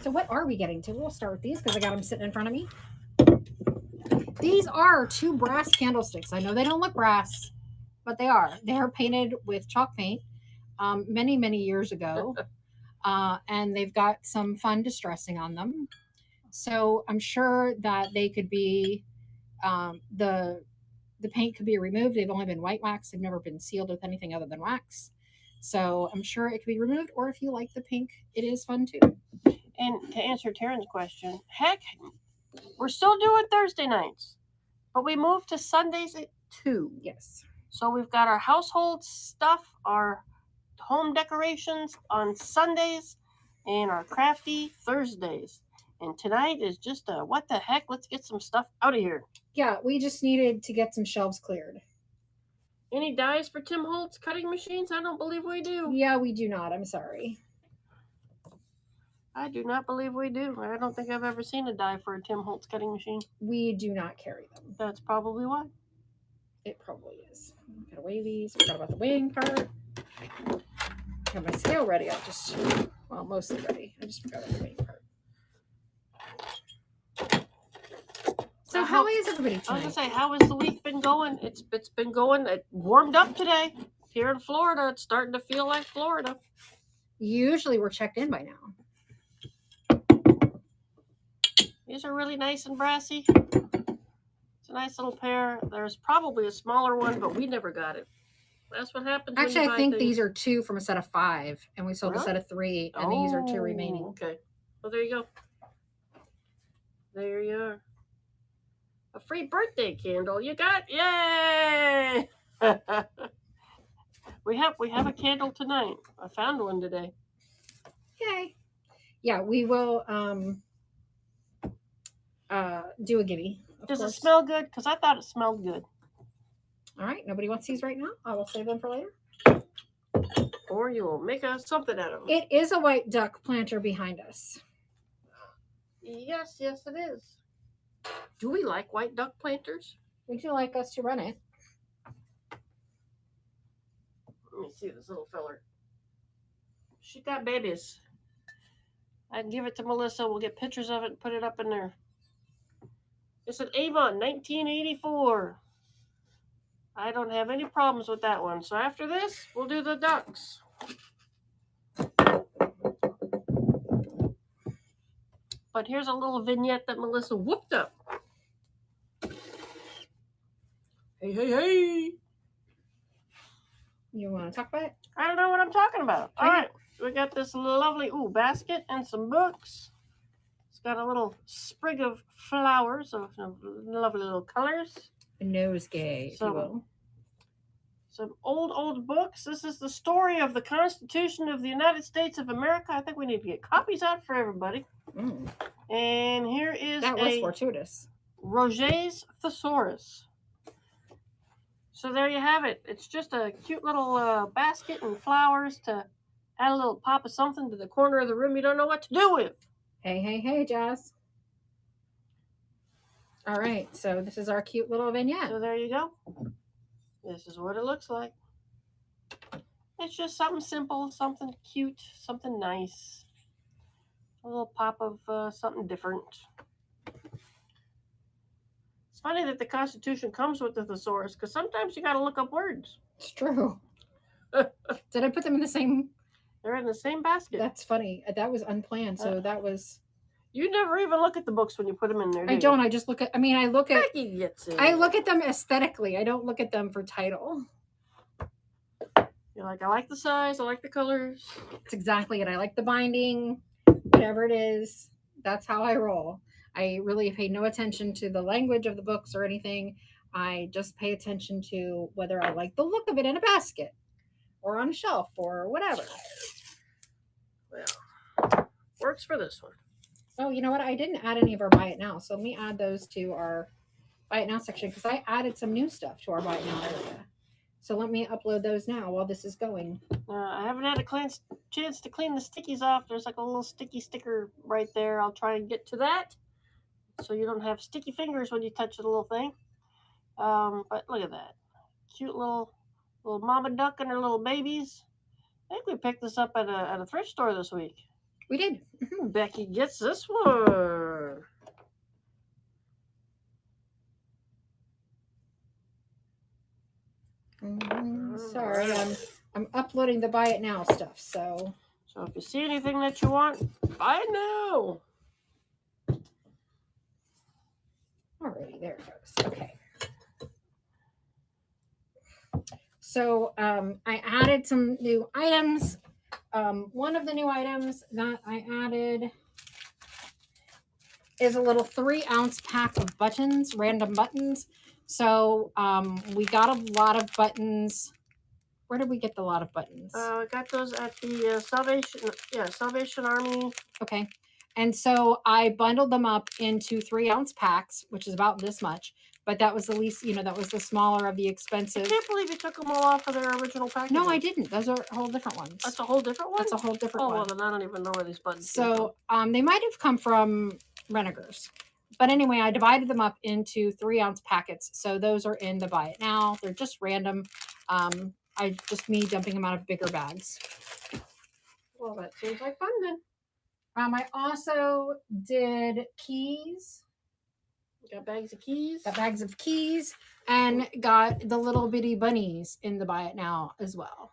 So what are we getting to? We'll start with these because I got them sitting in front of me. These are 2 brass candlesticks. I know they don't look brass, but they are. They are painted with chalk paint many, many years ago. And they've got some fun distressing on them. So I'm sure that they could be the paint could be removed. They've only been white wax. They've never been sealed with anything other than wax. So I'm sure it could be removed. Or if you like the pink, it is fun too. And to answer Taryn's question, heck, we're still doing Thursday nights, but we moved to Sundays at 2. Yes. So we've got our household stuff, our home decorations on Sundays, and our crafty Thursdays. And tonight is just a what the heck, let's get some stuff out of here. Yeah, we just needed to get some shelves cleared. Any dies for Tim Holtz cutting machines? I don't believe we do. Yeah, we do not. I'm sorry. I do not believe we do. I don't think I've ever seen a die for a Tim Holtz cutting machine. We do not carry them. That's probably why. It probably is. Gotta weigh these. Forgot about the weighing part. Have my scale ready. Mostly ready. I just forgot about the weighing part. So how is everybody tonight? I was gonna say, how has the week been going? It's been going. It warmed up today here in Florida. It's starting to feel like Florida. Usually we're checked in by now. These are really nice and brassy. It's a nice little pair. There's probably a smaller one, but we never got it. That's what happens. Actually, I think these are 2 from a set of 5, and we sold a set of 3, and these are 2 remaining. Okay. Well, there you go. There you are. A free birthday candle. You got? Yay! We have a candle tonight. I found one today. Yay! Yeah, we will do a gibby. Does it smell good? Because I thought it smelled good. All right. Nobody wants these right now. I will save them for later. Or you will make something out of them. It is a white duck planter behind us. Yes, it is. Do we like white duck planters? Would you like us to run it? Let me see this little feller. She got babies. I can give it to Melissa. We'll get pictures of it and put it up in there. It's an Avon 1984. I don't have any problems with that one. So after this, we'll do the ducks. But here's a little vignette that Melissa whooped up. Hey. You want to talk about it? I don't know what I'm talking about. All right. We got this lovely basket and some books. It's got a little sprig of flowers of lovely little colors. A nosegay, if you will. Some old books. This is the story of the Constitution of the United States of America. I think we need to get copies out for everybody. And here is that was fortuitous. Roget's Thesaurus. So there you have it. It's just a cute little basket and flowers to add a little pop of something to the corner of the room you don't know what to do with. Hey, Jazz. All right, so this is our cute little vignette. So there you go. This is what it looks like. It's just something simple, something cute, something nice. A little pop of something different. It's funny that the Constitution comes with the thesaurus, because sometimes you got to look up words. It's true. Did I put them in the same? They're in the same basket. That's funny. That was unplanned, so that was... You never even look at the books when you put them in there, do I don't. I just look at... I look at them aesthetically. I don't look at them for title. You're like, I like the size. I like the colors. It's exactly it. I like the binding. Whatever it is, that's how I roll. I really pay no attention to the language of the books or anything. I just pay attention to whether I like the look of it in a basket or on a shelf or whatever. Well, works for this one. Oh, you know what? I didn't add any of our Buy It Now. So let me add those to our Buy It Now section because I added some new stuff to our Buy It Now area. So let me upload those now while this is going. I haven't had a chance to clean the stickies off. There's like a little sticky sticker right there. I'll try and get to that so you don't have sticky fingers when you touch the little thing. But look at that. Cute little mama duck and her little babies. I think we picked this up at a thrift store this week. We did. Becky gets this one. Sorry, I'm uploading the buy it now stuff. So if you see anything that you want, buy it now. alrighty, there it goes. Okay. So I added some new items. One of the new items that I added is a little 3-ounce pack of buttons, random buttons. So we got a lot of buttons. Where did we get the lot of buttons? I got those at the Salvation Army. Okay. And so I bundled them up into 3-ounce packs, which is about this much. But that was the least, that was the smaller of the expensive. I can't believe you took them all off of their original packaging. No, I didn't. Those are whole different ones. That's a whole different one? That's a whole different one. Oh, well, then I don't even know where these buttons So they might have come from Renegers. But anyway, I divided them up into 3-ounce packets. So those are in the buy it now. They're just random. Me dumping them out of bigger bags. Well, that seems like fun then. I also did keys. Got bags of keys. Got bags of keys and got the little bitty bunnies in the buy it now as well.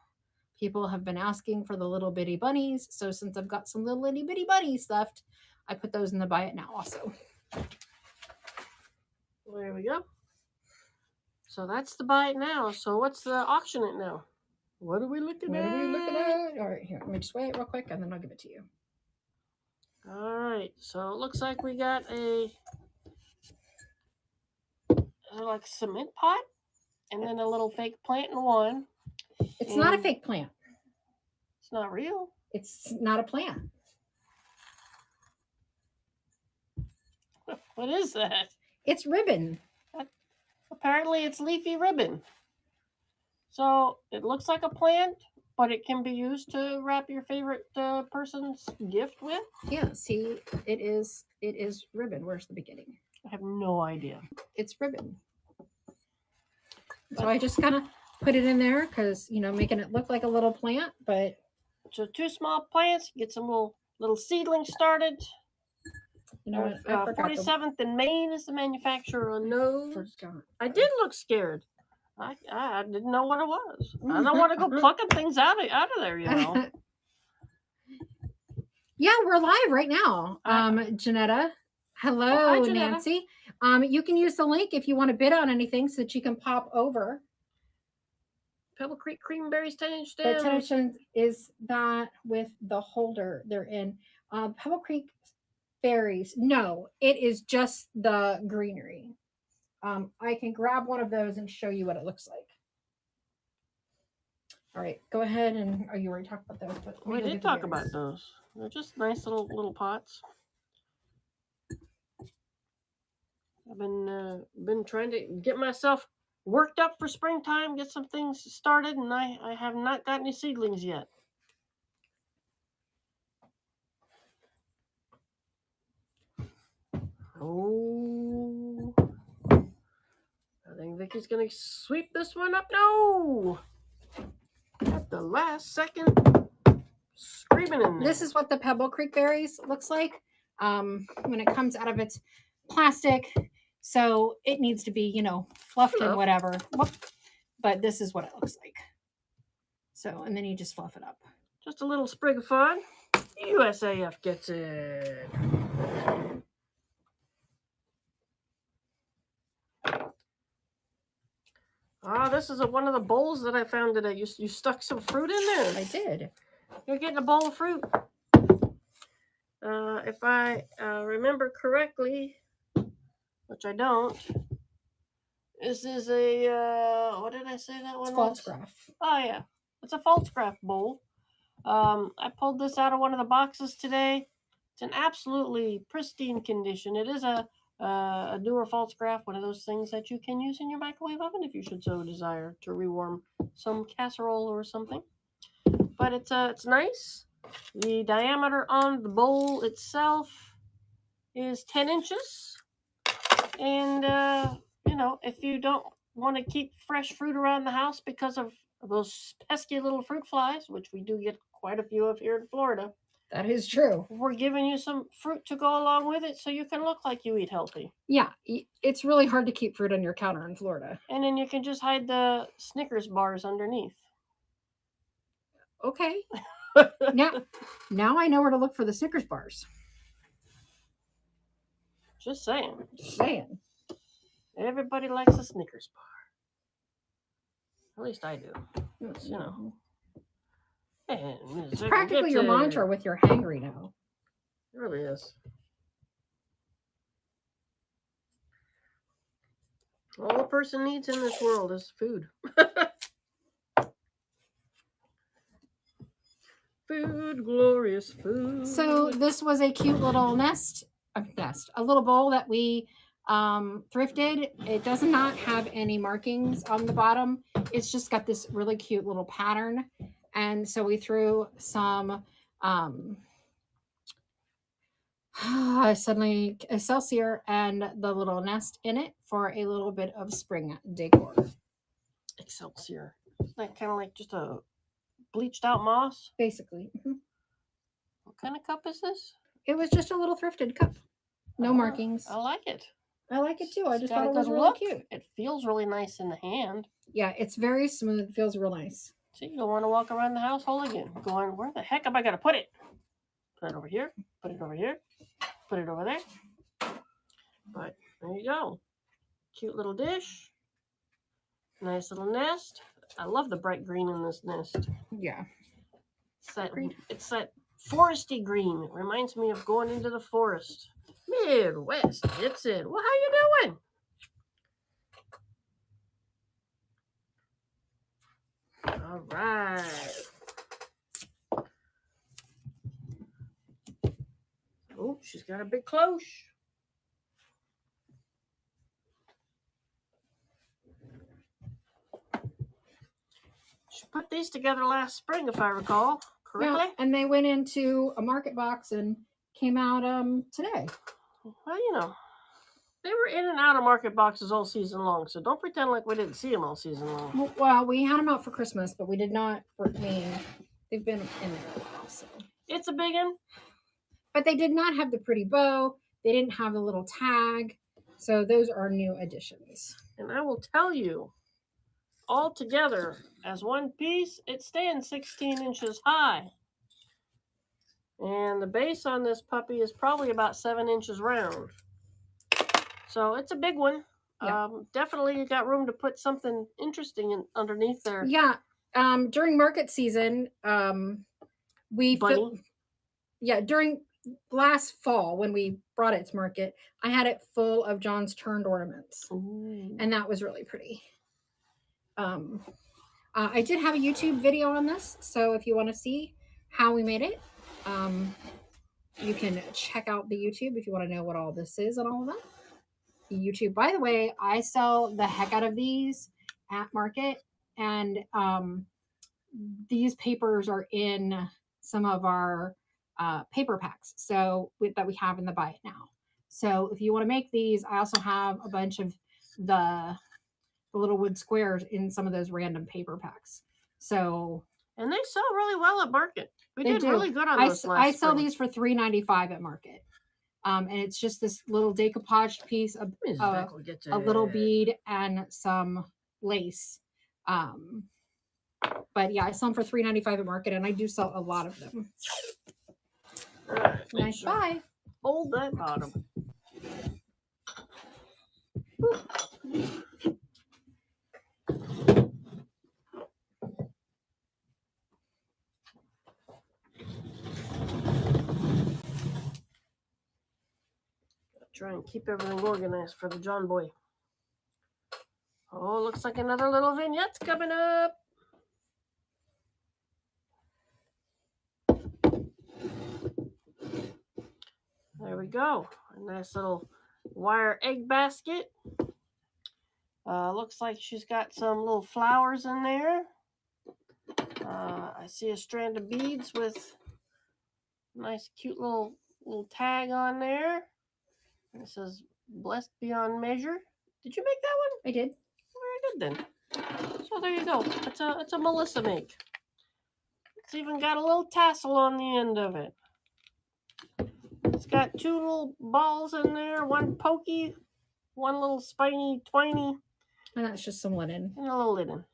People have been asking for the little bitty bunnies. So since I've got some little itty bitty bunnies left, I put those in the buy it now also. There we go. So that's the buy it now. So what's the auction it now? What are we looking at? All right, here. Let me just wait real quick and then I'll give it to you. All right. So it looks like we got a like cement pot and then a little fake plant in one. It's not a fake plant. It's not real. It's not a plant. What is that? It's ribbon. Apparently it's leafy ribbon. So it looks like a plant, but it can be used to wrap your favorite person's gift with. Yeah, see, it is ribbon. Where's the beginning? I have no idea. It's ribbon. So I just kind of put it in there because, making it look like a little plant, but. So 2 small plants, get some little seedlings started. You know what? 47th in Maine is the manufacturer on those. I did look scared. I didn't know what it was. I don't want to go plucking things out of there, Yeah, we're live right now. Janetta. Hello, hi, Janetta. Nancy. You can use the link if you want to bid on anything so that you can pop over. Pebble Creek Creamberries 10-inch The stems. 10-inch is that with the holder they're in. Pebble Creek berries. No, it is just the greenery. I can grab one of those and show you what it looks like. All right, go ahead and you already talked about those. But we did talk about those. They're just nice little pots. I've been trying to get myself worked up for springtime, get some things started, and I have not got any seedlings yet. Oh, I think Vicky's gonna sweep this one up. No, at the last second, screaming in there. This is what the Pebble Creek berries looks like when it comes out of its plastic. So it needs to be, fluffed and whatever. But this is what it looks like. So, and then you just fluff it up. Just a little sprig of fun. USAF gets it. This is one of the bowls that I found today. You stuck some fruit in there. I did. You're getting a bowl of fruit. If I remember correctly, which I don't, this is a, what did I say that one was? Falsgraph. Oh, yeah. It's a Falsgraph bowl. I pulled this out of one of the boxes today. It's in absolutely pristine condition. It is a newer Falsgraph, one of those things that you can use in your microwave oven if you should so desire to rewarm some casserole or something. But it's nice. The diameter on the bowl itself is 10 inches. And, if you don't want to keep fresh fruit around the house because of those pesky little fruit flies, which we do get quite a few of here in Florida. That is true. We're giving you some fruit to go along with it so you can look like you eat healthy. Yeah, it's really hard to keep fruit on your counter in Florida. And then you can just hide the Snickers bars underneath. Okay. Now I know where to look for the Snickers bars. Just saying. Just saying. Everybody likes a Snickers bar. At least I do. You know. And it's practically your mantra with your hangry now. It really is. All a person needs in this world is food. Food, glorious food. So this was a cute little a little bowl that we thrifted. It does not have any markings on the bottom. It's just got this really cute little pattern. And so we threw some suddenly Excelsior and the little nest in it for a little bit of spring decor. Excelsior. Isn't that kind of like just a bleached out moss? Basically. What kind of cup is this? It was just a little thrifted cup. No markings. I like it. I like it too. I just thought it was really cute. It feels really nice in the hand. Yeah, it's very smooth. It feels real nice. So you don't want to walk around the household again going, where the heck am I going to put it? Put it over here. Put it over here. Put it over there. But there you go. Cute little dish. Nice little nest. I love the bright green in this nest. Yeah. It's that foresty green. It reminds me of going into the forest. Midwest gets it. Well, how you doing? All right. Oh, she's got a big cloche. She put these together last spring, if I recall correctly. Yeah, and they went into a market box and came out today. Well, you know, they were in and out of market boxes all season long, so don't pretend like we didn't see them all season long. Well, we had them out for Christmas, but we did not. They've been in there a while, so. It's a big one. But they did not have the pretty bow. They didn't have the little tag. So those are new additions. And I will tell you, all together as one piece, it stands 16 inches high. And the base on this puppy is probably about 7 inches round. So it's a big one. Yeah. Definitely you got room to put something interesting underneath there. Yeah. During market season, during last fall when we brought it to market, I had it full of John's turned ornaments. Ooh. And that was really pretty. I did have a YouTube video on this, so if you want to see how we made it, you can check out the YouTube if you want to know what all this is and all of that. The YouTube, by the way, I sell the heck out of these at market, and these papers are in some of our paper packs that we have in the Buy It Now. So if you want to make these, I also have a bunch of the little wood squares in some of those random paper packs. And they sell really well at market. We did really good on those last I sell these for $3.95 at market. And it's just this little decoupaged piece of a little bead and some lace. But yeah, I sell them for $3.95 at market, and I do sell a lot of them. Right, nice buy. Hold that bottom. Try and keep everything organized for the John boy. Oh, looks like another little vignette's coming up. There we go. A nice little wire egg basket. Looks like she's got some little flowers in there. I see a strand of beads with a nice cute little tag on there. It says blessed beyond measure. Did you make that one? I did. Very good then. So there you go. It's a Melissa make. It's even got a little tassel on the end of it. It's got 2 little balls in there, one pokey, one little spiny twiny, And that's just some linen. and a little linen.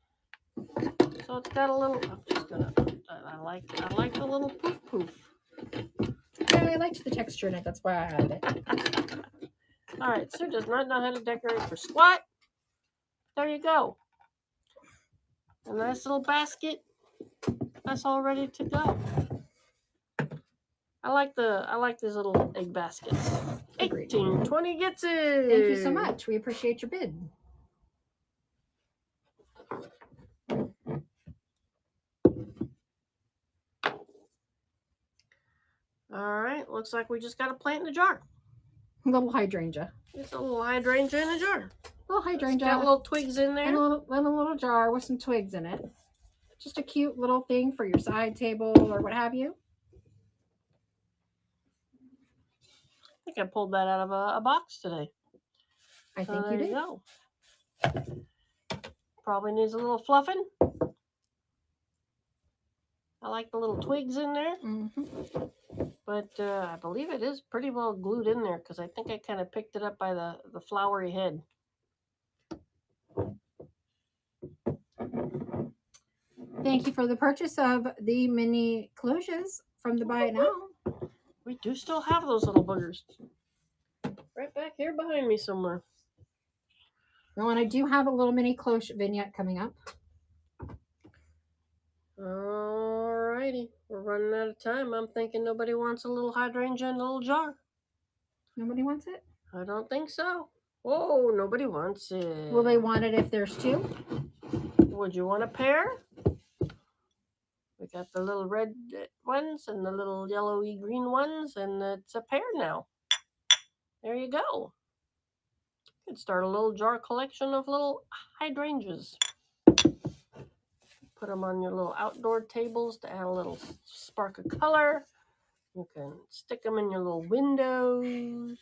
So it's got a little. I'm just gonna. I like the little poof poof. Yeah, I liked the texture in it. That's why I added it. All right, Sue does not know how to decorate for squat. There you go. A nice little basket. That's all ready to go. I like these little egg baskets. Agreed. 1820 gets it. Thank you so much. We appreciate your bid. All right, looks like we just got a plant in a jar. Little hydrangea. It's a little hydrangea in a jar. Little hydrangea. Got little twigs in there. And a little jar with some twigs in it. Just a cute little thing for your side table or what have you. I think I pulled that out of a box today. I think you did. Go. Probably needs a little fluffing. I like the little twigs in there. Mm-hmm. But I believe it is pretty well glued in there because I think I kind of picked it up by the flowery head. Thank you for the purchase of the mini cloches from the Buy It Now. We do still have those little boogers. Right back here behind me somewhere. Oh, and I do have a little mini cloche vignette coming up. Alrighty. We're running out of time. I'm thinking nobody wants a little hydrangea in a little jar. Nobody wants it? I don't think so. Oh, nobody wants it. Will they want it if there's 2? Would you want a pair? We got the little red ones and the little yellowy green ones, and it's a pair now. There you go. You could start a little jar collection of little hydrangeas. Put them on your little outdoor tables to add a little spark of color. You can stick them in your little windows.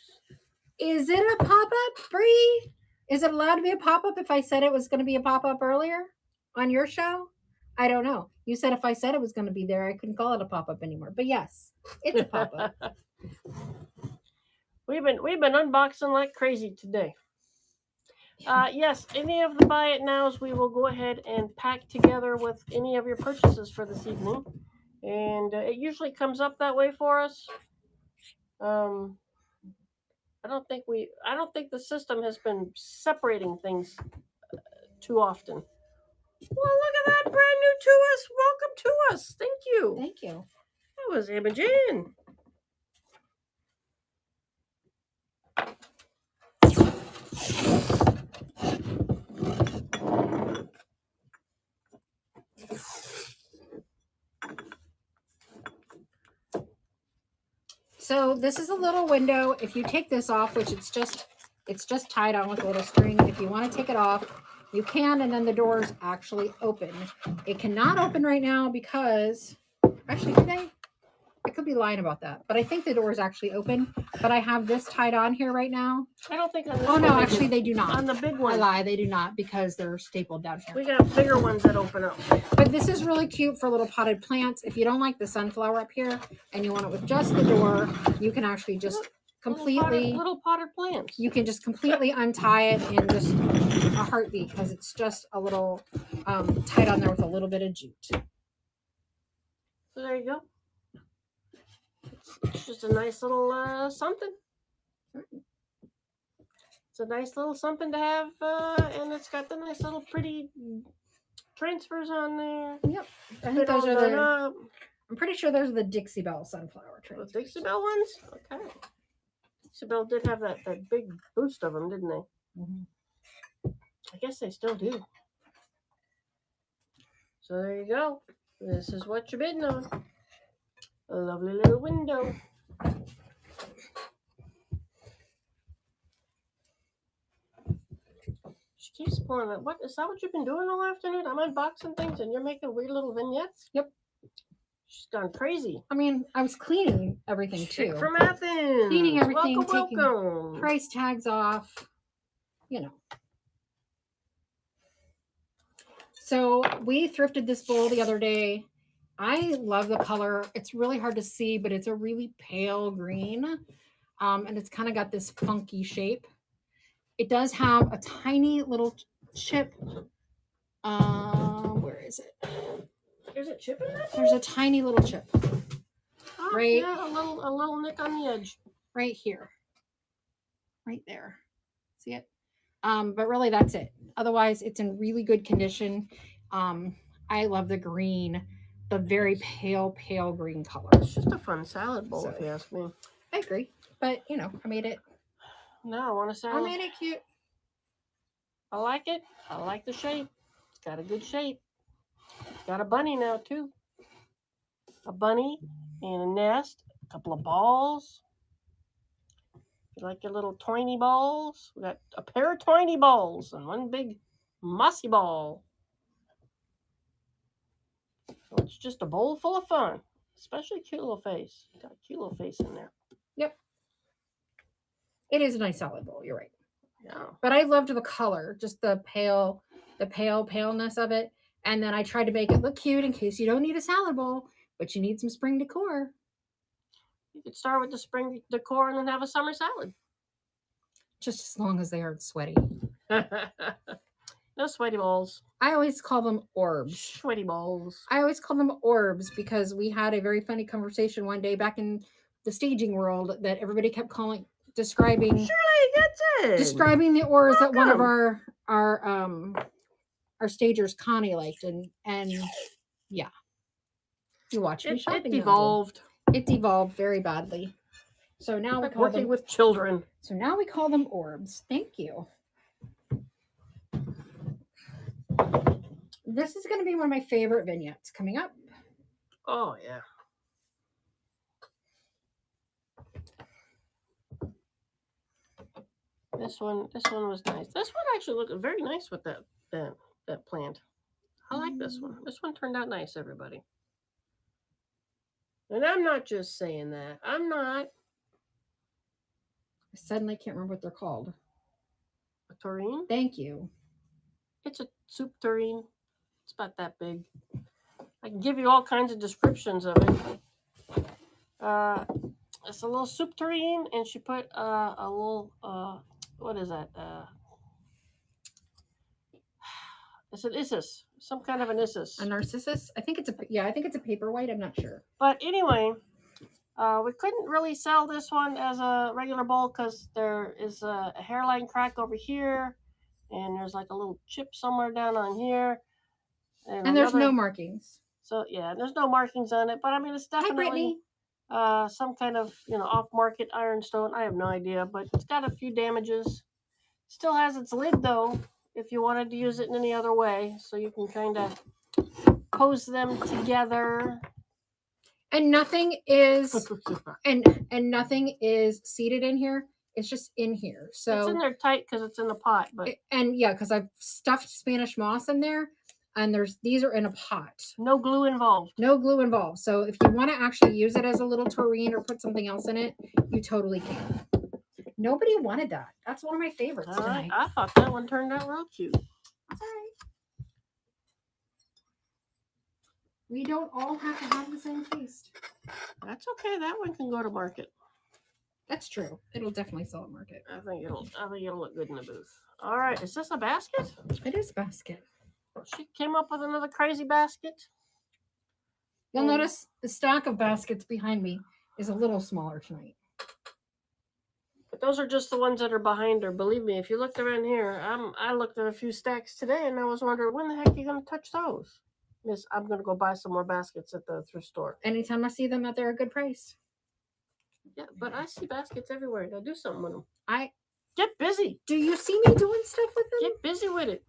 Is it a pop-up, Bree? Is it allowed to be a pop-up if I said it was going to be a pop-up earlier on your show? I don't know. You said if I said it was going to be there, I couldn't call it a pop-up anymore. But yes, it's a pop-up. We've been unboxing like crazy today. Yes, any of the Buy It Nows, we will go ahead and pack together with any of your purchases for this evening. And it usually comes up that way for us. I don't think the system has been separating things too often. Well, look at that, brand new to us. Welcome to us. Thank you. Thank you. That was Imogen. So this is a little window. If you take this off, which it's just tied on with a little string. If you want to take it off, you can, and then the doors actually open. It cannot open right now because, actually, do they? I could be lying about that, but I think the doors actually open. But I have this tied on here right now. I don't think on this Oh one no, they actually do. they do not. On the big I one. lie, they do not because they're stapled down here. We got bigger ones that open up. But this is really cute for little potted plants. If you don't like the sunflower up here and you want it with just the door, you can actually just completely little potted plants. You can just completely untie it in just a heartbeat because it's just a little tied on there with a little bit of jute. So there you go. It's just a nice little something. It's a nice little something to have, and it's got the nice little pretty transfers on there. Yep, I think those are the. I'm pretty sure those are the Dixie Belle sunflower transfers. The Dixie Belle ones? Okay. Dixie Belle did have that big boost of them, didn't they? Mm-hmm. I guess they still do. So there you go. This is what you're bidding on. A lovely little window. She keeps pulling that. What is that? What you've been doing all afternoon? I'm unboxing things and you're making weird little vignettes. Yep. She's gone crazy. I mean, I was cleaning everything too. From Athens. Cleaning everything, taking welcome. price tags off. You know. So we thrifted this bowl the other day. I love the color. It's really hard to see, but it's a really pale green. And it's kind of got this funky shape. It does have a tiny little chip. Where is it? There's a chip in that? There's a tiny little chip Oh, right, yeah, a little nick on the edge. right here, right there. See it? But really, that's it. Otherwise, it's in really good condition. I love the green, the very pale, pale green color. It's just a fun salad bowl, if So- you ask me. I agree, but you know, I made it. No, I want a I salad. made it cute. I like it. I like the shape. It's got a good shape. It's got a bunny now, too. A bunny and a nest, a couple of balls. You like your little tiny balls? We got a pair of tiny balls and one big mossy ball. So it's just a bowl full of fun. Especially a cute little face. Got a cute little face in there. Yep. It is a nice salad bowl. You're right. Yeah. But I loved the color, just the pale paleness of it. And then I tried to make it look cute in case you don't need a salad bowl, but you need some spring decor. You could start with the spring decor and then have a summer salad. Just as long as they aren't sweaty. No sweaty balls. I always call them orbs. Sweaty balls. I always call them orbs because we had a very funny conversation one day back in the staging world that everybody kept describing Shirley, that's it. describing the orbs that one of Welcome. our stagers, Connie, liked, and yeah, you watch me It shopping. devolved. It devolved very badly. So now we Like call working them. with children. So now we call them orbs. Thank you. This is going to be one of my favorite vignettes coming up. Oh yeah. This one was nice. This one actually looked very nice with that plant. I like this one. This one turned out nice, everybody. And I'm not just saying that. I'm not. I suddenly can't remember what they're called. A tureen? Thank you. It's a soup tureen. It's about that big. I can give you all kinds of descriptions of it. It's a little soup tureen, and she put a little what is that? It's an issus, some kind of an issus. A narcissus? I think it's a paper white. I'm not sure. But anyway, we couldn't really sell this one as a regular bowl because there is a hairline crack over here, and there's like a little chip somewhere down on here. And there's no markings. So yeah, there's no markings on it, but I mean it's Hi, definitely Brittany. some kind of off-market ironstone. I have no idea, but it's got a few damages. Still has its lid though, if you wanted to use it in any other way, so you can kind of pose them together. And nothing is and nothing is seated in here. It's just in here. So it's in there tight because it's in the pot, but because I've stuffed Spanish moss in there, and these are in a pot. no glue involved. No glue involved. So if you want to actually use it as a little tureen or put something else in it, you totally can. Nobody wanted that. That's one of my favorites tonight. I thought that one turned out real cute. That's all right. We don't all have to have the same taste. That's okay. That one can go to market. That's true. It'll definitely sell at market. I think it'll look good in the booth. All right, is this a basket? It is a basket. She came up with another crazy basket. You'll notice the stack of baskets behind me is a little smaller tonight. But those are just the ones that are behind her. Believe me, if you looked around here, I looked at a few stacks today, and I was wondering when the heck are you going to touch those? Miss, I'm going to go buy some more baskets at the thrift store. Anytime I see them at they're a good price. Yeah, but I see baskets everywhere. Now do something with them. Get busy. Do you see me doing stuff with them? Get busy with it.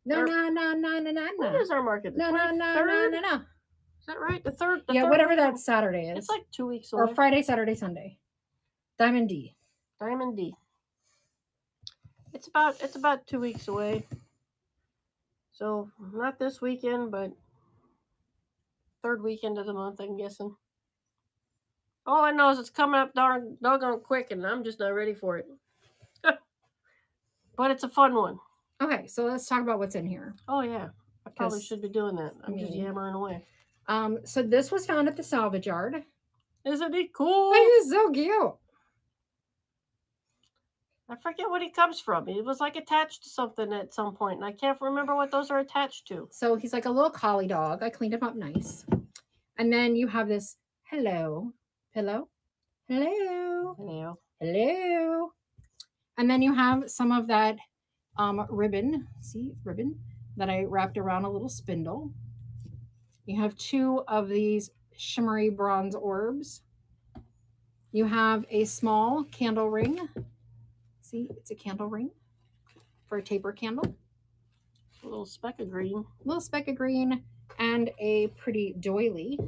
No. When is our market? No. Is that right? The third. Yeah, whatever that Saturday is. It's like 2 weeks away. Or Friday, Saturday, Sunday. Diamond D. Diamond D. It's about 2 weeks away. So not this weekend, but third weekend of the month, I'm guessing. All I know is it's coming up doggone quick, and I'm just not ready for it. But it's a fun one. Okay, so let's talk about what's in here. Oh yeah, I probably 'Cause, should be doing that. I'm just yammering away. So this was found at the salvage yard. Isn't he cool? It is so cute. I forget what he comes from. He was like attached to something at some point, and I can't remember what those are attached to. So he's like a little collie dog. I cleaned him up nice. And then you have this hello pillow. Hello. Hello. Hello. And then you have some of that ribbon. See, ribbon that I wrapped around a little spindle. You have 2 of these shimmery bronze orbs. You have a small candle ring. See, it's a candle ring for a taper candle. A little speck of green. A little speck of green and a pretty doily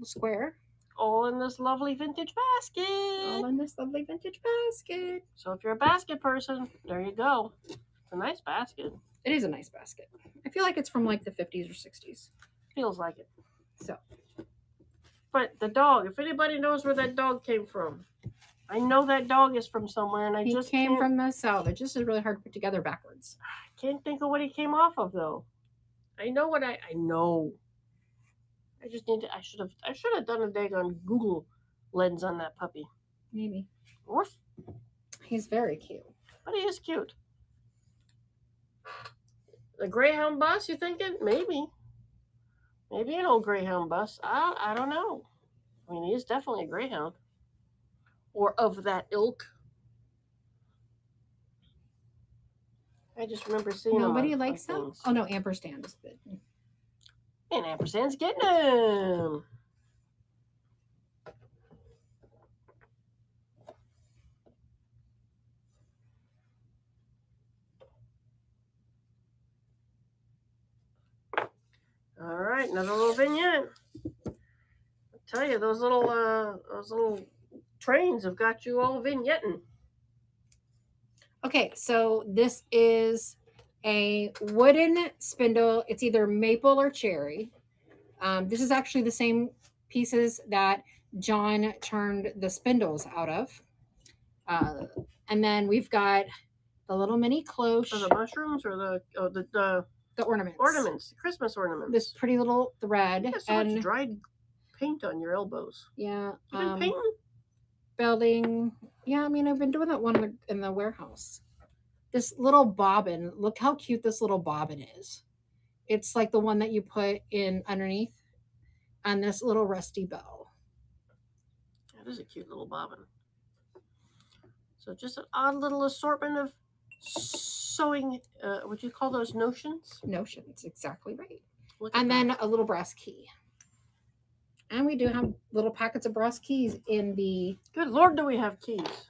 square. All in this lovely vintage basket. All in this lovely vintage basket. So if you're a basket person, there you go. It's a nice basket. It is a nice basket. I feel like it's from like the 50s or 60s. Feels like it. So. But the dog, if anybody knows where that dog came from, I know that dog is from somewhere, and he just came from the salvage. This is really hard to put together backwards. I can't think of what he came off of though. I know what I know. I just need to. I should have done a daggone Google lens on that puppy. Maybe. Woof. He's very cute. But he is cute. The Greyhound bus, you thinking? Maybe. Maybe an old Greyhound bus. I don't know. I mean, he is definitely a Greyhound. Or of that ilk. I just remember seeing Nobody him likes them? things. Oh, no, Ampersand is good. And Ampersand's getting him. All right, another little vignette. I tell you, those little trains have got you all vignetting. Okay, so this is a wooden spindle. It's either maple or cherry. This is actually the same pieces that John turned the spindles out of. And then we've got the little mini cloche. Are the mushrooms or the ornaments? Ornaments, the Christmas ornaments. This pretty little thread. You have so much dried paint on your elbows. Yeah. You been painting? Building. Yeah, I mean, I've been doing that one in the warehouse. This little bobbin. Look how cute this little bobbin is. It's like the one that you put in underneath on this little rusty bell. That is a cute little bobbin. So just an odd little assortment of sewing, would you call those notions? Notions, exactly right. And then a little brass key. And we do have little packets of brass keys in the... Good Lord, do we have keys?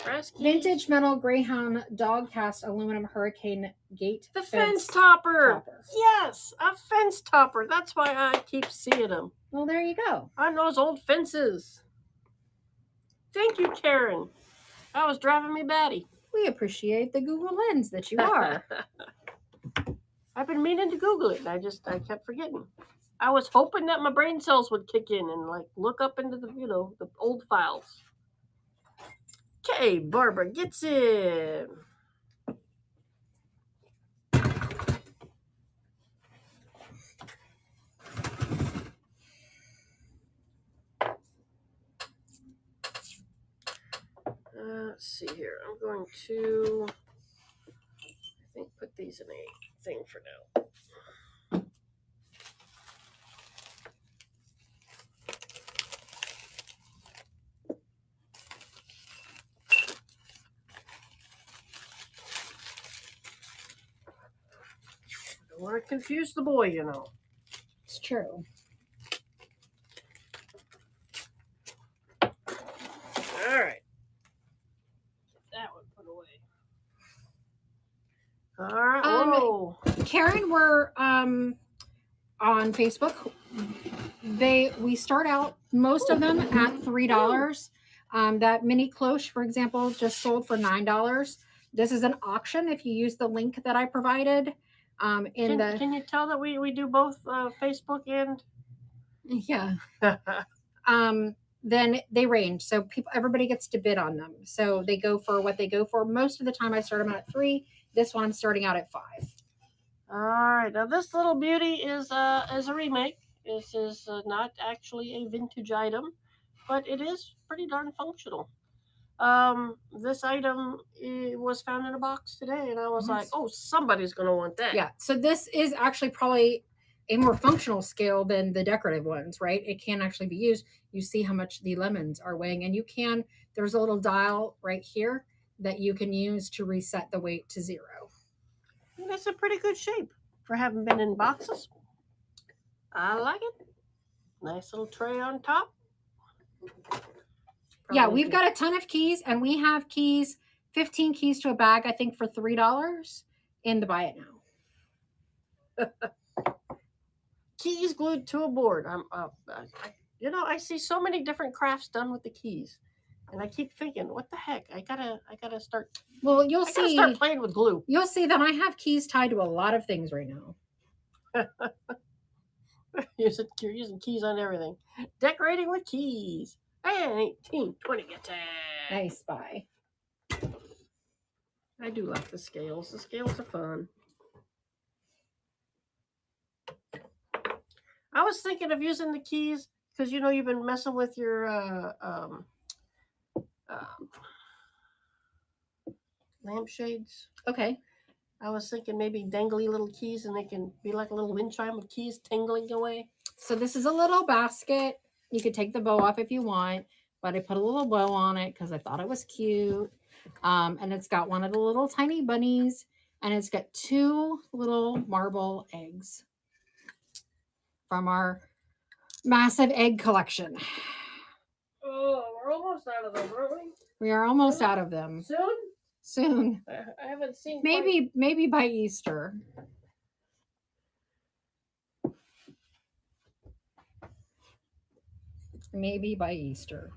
Brass keys. Vintage metal Greyhound dog cast aluminum hurricane gate. The fence topper. Yes, a fence topper. That's why I keep seeing them. Well, there you go. On those old fences. Thank you, Karen. That was driving me batty. We appreciate the Google lens that you are. I've been meaning to Google it, and I kept forgetting. I was hoping that my brain cells would kick in and like look up into the old files. Okay, Barbara gets it. Let's see here. I'm going to, I think, put these in a thing for now. I don't want to confuse the boy, you know. It's true. All right. That one put away. All right. Oh. Karen, we're on Facebook. We start out most of them at $3. That mini cloche, for example, just sold for $9. This is an auction. If you use the link that I provided, can you tell that we do both Facebook and? Yeah. Then they range. So everybody gets to bid on them. So they go for what they go for. Most of the time I start them out at $3. This one I'm starting out at $5. All right, now this little beauty is a remake. This is not actually a vintage item, but it is pretty darn functional. This item was found in a box today, and I was like, Nice. oh, somebody's gonna want that. Yeah. So this is actually probably a more functional scale than the decorative ones, right? It can actually be used. You see how much the lemons are weighing, and you can, there's a little dial right here that you can use to reset the weight to 0. And it's a pretty good shape for having been in boxes. I like it. Nice little tray on top. Yeah, we've got a ton of keys, and we have keys, 15 keys to a bag, I think, for $3 in the Buy It Now. Keys glued to a board. I see so many different crafts done with the keys, and I keep thinking, what the heck? I gotta start. Well, you'll I gotta see. start playing with glue. You'll see that I have keys tied to a lot of things right now. You're using keys on everything. Decorating with keys. And 18, 20 gets it. Nice buy. I do like the scales. The scales are fun. I was thinking of using the keys because you've been messing with your lampshades. Okay. I was thinking maybe dangly little keys, and they can be like a little wind chime of keys tingling away. So this is a little basket. You could take the bow off if you want, but I put a little bow on it because I thought it was cute. And it's got one of the little tiny bunnies, and it's got 2 little marble eggs from our massive egg collection. Oh, we're almost out of them, aren't we? We are almost out of them. Soon. I haven't seen. Maybe by Easter. Maybe by Easter.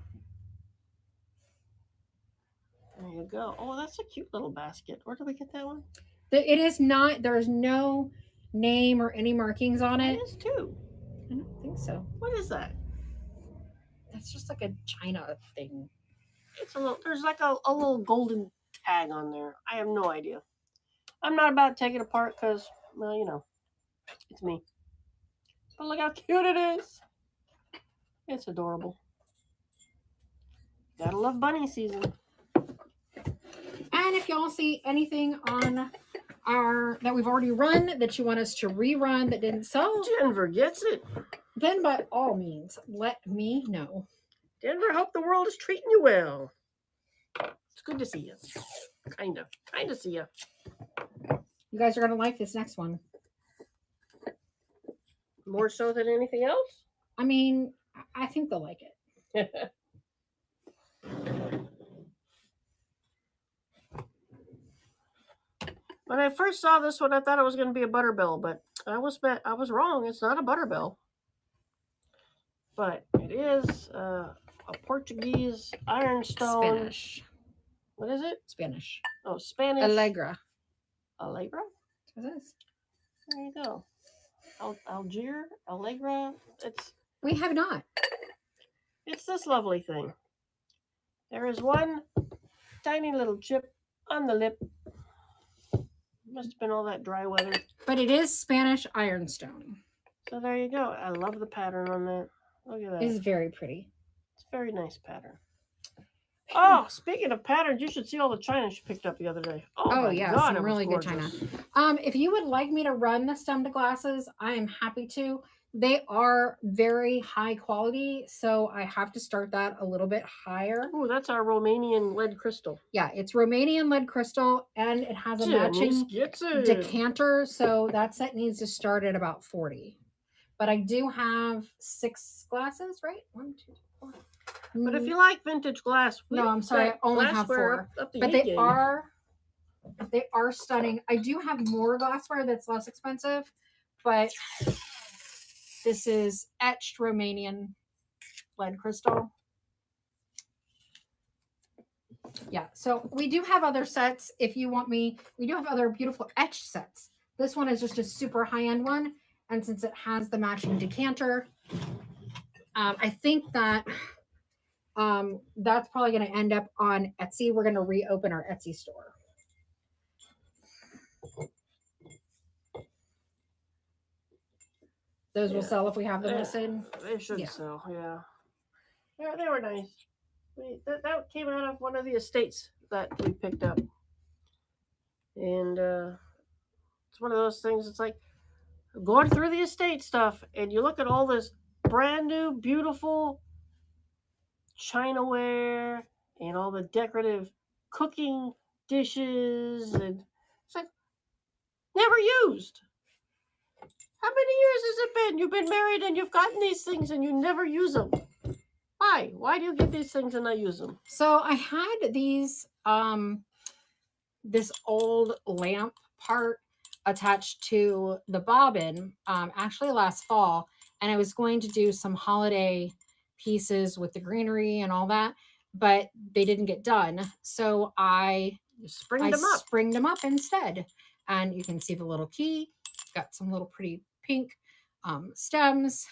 There you go. Oh, that's a cute little basket. Where did we get that one? It is not. There's no name or any markings on it. It is too. I don't think so. What is that? That's just like a China thing. It's a little. There's like a little golden tag on there. I have no idea. I'm not about to take it apart because, well, it's me. But look how cute it is. It's adorable. Gotta love bunny season. And if y'all see anything on that we've already run that you want us to rerun that didn't sell, Denver gets it. then by all means, let me know. Denver, hope the world is treating you well. It's good to see you. Kind of see you. You guys are going to like this next one. More so than anything else? I mean, I think they'll like it. When I first saw this one, I thought it was going to be a butterbell, but I was wrong. It's not a butterbell. But it is a Portuguese ironstone. Spanish. What is it? Spanish. Oh, Spanish. Allegra. Allegra? What is this? There you go. Algier? Allegra? We have not. It's this lovely thing. There is one tiny little chip on the lip. Must have been all that dry weather. But it is Spanish ironstone. So there you go. I love the pattern on that. Look at that. It's very pretty. It's a very nice pattern. Oh, speaking of patterns, you should see all the china she picked up the other day. Oh yeah, God, some really good china. If you would like me to run the stemmed glasses, I am happy to. They are very high quality, so I have to start that a little bit higher. Oh, that's our Romanian lead crystal. Yeah, it's Romanian lead crystal, and it has a matching decanter, so that set needs to start at about 40. But I do have 6 glasses, right? 1, 2, 4. But if you like vintage glass, no, I'm sorry, I only have 4. But they are stunning. I do have more glassware that's less expensive, but this is etched Romanian lead crystal. Yeah, so we do have other sets if you want me. We do have other beautiful etched sets. This one is just a super high-end one, and since it has the matching decanter, I think that that's probably going to end up on Etsy. We're going to reopen our Etsy store. Those will Yeah. sell if we have them listed. They should Yeah. sell, yeah. Yeah, they were nice. That came out of one of the estates that we picked up. And it's one of those things, it's like going through the estate stuff, and you look at all this brand new, beautiful chinaware and all the decorative cooking dishes, and it's like never used. How many years has it been? You've been married and you've gotten these things and you never use them. Why? Why do you get these things and not use them? So I had these this old lamp part attached to the bobbin actually last fall, and I was going to do some holiday pieces with the greenery and all that, but they didn't get done. So I Springed them up. springed them up instead. And you can see the little key. It's got some little pretty pink stems,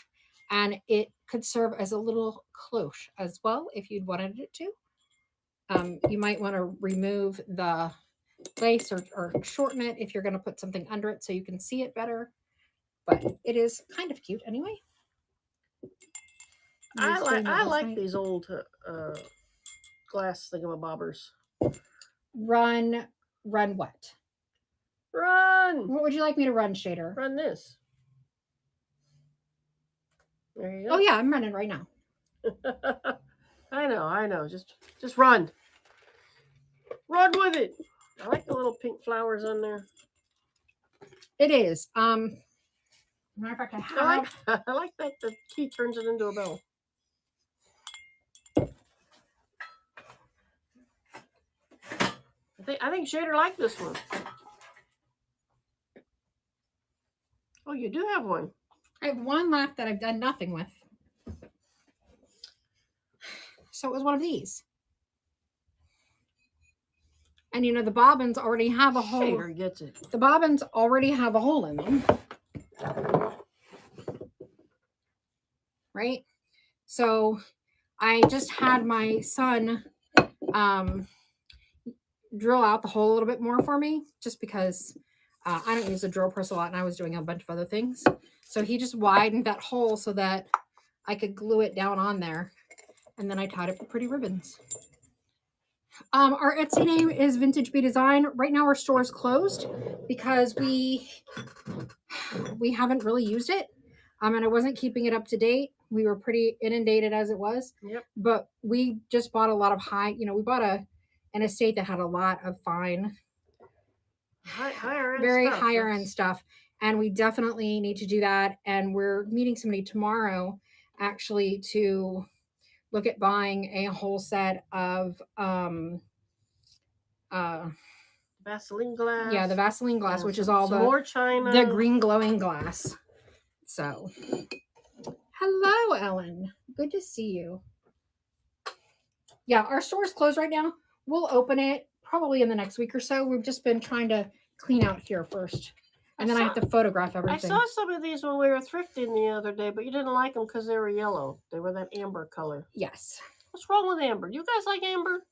and it could serve as a little cloche as well if you'd wanted it to. You might want to remove the lace or shorten it if you're going to put something under it so you can see it better. But it is kind of cute anyway. I like these old glass thingamabobbers. Run what? Run! What would you like me to run, Shader? Run this. There you go. Oh yeah, I'm running right now. I know. Just run. Run with it. I like the little pink flowers on there. It is. Matter of fact, I like that the key turns it into a bell. I think Shader liked this one. Oh, you do have one. I have one left that I've done nothing with. So it was one of these. And you know, the bobbins already have a hole. Shader gets it. The bobbins already have a hole in them. Right? So I just had my son drill out the hole a little bit more for me, just because I don't use a drill press a lot and I was doing a bunch of other things. So he just widened that hole so that I could glue it down on there. And then I tied it with pretty ribbons. Our Etsy name is Vintage Bee Design. Right now our store is closed because we haven't really used it. And I wasn't keeping it up to date. We were pretty inundated as it was. Yep. But we just bought a lot of we bought an estate that had a lot of fine, higher end stuff. And we definitely need to do that. And we're meeting somebody tomorrow actually to look at buying a whole set of Vaseline glass. Yeah, the Vaseline glass, which is all more china. The green glowing glass. So, hello, Ellen. Good to see you. Yeah, our store's closed right now. We'll open it probably in the next week or so. We've just been trying to clean out here first. And then I have to photograph everything. I saw some of these when we were thrifting the other day, but you didn't like them because they were yellow. They were that amber color. Yes. What's wrong with amber? You guys like amber?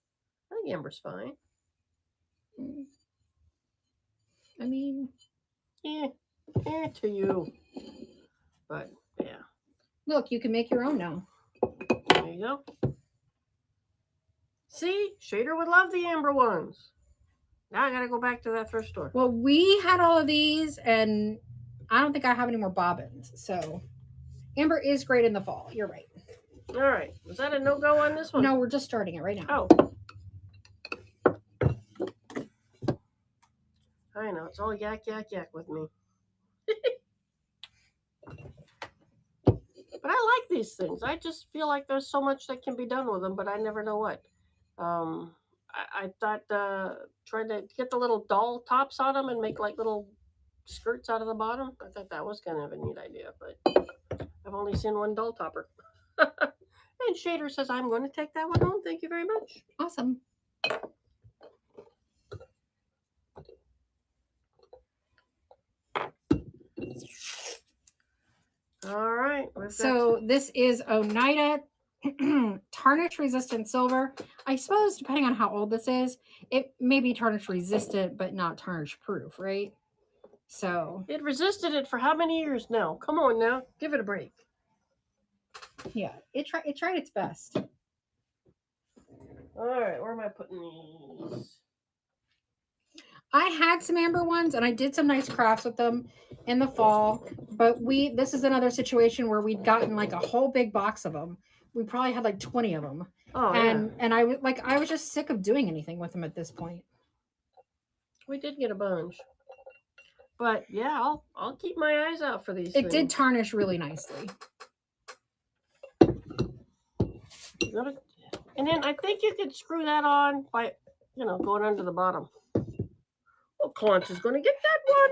I think amber's fine. I mean, to you. But, yeah. Look, you can make your own now. There you go. See? Shader would love the amber ones. Now I gotta go back to that thrift store. Well, we had all of these, and I don't think I have any more bobbins. So, amber is great in the fall. You're right. All right. Was that a no-go on this one? No, we're just starting it right now. Oh. I know. It's all yak, yak, yak with me. But I like these things. I just feel like there's so much that can be done with them, but I never know what. I thought trying to get the little doll tops on them and make like little skirts out of the bottom. I thought that was kind of a neat idea, but I've only seen one doll topper. And Shader says, I'm going to take that one home. Thank you very much. Awesome. All right. So this is Oneida tarnish resistant silver. I suppose depending on how old this is, it may be tarnish resistant but not tarnish proof, right? So It resisted it for how many years now? Come on now, give it a break. yeah, it tried its best. All right, where am I putting these? I had some amber ones and I did some nice crafts with them in the fall, but this is another situation where we'd gotten like a whole big box of them. We probably had like 20 of them. Oh and yeah, I was just sick of doing anything with them at this point. we did get a bunch. But yeah, I'll keep my eyes out for these. It did tarnish really nicely. And then I think you could screw that on by, going under the bottom. Well, Conch is going to get that one.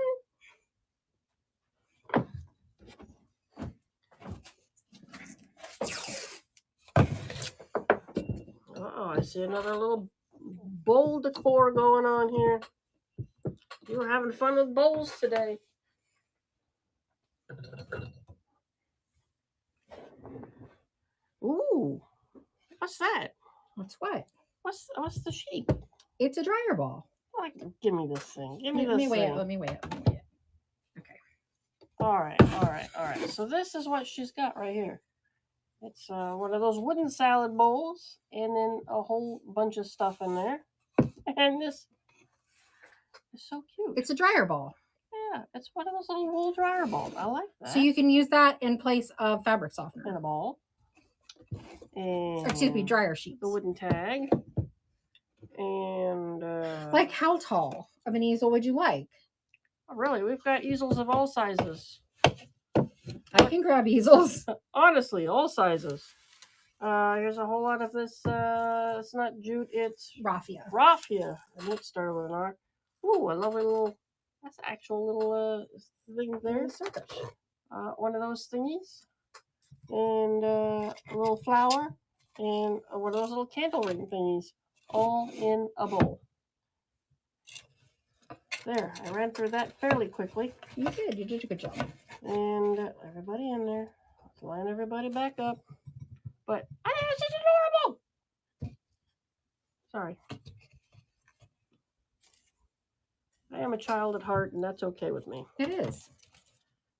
Uh-oh, I see another little bowl decor going on here. You were having fun with bowls today. Ooh, what's that? What's what? What's the shape? It's a dryer ball. Like, give me this thing. Give me Let me this weigh thing. it. Let me weigh it. Okay. All right. So this is what she's got right here. It's one of those wooden salad bowls, and then a whole bunch of stuff in there. And this is so cute. It's a dryer ball. Yeah, it's one of those little wool dryer balls. I like that. So you can use that in place of fabric softener. In a ball. And excuse me, dryer sheets. The wooden tag. And like, how tall of an easel would you like? Really, we've got easels of all sizes. I can grab easels. Honestly, all sizes. Here's a whole lot of this. It's not jute, it's raffia. Raffia. And it started with an R. Ooh, a lovely little. That's actual little thing there. One of those thingies. And a little flower. And one of those little candle ring thingies. All in a bowl. There, I ran through that fairly quickly. You did a good job. And everybody in there. Let's line everybody back up. But I think it's just adorable. Sorry. I am a child at heart, and that's okay with me. It is.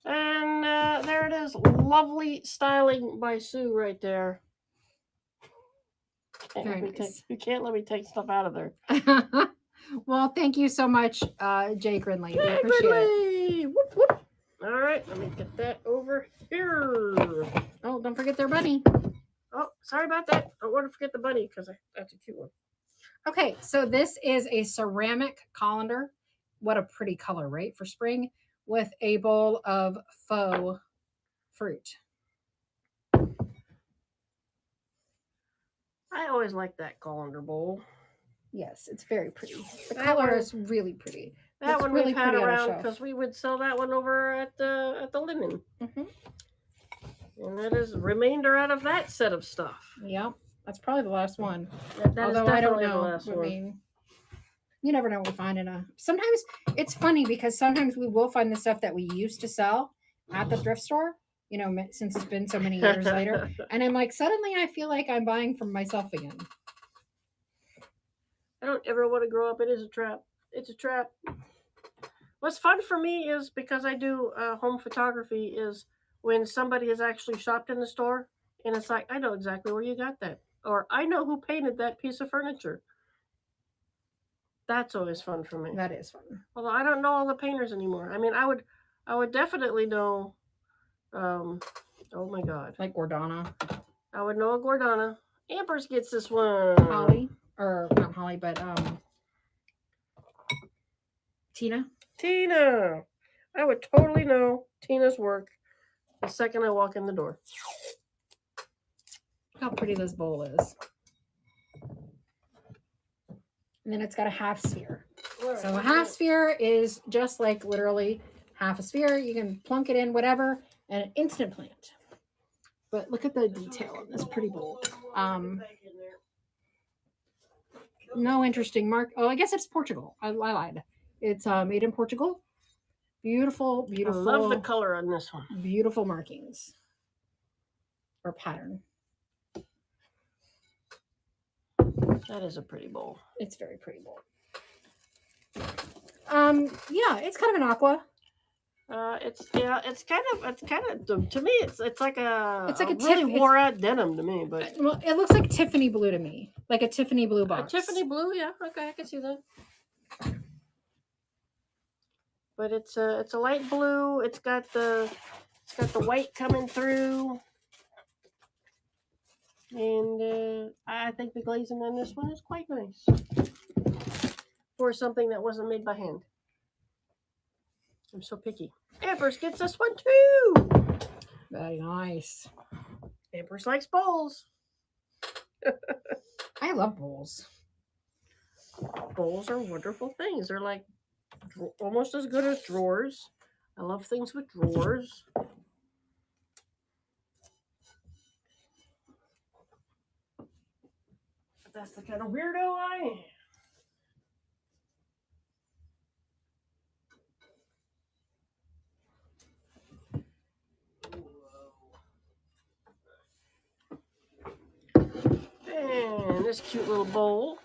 And there it is. Lovely styling by Sue right there. Very nice. You can't let me take stuff out of there. Well, thank you so much, Jay Grinley. We appreciate it. Whoop, whoop. All right, let me get that over here. Oh, don't forget their bunny. Oh, sorry about that. I don't want to forget the bunny because that's a cute one. Okay, so this is a ceramic colander. What a pretty color, right? For spring, with a bowl of faux fruit. I always like that colander bowl. Yes, it's very pretty. The color is really pretty. That one we've had around because we would sell that one over at the linen. Mm-hmm. And that is remainder out of that set of stuff. Yep, that's probably the last one. Although I don't know. I mean, you never know what we find in a. Sometimes it's funny because sometimes we will find the stuff that we used to sell at the thrift store. Since it's been so many years later, and I'm like, suddenly I feel like I'm buying from myself again. I don't ever want to grow up. It is a trap. It's a trap. What's fun for me is because I do home photography is when somebody has actually shopped in the store and it's like, I know exactly where you got that. Or I know who painted that piece of furniture. That's always fun for me. That is fun. Although I don't know all the painters anymore. I mean, I would definitely know, oh my God. Like Gordana. I would know a Gordana. Ampers gets this one. Holly. Or not Holly, but Tina. I would totally know Tina's work the second I walk in the door. Look how pretty this bowl is. And then it's got a half sphere. Right. So a half sphere is just like literally half a sphere. You can plunk it in whatever and an instant plant. But look at the detail on this pretty bowl. No interesting mark. Oh, I guess it's Portugal. I lied. It's made in Portugal. Beautiful. I love the color on this one. Beautiful markings. Or pattern. That is a pretty bowl. It's very pretty bowl. Yeah, it's kind of an aqua. It's kind of to me it's like a It's like a really Tiff- wore out denim to me, but Well, it looks like Tiffany blue to me, like a Tiffany blue a box. Tiffany blue, yeah, okay, I can see that. But it's a light blue. It's got the white coming through, and I think the glazing on this one is quite nice for something that wasn't made by hand. I'm so picky. Amber's gets this one too. Very nice. Amber's likes bowls. I love bowls. Bowls are wonderful things. They're like almost as good as drawers. I love things with drawers. But that's the kind of weirdo I am. And this cute little bowl.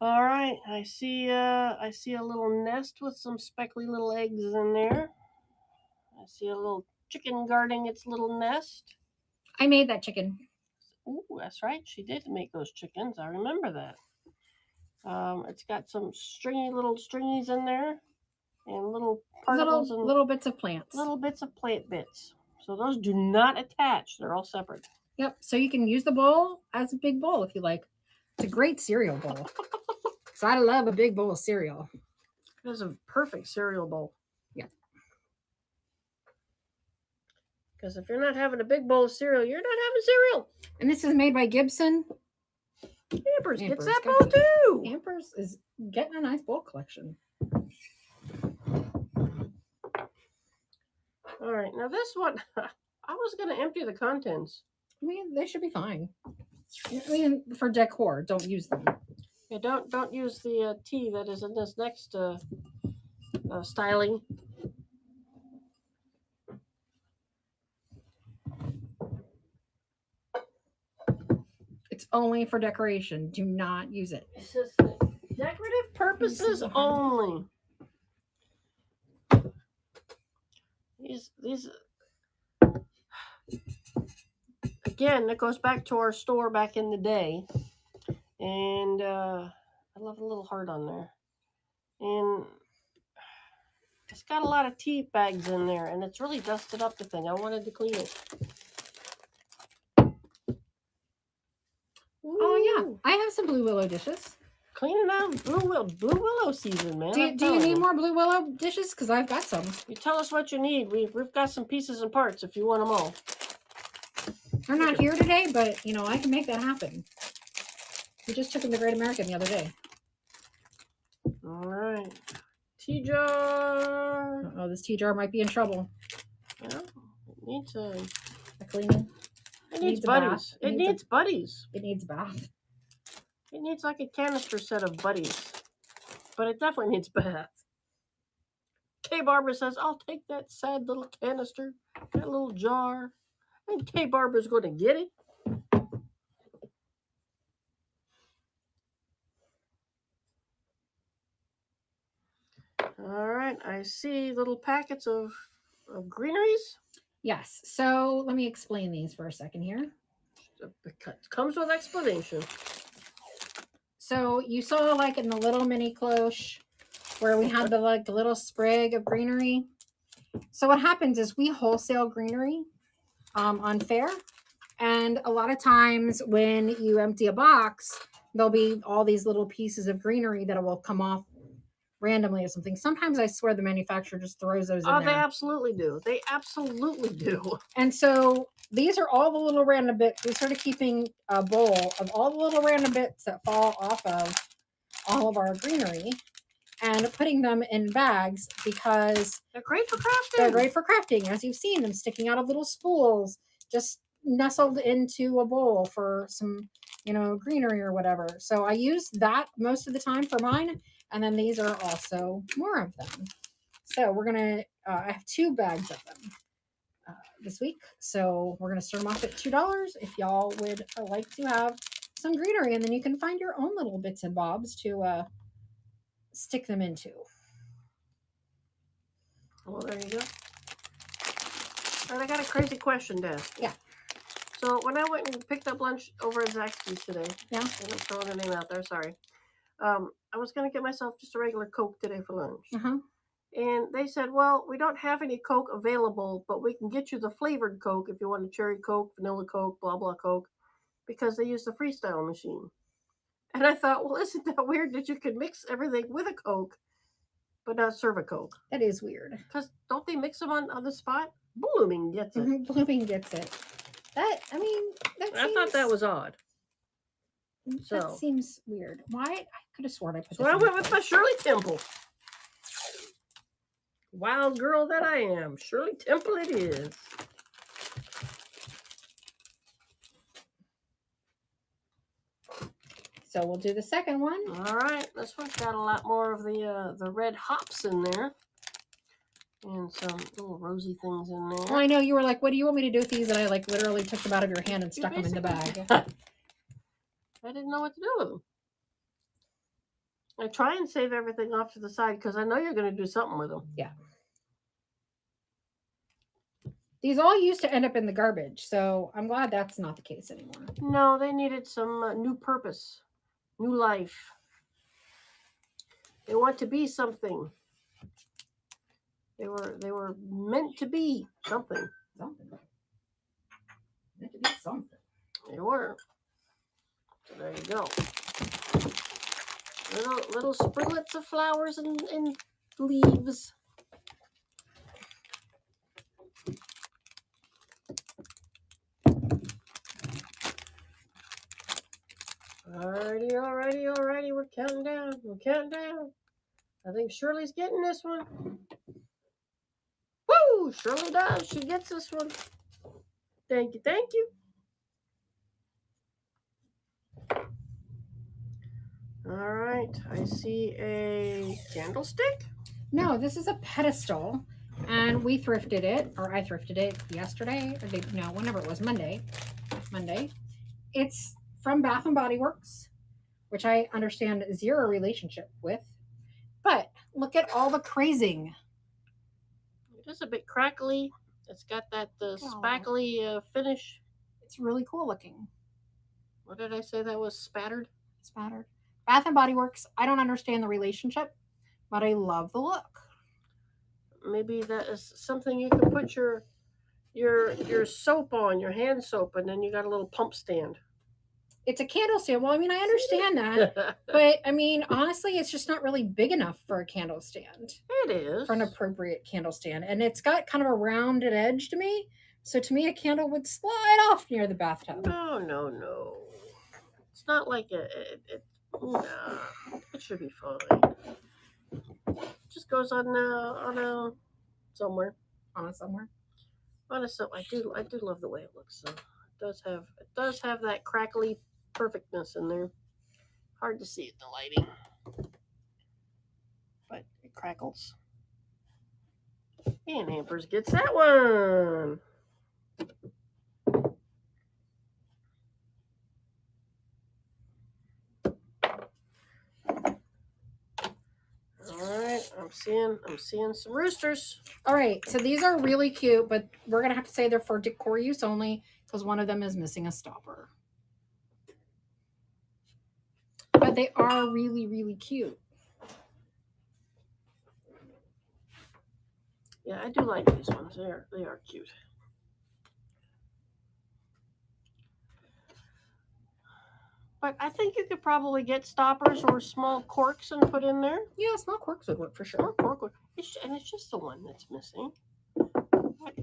All right, I see a little nest with some speckly little eggs in there. I see a little chicken guarding its little nest. I made that chicken. Ooh, that's right. She did make those chickens. I remember that. It's got some stringies in there, and little particles and Little bits of plants. little bits of plant bits. So those do not attach. They're all separate. Yep. So you can use the bowl as a big bowl if you like. It's a great cereal bowl. So I love a big bowl of cereal. It is a perfect cereal bowl. Yeah. Because if you're not having a big bowl of cereal, you're not having cereal. And this is made by Gibson. Amber's gets Amber's that got bowl too. Amber's is getting a nice bowl collection. All right, now this one, I was going to empty the contents. I mean, they should be fine. I mean, for decor, don't use them. Yeah, don't use the tea that is in this next styling. It's only for decoration. Do not use it. It says decorative purposes only. These again, it goes back to our store back in the day, and I love a little heart on there, and it's got a lot of tea bags in there, and it's really dusted up the thing. I wanted to clean it. Ooh. Oh yeah, I have some blue willow dishes. Cleaning out blue willow season, man. Do you need more blue willow dishes? Because I've got some. You tell us what you need. We've got some pieces and parts if you want them all. They're not here today, but you know I can make that happen. We just took them to Great American the other day. All right, tea jar. Oh, this tea jar might be in trouble. Well, it needs a cleaning. It needs buddies. It needs buddies. It needs a bath. It needs like a canister set of buddies, but it definitely needs a bath. Kay Barbara says, "I'll take that sad little canister, that little jar," and Kay Barbara's going to get it. All right, I see little packets of greeneries. Yes. So let me explain these for a second here. It comes with explanation. So you saw like in the little mini cloche where we had the like little sprig of greenery. So what happens is we wholesale greenery on Fair, and a lot of times when you empty a box, there'll be all these little pieces of greenery that will come off randomly or something. Sometimes I swear the manufacturer just throws those in there. They absolutely do. They absolutely do. And so these are all the little random bits. We started keeping a bowl of all the little random bits that fall off of all of our greenery and putting them in bags because they're great for crafting. They're great for crafting. As you've seen them sticking out of little spools, just nestled into a bowl for some, greenery or whatever. So I use that most of the time for mine. And then these are also more of them. So we're going to, I have 2 bags of them this week. So we're going to start them off at $2 if y'all would like to have some greenery. And then you can find your own little bits and bobs to stick them into. Well, there you go. All right, I got a crazy question to ask. Yeah. So when I went and picked up lunch over at Zaxby's today, Yeah. and I'm throwing the name out there, sorry. I was going to get myself just a regular Coke today for lunch. Uh-huh. And they said, well, we don't have any Coke available, but we can get you the flavored Coke if you want a cherry Coke, vanilla Coke, blah, blah Coke, because they use the freestyle machine. And I thought, well, isn't that weird that you can mix everything with a Coke, but not serve a Coke? That is weird. Because don't they mix them on the spot? Blooming gets it. Blooming gets it. That I thought that was odd. That So seems weird. Why? I could have sworn I put. So I went with my Shirley Temple. Wild girl that I am. Shirley Temple it is. So we'll do the second one. All right. This one's got a lot more of the red hops in there. And some little rosy things in there. Well, I know you were like, what do you want me to do with these? And I like literally took them out of your hand and stuck them in the bag. I didn't know what to do with them. I try and save everything off to the side because I know you're going to do something with them. Yeah. These all used to end up in the garbage, so I'm glad that's not the case anymore. No, they needed some new purpose, new life. They want to be something. They were meant to be something. Something. Meant to be something. They were. So there you go. Little spriglets of flowers and leaves. Alrighty. We're counting down. I think Shirley's getting this one. Woo! Shirley does. She gets this one. Thank you. All right. I see a candlestick. No, this is a pedestal, and we thrifted it, or I thrifted it yesterday, or whenever it was, Monday. It's from Bath and Body Works, which I understand zero relationship with. But look at all the crazing. It is a bit crackly. It's got that spackly finish. It's really cool looking. What did I say that was? Spattered? Spattered. Bath and Body Works. I don't understand the relationship, but I love the look. Maybe that is something you can put your soap on, your hand soap, and then you got a little pump stand. It's a candle stand. Well, I mean, I understand that, but I mean, honestly, it's just not really big enough for a candle stand. It is. For an appropriate candle stand. And it's got kind of a rounded edge to me. So to me, a candle would slide off near the bathtub. No. It's not like it should be fine. It just goes on somewhere. On somewhere. I do love the way it looks. So it does have that crackly perfectness in there. Hard to see in the lighting, but it crackles. And Hampers gets that one. All right, I'm seeing some roosters. All right, so these are really cute, but we're gonna have to say they're for decor use only because one of them is missing a stopper. But they are really, really cute. Yeah, I do like these ones. They are cute. But I think you could probably get stoppers or small corks and put in there. Yeah, small corks would work for sure. Small cork would. And it's just the one that's missing.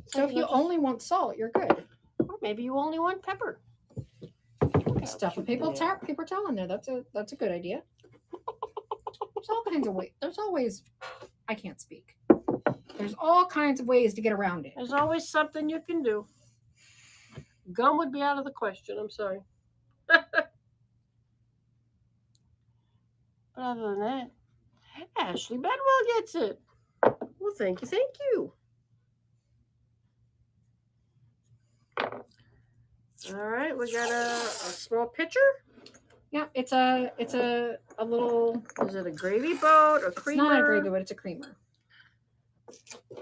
So if you only want salt, you're good. Or maybe you only want pepper. Stuff a paper towel in there. That's a good idea. There's all kinds of ways. There's always. I can't speak. There's all kinds of ways to get around it. There's always something you can do. Gum would be out of the question. I'm sorry. But other than that, Ashley Bedwell gets it. Well, thank you. All right, we got a small pitcher. Yeah, it's a little. Is it a gravy boat or creamer? It's not a gravy boat. It's a creamer.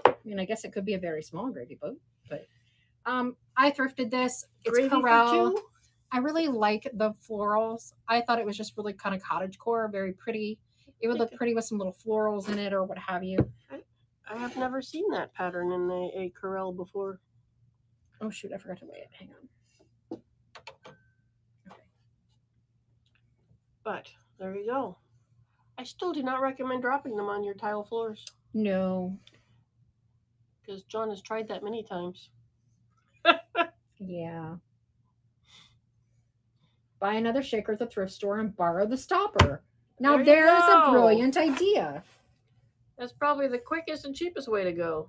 I mean, I guess it could be a very small gravy boat, but I thrifted this. It's Gravy for Corel. two? I really like the florals. I thought it was just really kind of cottagecore, very pretty. It would look pretty with some little florals in it or what have you. I have never seen that pattern in a Corel before. Oh shoot, I forgot to weigh it. Hang on. Okay. But there you go. I still do not recommend dropping them on your tile floors. No. Because John has tried that many times. Yeah. Buy another shaker at the thrift store and borrow the stopper. Now there's a brilliant idea. That's probably the quickest and cheapest way to go.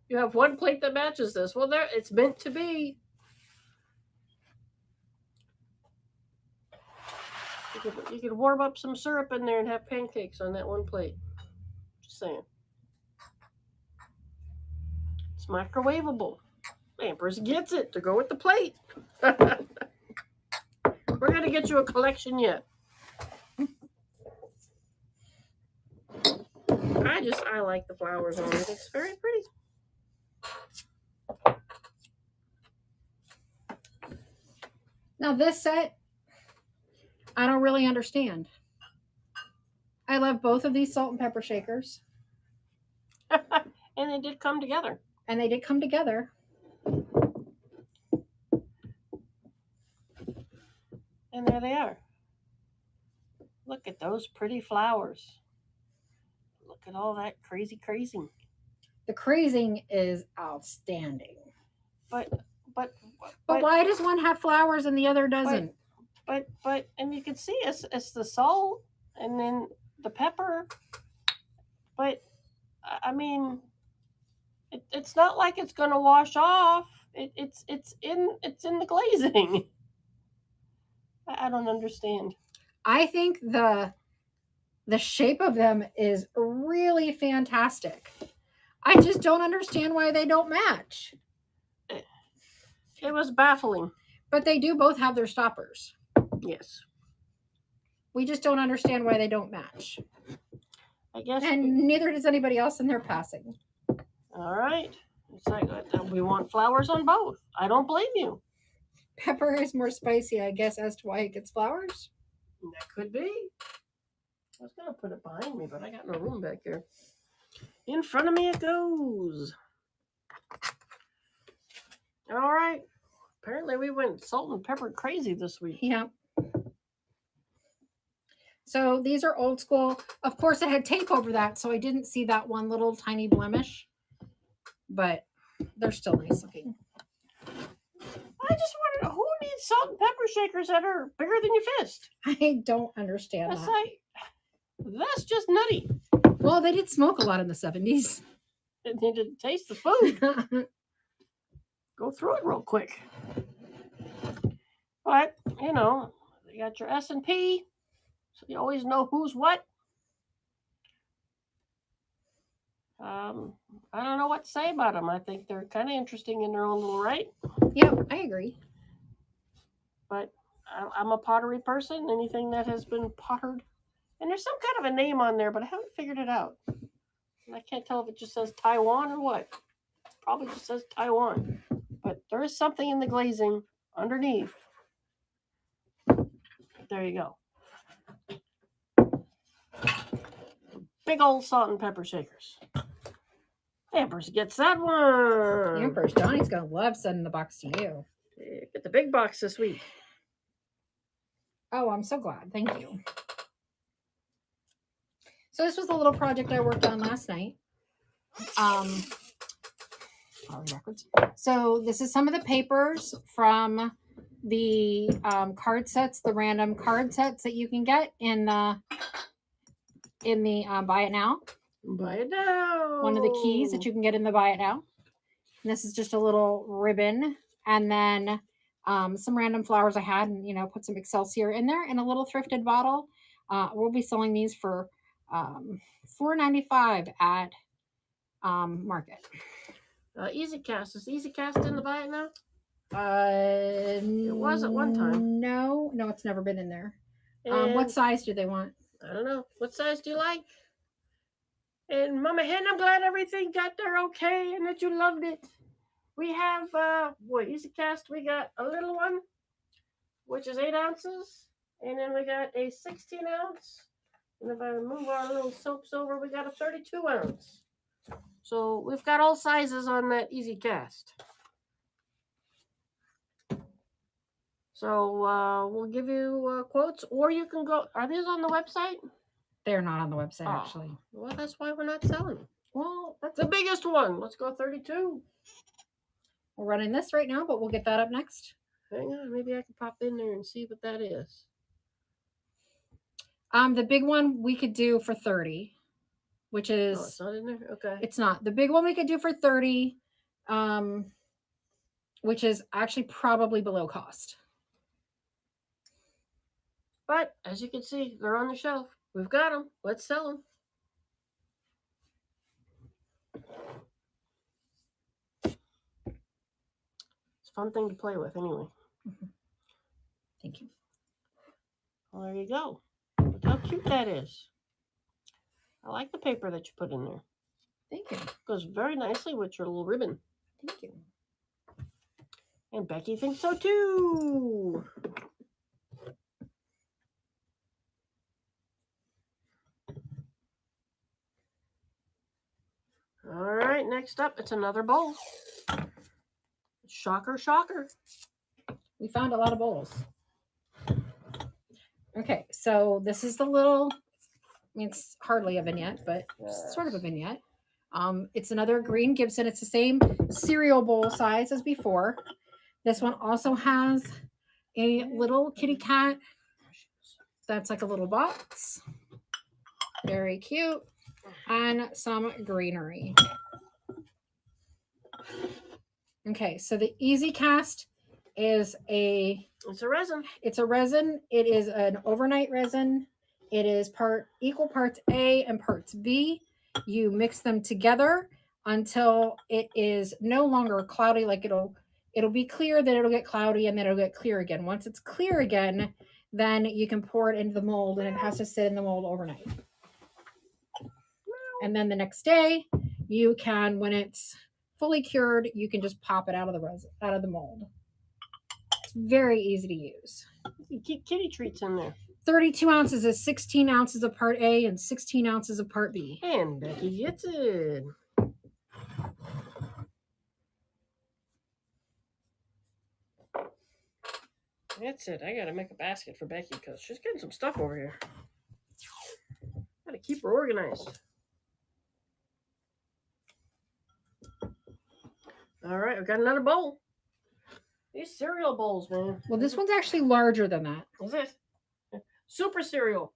You have one plate that matches this. Well, there, it's meant to be. You could warm up some syrup in there and have pancakes on that one plate. Just saying. It's microwavable. Pampers gets it to go with the plate. We're going to get you a collection yet. I like the flowers on it. It's very pretty. Now this set, I don't really understand. I love both of these salt and pepper shakers. And they did come together. And they did come together. And there they are. Look at those pretty flowers. Look at all that crazy crazing. The crazing is outstanding. But why does one have flowers and the other doesn't? But and you can see it's the salt and then the pepper. But I mean, it's not like it's gonna wash off. It's in the glazing. I don't understand. I think the shape of them is really fantastic. I just don't understand why they don't match. It was baffling. But they do both have their stoppers. Yes. We just don't understand why they don't match. I guess. And neither does anybody else in their passing. All right. It's like we want flowers on both. I don't blame you. Pepper is more spicy, I guess, as to why it gets flowers. That could be. I was going to put it behind me, but I got no room back here. In front of me it goes. All right. Apparently we went salt and pepper crazy this week. Yeah. So these are old school. Of course, I had tape over that, so I didn't see that one little tiny blemish. But they're still nice looking. I just wondered, who needs salt and pepper shakers that are bigger than your fist? I don't understand that. That's just nutty. Well, they did smoke a lot in the 70s. They didn't taste the food. Go through it real quick. But, you know, you got your S&P, so you always know who's what. I don't know what to say about them. I think they're kind of interesting in their own little right. Yep, I agree. But I'm a pottery person. Anything that has been pottered. And there's some kind of a name on there, but I haven't figured it out. And I can't tell if it just says Taiwan or what. It probably just says Taiwan. But there is something in the glazing underneath. There you go. Big old salt and pepper shakers. Pampers gets that one. Pampers. Johnny's going to love sending the box to you. Get the big box this week. Oh, I'm so glad. Thank you. So this was a little project I worked on last night. Backwards. So this is some of the papers from the card sets, the random card sets that you can get in the Buy It Now. Buy It Now. One of the keys that you can get in the Buy It Now. And this is just a little ribbon, and then some random flowers I had, and put some Excelsior in there, and a little thrifted bottle. We'll be selling these for $4.95 at Market. EasyCast. Is EasyCast in the Buy It Now? It was at one time. No, it's never been in there. What size do they want? I don't know. What size do you like? And Mama Hen, I'm glad everything got there okay and that you loved it. We have, Easy Cast, we got a little one, which is 8 ounces. And then we got a 16 ounce. And if I move our little soaps over, we got a 32 ounce. So we've got all sizes on that Easy Cast. So we'll give you quotes, or you can go. Are these on the website? They're not on the website, actually. Well, that's why we're not selling them. Well, that's The biggest one. Let's go 32. We're running this right now, but we'll get that up next. Hang on, maybe I can pop in there and see what that is. The big one we could do for 30, which is it's not in there. Okay. It's not. The big one we could do for 30, which is actually probably below cost. But as you can see, they're on the shelf. We've got them. Let's sell them. It's a fun thing to play with anyway. Thank you. Well, there you go. Look how cute that is. I like the paper that you put in there. Thank you. It goes very nicely with your little ribbon. Thank you. And Becky thinks so too. All right, next up, it's another bowl. Shocker, shocker. We found a lot of bowls. Okay, so this is the little, it's hardly a vignette, but sort of a vignette. It's another green Gibson. It's the same cereal bowl size as before. This one also has a little kitty cat. That's like a little box. Very cute. And some greenery. Okay, so the Easy Cast is it's a resin. It's a resin. It is an overnight resin. It is equal parts A and parts B. You mix them together until it is no longer cloudy. Like it'll be clear, then it'll get cloudy, and then it'll get clear again. Once it's clear again, then you can pour it into the mold, and it has to sit in the mold overnight. And then the next day, you can, when it's fully cured, you can just pop it out of the resin, out of the mold. It's very easy to use. You keep kitty treats in there. 32 ounces is 16 ounces of part A and 16 ounces of part B. And Becky gets it. That's it. I gotta make a basket for Becky because she's getting some stuff over here. Gotta keep her organized. All right, we've got another bowl. These cereal bowls, man. Well, this one's actually larger than that. Is it? Super cereal.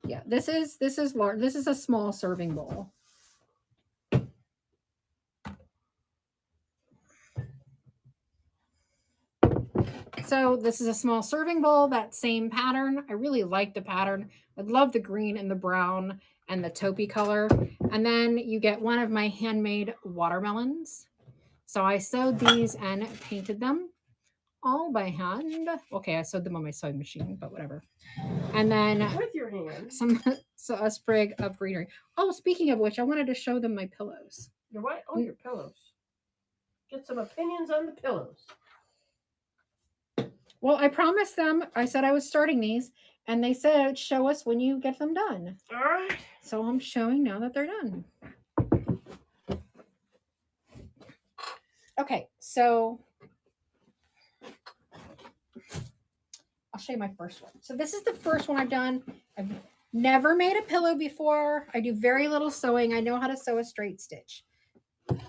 Yeah, this is large. This is a small serving bowl. So this is a small serving bowl, that same pattern. I really like the pattern. I love the green and the brown and the taupey color. And then you get one of my handmade watermelons. So I sewed these and painted them all by hand. Okay, I sewed them on my sewing machine, but whatever. And then with your hand, a sprig of greenery. Oh, speaking of which, I wanted to show them my pillows. Your what? Oh, your pillows. Get some opinions on the pillows. Well, I promised them, I said I was starting these, and they said, show us when you get them done. All right. So I'm showing now that they're done. Okay, so I'll show you my first one. So this is the first one I've done. I've never made a pillow before. I do very little sewing. I know how to sew a straight stitch.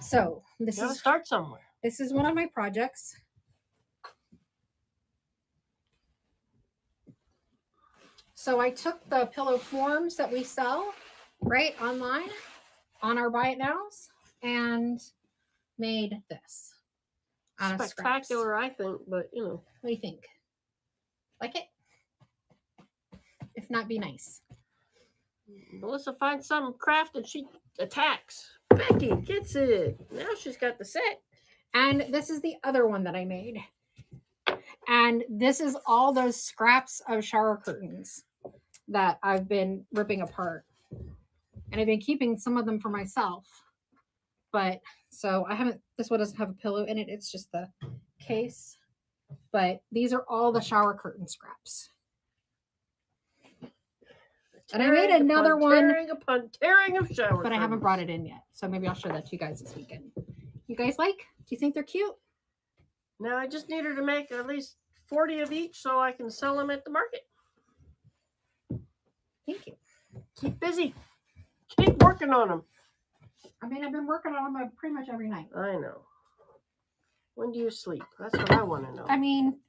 So this is start somewhere. This is one of my projects. So I took the pillow forms that we sell right online on our Buy It Nows and made this. Spectacular, I think, but you know. What do you think? Like it? If not, be nice. Melissa finds some craft and she attacks. Becky gets it. Now she's got the set. And this is the other one that I made. And this is all those scraps of shower curtains that I've been ripping apart. And I've been keeping some of them for myself. But so I haven't, this one doesn't have a pillow in it. It's just the case. But these are all the shower curtain scraps. And I made another one. Tearing upon tearing of shower but I haven't curtains. brought it in yet. So maybe I'll show that to you guys this weekend. You guys like? Do you think they're cute? Now I just need her to make at least 40 of each so I can sell them at the market. Thank you. Keep busy. Keep working on them. I mean, I've been working on them pretty much every night. I know. When do you sleep? That's what I want to know. I mean,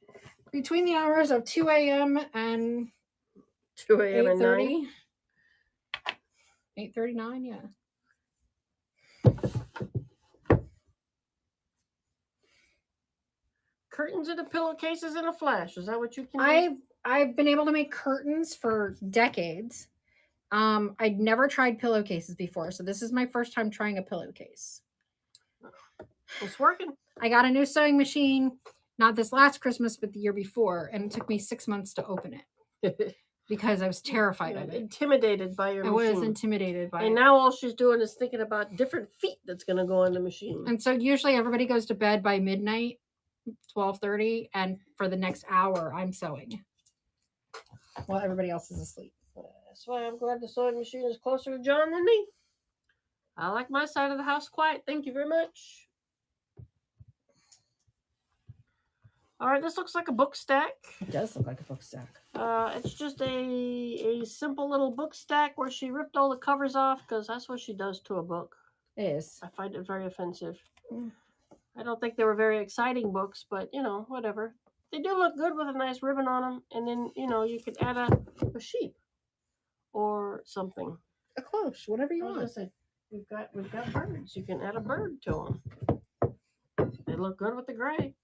between the hours of 2 a.m. and 2 a.m. and 8:30. 9? 8:39, yeah. Curtains and the pillowcases in a flash. Is that what you can do? I've been able to make curtains for decades. I'd never tried pillowcases before, so this is my first time trying a pillowcase. It's working. I got a new sewing machine, not this last Christmas, but the year before, and it took me 6 months to open it because I was terrified of it. Intimidated by your I machine. was intimidated by it. And now all she's doing is thinking about different feet that's going to go on the machine. And so usually everybody goes to bed by midnight, 12:30, and for the next hour I'm sewing while everybody else is asleep. That's why I'm glad the sewing machine is closer to John than me. I like my side of the house quiet. Thank you very much. All right, this looks like a book stack. It does look like a book stack. It's just a simple little book stack where she ripped all the covers off because that's what she does to a book. It is. I find it very offensive. Mm. I don't think they were very exciting books, but, you know, whatever. They do look good with a nice ribbon on them. And then, you know, you could add a sheep or something. A cloche, whatever you I was want. gonna say, we've got birds. You can add a bird to them. They look good with the gray.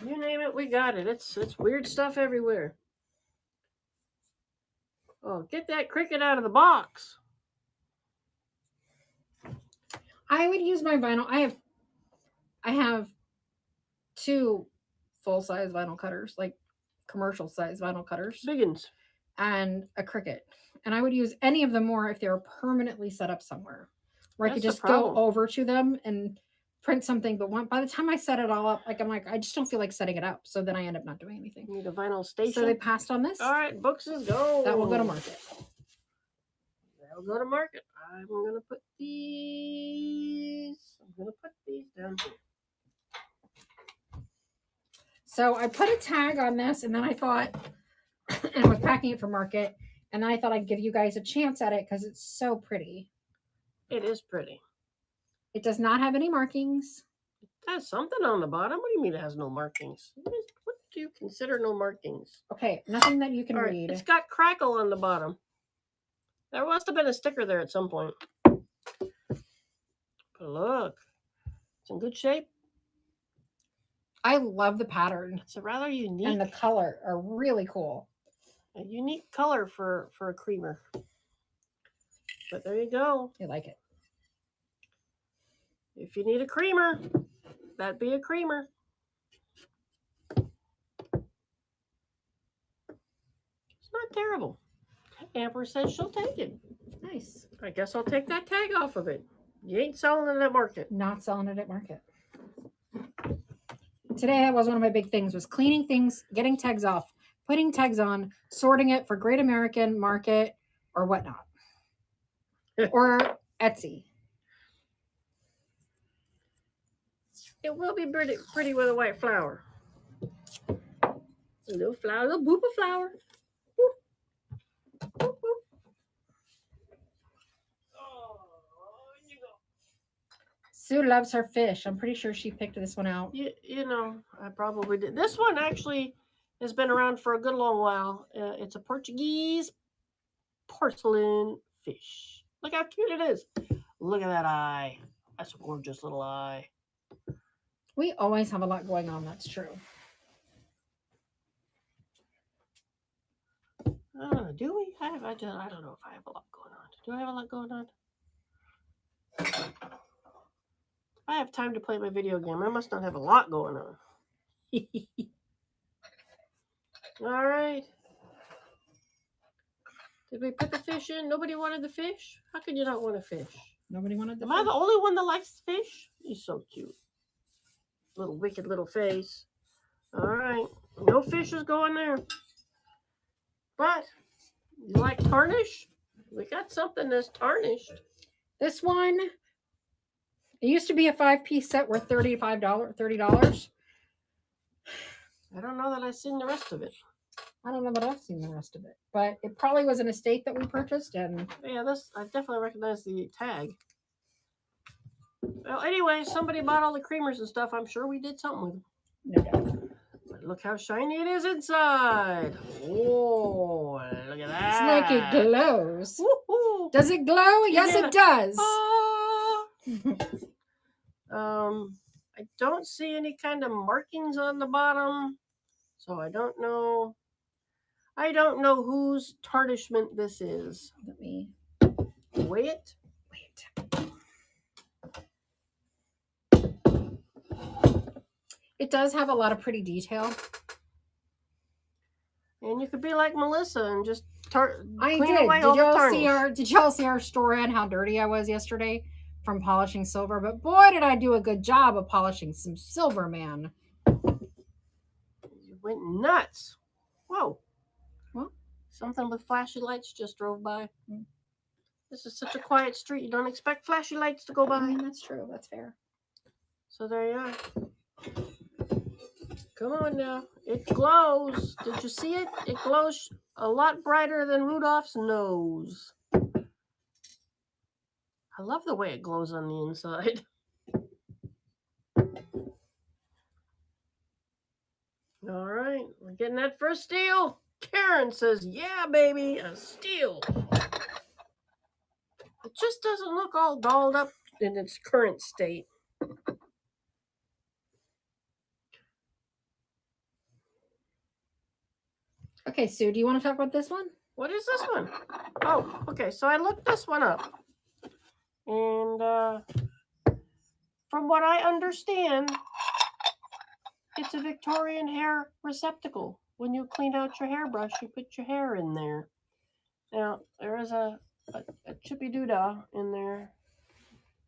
You name it, we got it. It's weird stuff everywhere. Oh, get that cricket out of the box. I would use my vinyl. I have 2 full-size vinyl cutters, like commercial size vinyl cutters, Biggins. and a Cricut. And I would use any of them more if they were permanently set up somewhere where I could That's the just go problem. over to them and print something. But by the time I set it all up, I'm like, I just don't feel like setting it up. So then I end up not doing anything. You need a vinyl station. So they passed on this. All right, books is go. That will go to market. That'll go to market. I'm gonna put these. I'm gonna put these down here. So I put a tag on this, and then I thought, and I was packing it for market, and then I thought I'd give you guys a chance at it because it's so pretty. It is pretty. It does not have any markings. It has something on the bottom. What do you mean it has no markings? What do you consider no markings? Okay, nothing that you can All right, read. it's got crackle on the bottom. There must have been a sticker there at some point. But look, it's in good shape. I love the pattern, It's a rather unique and the color are really cool. a unique color for a creamer. But there you go. I like it. If you need a creamer, that'd be a creamer. It's not terrible. Amber says she'll take it. Nice. I guess I'll take that tag off of it. You ain't selling it at market. Not selling it at market. Today, that was one of my big things, was cleaning things, getting tags off, putting tags on, sorting it for Great American Market or whatnot. Or Etsy. It will be pretty with a white flower. A little flower, a little boop of flower. Boop. Boop, boop. Oh, you go. Sue loves her fish. I'm pretty sure she picked this one out. You know, I probably did. This one actually has been around for a good long while. It's a Portuguese porcelain fish. Look how cute it is. Look at that eye. That's a gorgeous little eye. We always have a lot going on. That's true. Do we? I don't know if I have a lot going on. Do I have a lot going on? I have time to play my video game. I must not have a lot going on. All right. Did we put the fish in? Nobody wanted the fish? How could you not want a fish? Nobody wanted the Am I fish. the only one that likes fish? He's so cute. Little wicked little face. All right. No fish is going there. But you like tarnish? We got something that's tarnished. This one, it used to be a 5-piece set worth $30. I don't know that I've seen the rest of it. I don't know that I've seen the rest of it, but it probably was an estate that we purchased, and Yeah, this I definitely recognize the tag. Well, anyway, somebody bought all the creamers and stuff. I'm sure we did something with them. no doubt. But look how shiny it is inside. Oh, look at that. It's like it glows. Woo-hoo. Does it glow? Yes, Yeah. it does. I don't see any kind of markings on the bottom, so I don't know. I don't know whose tarnishment this is. Let me Weigh it. wait. It does have a lot of pretty detail. And you could be like Melissa and just clean Did. away all the tarnish. Did y'all see our story on how dirty I was yesterday from polishing silver? But boy, did I do a good job of polishing some silver, man. You went nuts. Whoa. What? Something with flashy lights just drove by. This is such a quiet street. You don't expect flashy lights to go by. I mean, that's true. That's fair. So there you are. Come on now. It glows. Did you see it? It glows a lot brighter than Rudolph's nose. I love the way it glows on the inside. All right. We're getting that first steal. Karen says, yeah, baby, a steal. It just doesn't look all dolled up in its current state. Okay, Sue, do you want to talk about this one? What is this one? Oh, okay. So I looked this one up. And from what I understand, it's a Victorian hair receptacle. When you clean out your hairbrush, you put your hair in there. Now, there is a chippy doodah in there,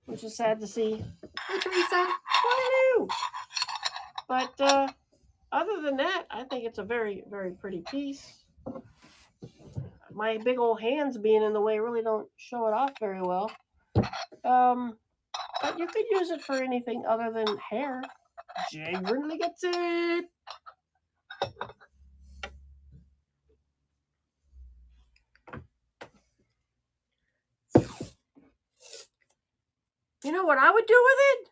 which is sad to see. Hey, Teresa. Hello. But other than that, I think it's a very, very pretty piece. My big old hands being in the way really don't show it off very well. But you could use it for anything other than hair. Jay Brindley gets it. You know what I would do with it?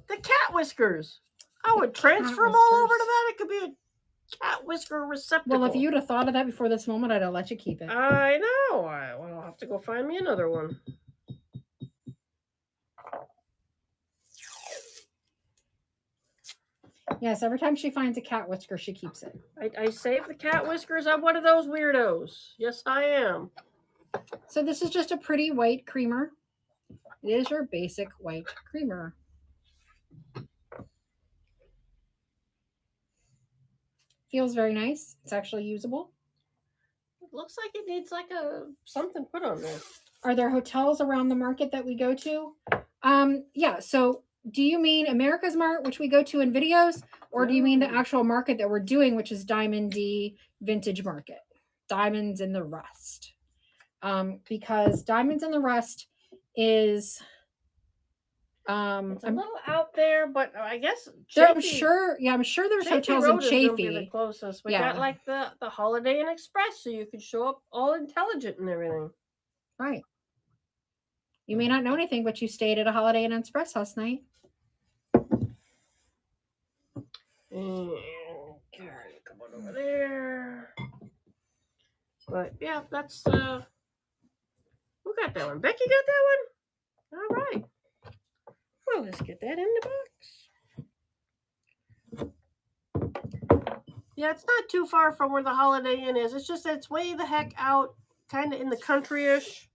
The cat whiskers. I would transfer them all over to that. It could be a cat whisker receptacle. Well, if you'd have thought of that before this moment, I'd have let you keep it. I know. I'll have to go find me another one. Yes, every time she finds a cat whisker, she keeps it. I save the cat whiskers. I'm one of those weirdos. Yes, I am. So this is just a pretty white creamer. It is your basic white creamer. Feels very nice. It's actually usable. It looks like it needs like something put on there. Are there hotels around the market that we go to? Yeah. So do you mean America's Mart, which we go to in videos, or do you mean the actual market that we're doing, which is Diamond D Vintage Market? Diamonds in the Rust. Because Diamonds in the Rust is it's a little out there, but I guess I'm sure there's hotels in Chafee. The closest. We got like the Holiday Inn Express, so you could show up all intelligent and everything. Right. You may not know anything, but you stayed at a Holiday Inn Express last night. And Karen, come on over there. But yeah, that's who got that one? Becky got that one? All right. Well, let's get that in the box. Yeah, it's not too far from where the Holiday Inn is. It's just that it's way the heck out, kind of in the country-ish.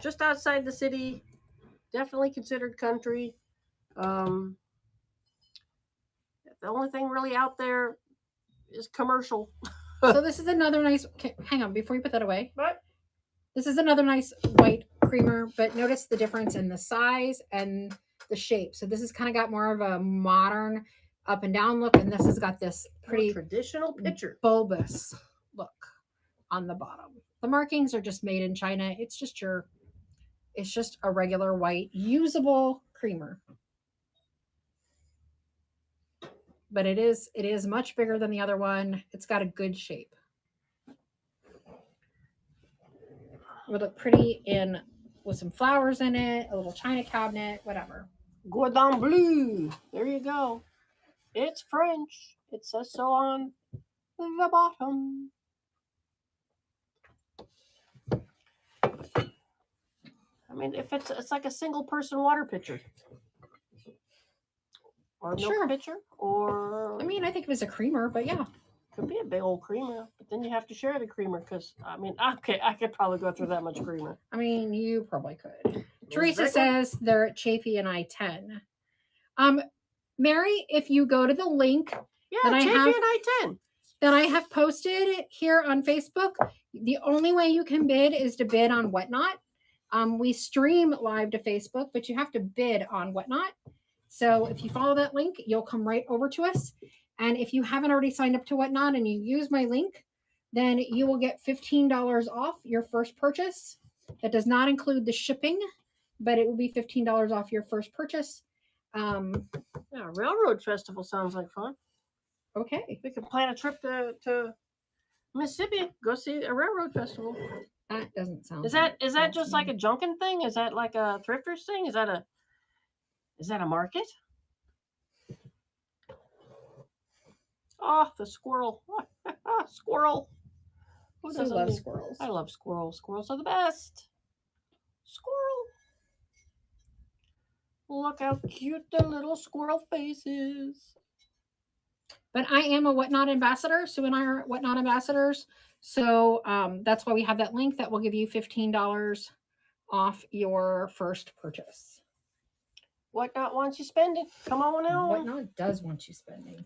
Just outside the city. Definitely considered country. The only thing really out there is commercial. So this is another nice. Okay, hang on before you put that away. But This is another nice white creamer, but notice the difference in the size and the shape. So this has kind of got more of a modern up and down look, and this has got this pretty traditional pitcher. bulbous look on the bottom. The markings are just made in China. It's just a regular white usable creamer. But it is much bigger than the other one. It's got a good shape. It would look pretty in with some flowers in it, a little china cabinet, whatever. Cordon bleu. There you go. It's French. It says so on the bottom. I mean, if it's like a single person water pitcher. Or milk pitcher. Or I mean, I think it was a creamer, but yeah. Could be a big old creamer, but then you have to share the creamer because, I mean, okay, I could probably go through that much creamer. I mean, you probably could. Teresa says they're at Chafee and I-10. Mary, if you go to the link that I have posted here on Facebook, the only way you can bid is to bid on Whatnot. We stream live to Facebook, but you have to bid on Whatnot. So if you follow that link, you'll come right over to us. And if you haven't already signed up to Whatnot and you use my link, then you will get $15 off your first purchase. That does not include the shipping, but it will be $15 off your first purchase. Yeah, Railroad Festival sounds like fun. Okay. We can plan a trip to Mississippi, go see a railroad festival. That doesn't sound. Is that just like a junkin thing? Is that like a thrifters thing? Is that a market? Oh, the squirrel. Squirrel. Who doesn't love squirrels? I love squirrels. Squirrels are the best. Squirrel. Look how cute the little squirrel face is. But I am a Whatnot ambassador. Sue and I are Whatnot ambassadors. So that's why we have that link that will give you $15 off your first purchase. Whatnot wants you spending. Come on out. Whatnot does want you spending.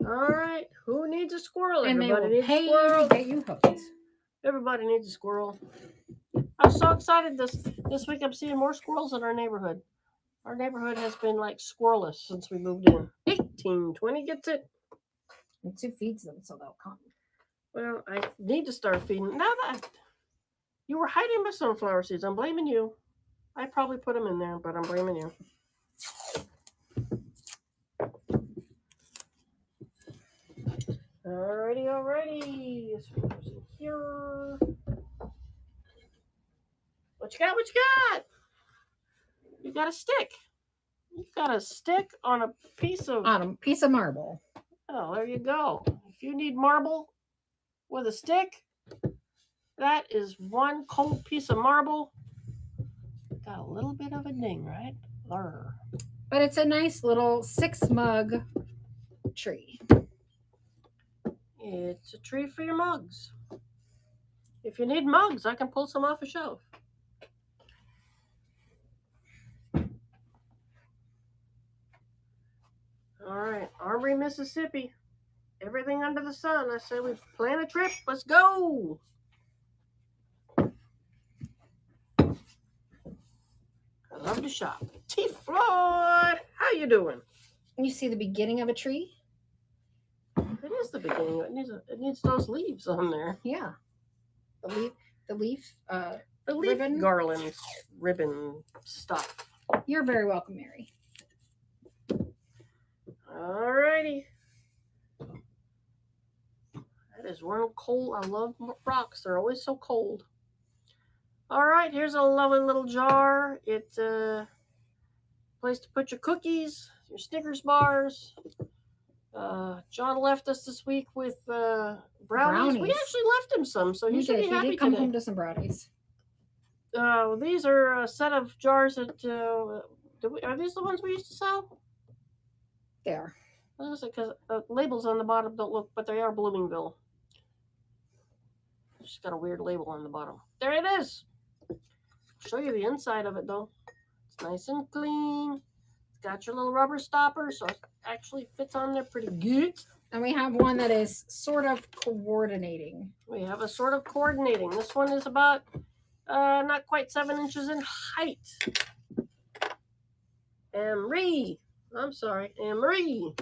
All right. Who needs a squirrel? And everybody needs a squirrel. Get you hooked. Everybody needs a squirrel. I'm so excited this week. I'm seeing more squirrels in our neighborhood. Our neighborhood has been like squirrelless since we moved in. 1820 gets it. And Sue feeds them, so they'll come. Well, I need to start feeding. Now that you were hiding my sunflower seeds, I'm blaming you. I probably put them in there, but I'm blaming you. Alrighty. This one goes in here. What you got? You got a stick. You've got a stick on a piece of marble. Oh, there you go. If you need marble with a stick, that is one cold piece of marble. Got a little bit of a ding right there. But it's a nice little 6-mug tree. It's a tree for your mugs. If you need mugs, I can pull some off a shelf. All right, Armory, Mississippi. Everything under the sun. I say we plan a trip. Let's go. I love to shop. T. Floyd, how you doing? You see the beginning of a tree? It is the beginning. It needs those leaves on there. Yeah. The leaf ribbon garland ribbon stuff. You're very welcome, Mary. Alrighty. That is one cold. I love rocks. They're always so cold. Alright, here's a lovely little jar. It's a place to put your cookies, your Snickers bars. John left us this week with brownies. We actually left him some, so he should be happy did come home to some brownies. These are a set of jars that are these the ones we used to sell? They are. Because the labels on the bottom don't look, but they are Bloomingville. Just got a weird label on the bottom. There it is. I'll show you the inside of it though. It's nice and clean. It's got your little rubber stopper, so it actually fits on there pretty good. And we have one that is sort of coordinating. We have a sort of coordinating. This one is about not quite 7 inches in height. Anne-Marie. I'm sorry, Anne-Marie.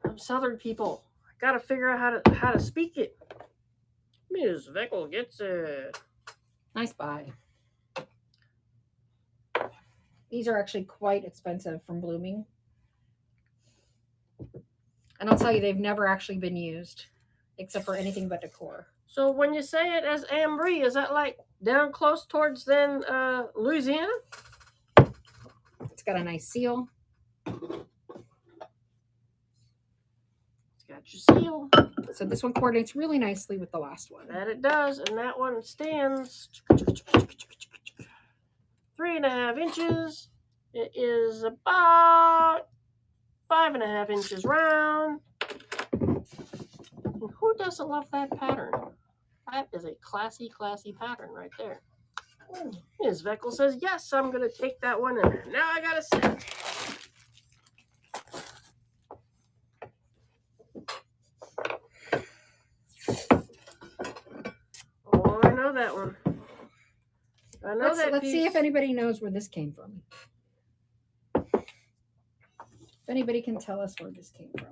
I'm Southern people. I gotta figure out how to speak it. Ms. Veckel gets it. Nice buy. These are actually quite expensive from Blooming. And I'll tell you, they've never actually been used, except for anything but decor. So when you say it as Anne-Marie, is that like down close towards then Louisiana? It's got a nice seal. It's got your seal. So this one coordinates really nicely with the last one. That it does, and that one stands 3.5 inches. It is about 5.5 inches round. And who doesn't love that pattern? That is a classy, classy pattern right there. Ms. Veckel says, yes, I'm going to take that one, and now I got to sit. Oh, I know that one. I know that Let's piece. see if anybody knows where this came from. If anybody can tell us where this came from.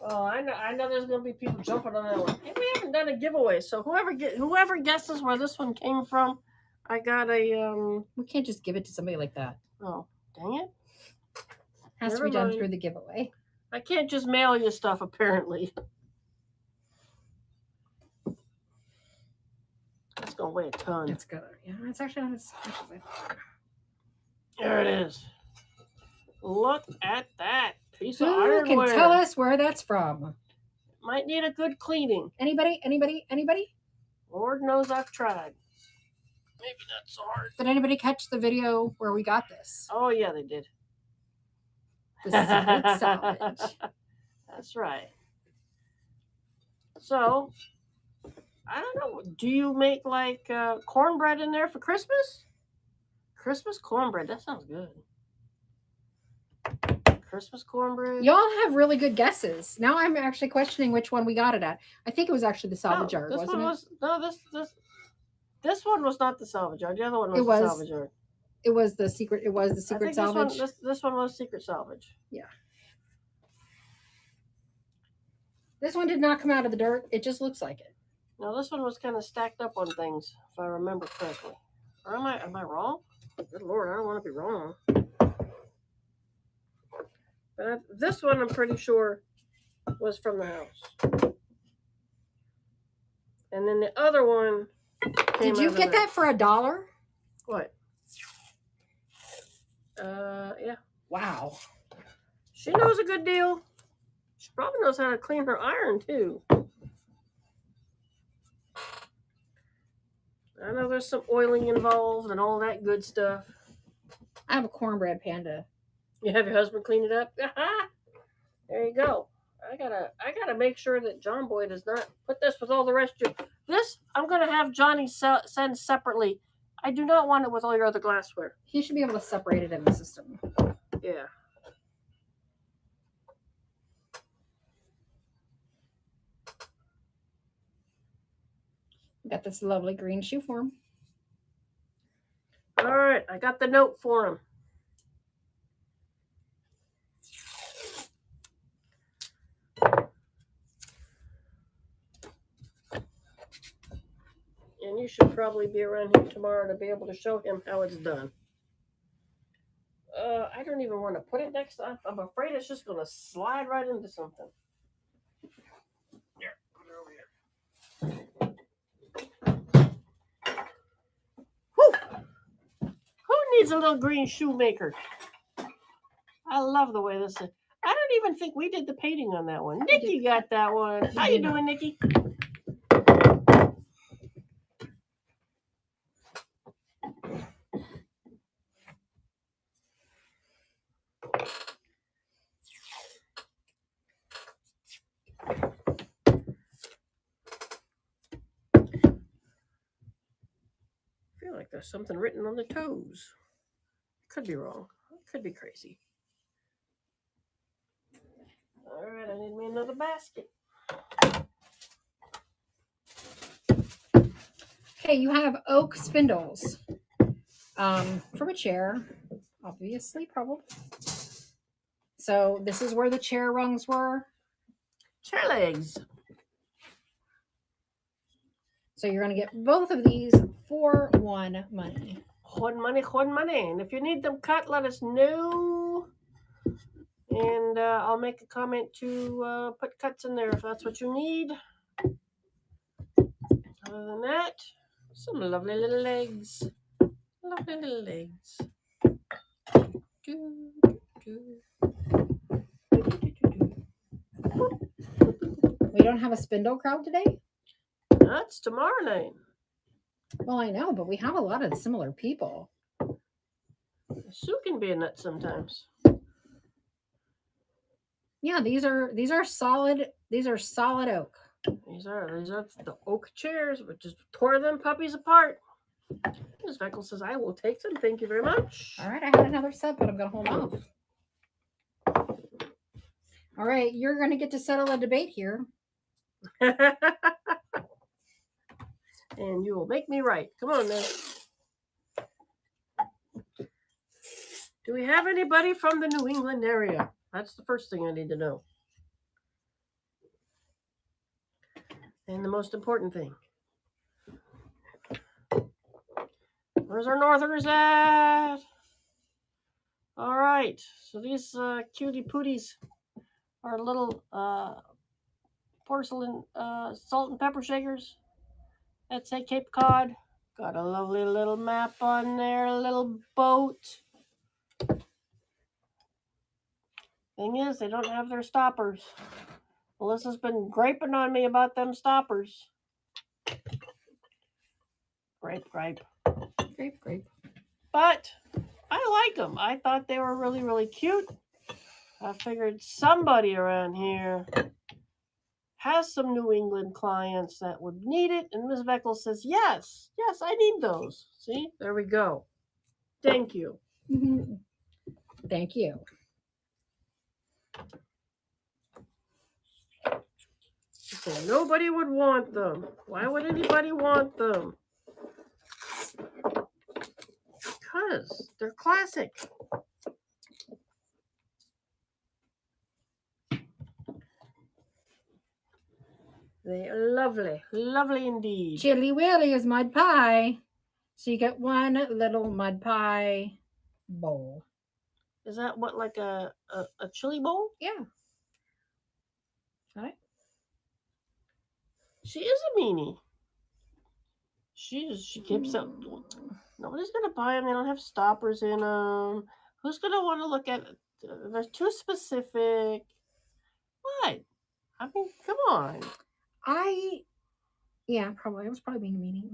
Oh, I know there's going to be people jumping on that one. Hey, we haven't done a giveaway, so whoever guesses where this one came from, I got a We can't just give it to somebody like that. Oh, dang it. Has to be done through the giveaway. I can't just mail you stuff, apparently. That's going to weigh a ton. It's good. Yeah, it's actually not. There it is. Look at that piece of Who ironware. can tell us where that's from? Might need a good cleaning. Anybody? Lord knows I've tried. Maybe not so hard. Did anybody catch the video where we got this? Oh, yeah, they did. The solid salvage. That's right. So, I don't know. Do you make like cornbread in there for Christmas? Christmas cornbread. That sounds good. Christmas cornbread. Y'all have really good guesses. Now I'm actually questioning which one we got it at. I think it was actually the salvage yard, wasn't it? This one was not the salvage yard. The other one was the salvage yard. It was the secret. It was the secret salvage. This one was secret salvage. Yeah. This one did not come out of the dirt. It just looks like it. No, this one was kind of stacked up on things, if I remember correctly. Or am I wrong? Good Lord, I don't want to be wrong. But this one, I'm pretty sure, was from the house. And then the other one came Did you get that for $1? What? Yeah. Wow. She knows a good deal. She probably knows how to clean her iron, too. I know there's some oiling involved and all that good stuff. I have a cornbread panda. You have your husband clean it up? There you go. I gotta make sure that John Boy does not put this with all the rest of your... This, I'm gonna have Johnny send separately. I do not want it with all your other glassware. He should be able to separate it in the system. Yeah. Got this lovely green shoe for him. All right, I got the note for him. And you should probably be around here tomorrow to be able to show him how it's done. I don't even want to put it next to... I'm afraid it's just going to slide right into something. Here, put it over here. Whew! Who needs a little green shoemaker? I love the way this is. I don't even think we did the painting on that one. Nikki got that one. How you doing, Nikki? I feel like there's something written on the toes. Could be wrong. Could be crazy. All right, I need me another basket. Okay, you have oak spindles from a chair, obviously, probably. So this is where the chair rungs were. Chair legs. So you're going to get both of these for $1 money. One money. And if you need them cut, let us know. And I'll make a comment to put cuts in there if that's what you need. Other than that, some lovely little legs. Lovely little legs. We don't have a spindle crowd today? That's tomorrow night. Well, I know, but we have a lot of similar people. Sue can be a nut sometimes. Yeah, these are solid. These are solid oak. These are the oak chairs, but just tore them puppies apart. Ms. Veckel says, I will take some. Thank you very much. All right, I had another set, but I'm going to hold off. All right, you're going to get to settle a debate here. And you will make me right. Come on, now. Do we have anybody from the New England area? That's the first thing I need to know. And the most important thing. Where's our northerners at? All right. So these cutie pooties are little porcelain salt and pepper shakers. That's a Cape Cod. Got a lovely little map on there, a little boat. Thing is, they don't have their stoppers. Melissa's been griping on me about them stoppers. Gripe. Grape. But I like them. I thought they were really, really cute. I figured somebody around here has some New England clients that would need it. And Ms. Veckel says, yes, I need those. See, there we go. Thank you. Mm-hmm. Thank you. She said, nobody would want them. Why would anybody want them? Because they're classic. They are lovely. Lovely indeed. Chili Willy is mud pie. So you get one little mud pie bowl. Is that what, like a chili bowl? Yeah. Right. She is a meanie. She keeps up. Nobody's gonna buy them. They don't have stoppers in them. Who's gonna want to look at it? They're too specific. What? I mean, come on. Yeah, probably. I was probably being a meanie.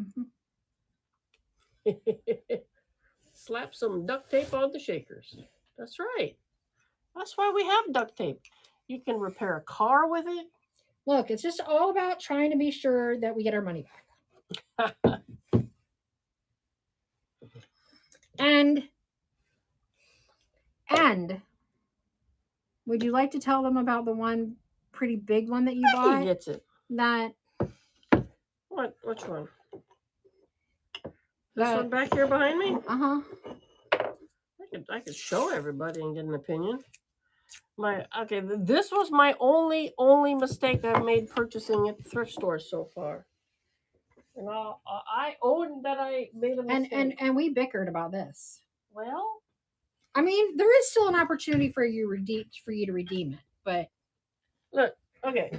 Mm-hmm. Slap some duct tape on the shakers. That's right. That's why we have duct tape. You can repair a car with it. Look, it's just all about trying to be sure that we get our money back. And would you like to tell them about the one pretty big one that you bought? He gets it. That What? Which one? This one back here behind me? Uh-huh. I could show everybody and get an opinion. This was my only mistake I've made purchasing at the thrift store so far. And I own that I made a mistake. And we bickered about this. Well, I mean, there is still an opportunity for you to redeem it, but look. Okay.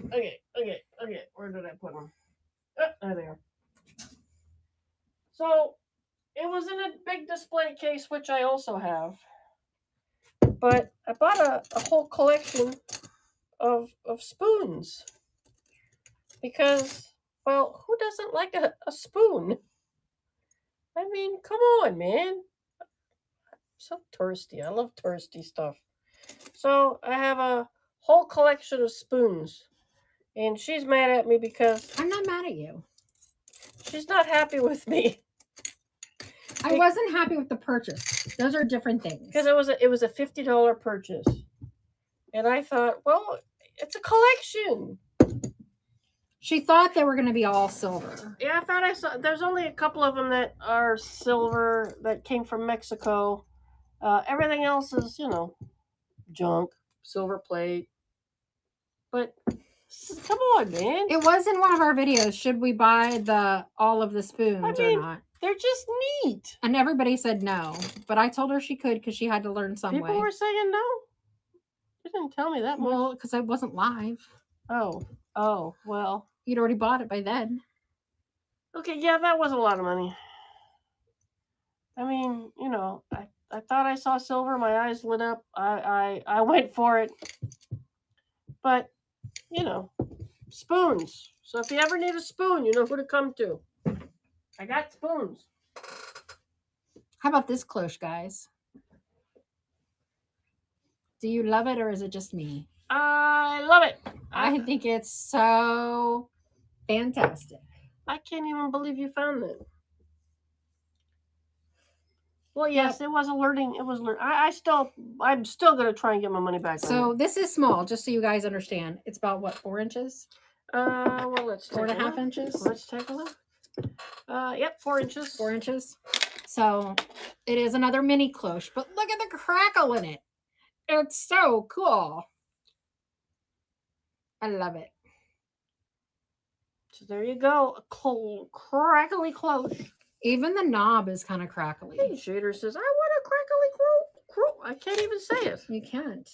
Where did I put them? There they are. So it was in a big display case, which I also have. But I bought a whole collection of spoons because, well, who doesn't like a spoon? I mean, come on, man. I'm so thirsty. I love thirsty stuff. So I have a whole collection of spoons. And she's mad at me because... I'm not mad at you. She's not happy with me. I wasn't happy with the purchase. Those are different things. Because it was a $50 purchase. And I thought, well, it's a collection. She thought they were going to be all silver. Yeah, I thought I saw. There's only a couple of them that are silver that came from Mexico. Everything else is, junk, silver plate. But come on, man. It was in one of our videos. Should we buy all of the spoons or not? They're just neat. And everybody said no. But I told her she could because she had to learn some way. People were saying no. You didn't tell me that much. Well, because I wasn't live. Oh, well. You'd already bought it by then. Okay, yeah, that was a lot of money. I mean, I thought I saw silver. My eyes lit up. I went for it. But, spoons. So if you ever need a spoon, you know who to come to. I got spoons. How about this cloche, guys? Do you love it or is it just me? I love it. I think it's so fantastic. I can't even believe you found that. Well, yes, It was alerting. It was alerting. I'm still going to try and get my money back. So this is small, just so you guys understand. It's about what, 4 inches? Well, let's take 4.5 inches. Let's take a look. Yep, 4 inches. 4 inches. So it is another mini cloche, but look at the crackle in it. It's so cool. I love it. So there you go, a crackly cloche. Even the knob is kind of crackly. Hey, Shader says, I want a crackly crow. I can't even say it. You can't.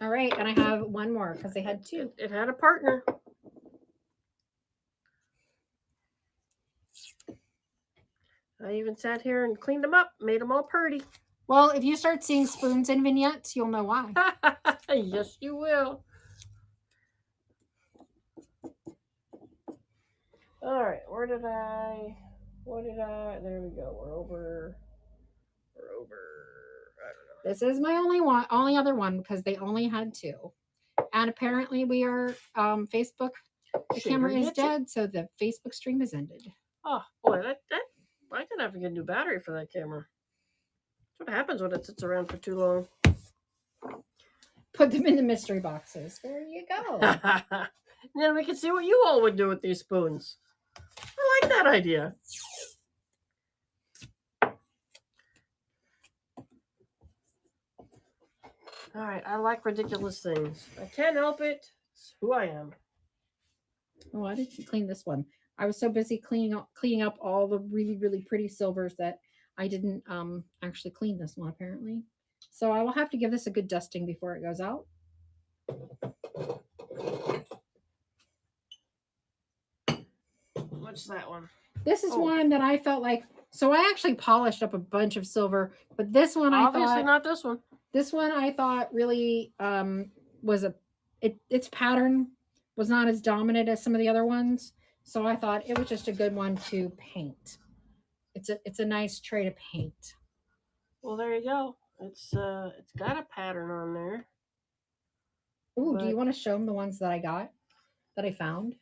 All right, and I have one more because they had 2. It had a partner. I even sat here and cleaned them up, made them all pretty. Well, if you start seeing spoons in vignettes, you'll know why. Yes, you will. All right, what did I, there we go. We're over, I don't know. This is my only other one because they only had 2. And apparently we are, Facebook, the camera is dead, so the Facebook stream is ended. Oh, boy, that I'm going to have to get a new battery for that camera. That's what happens when it sits around for too long. Put them in the mystery boxes. There you go. Then we can see what you all would do with these spoons. I like that idea. All right, I like ridiculous things. I can't help it. It's who I am. Oh, I didn't clean this one. I was so busy cleaning up all the really, really pretty silvers that I didn't actually clean this one, apparently. So I will have to give this a good dusting before it goes out. What's that one? This is one that I felt like, so I actually polished up a bunch of silver, but this one Obviously not this one. This one I thought really was its pattern was not as dominant as some of the other ones. So I thought it was just a good one to paint. It's a nice tray to paint. Well, there you go. It's got a pattern on there. Ooh, do you want to show them the ones that I got, that I found?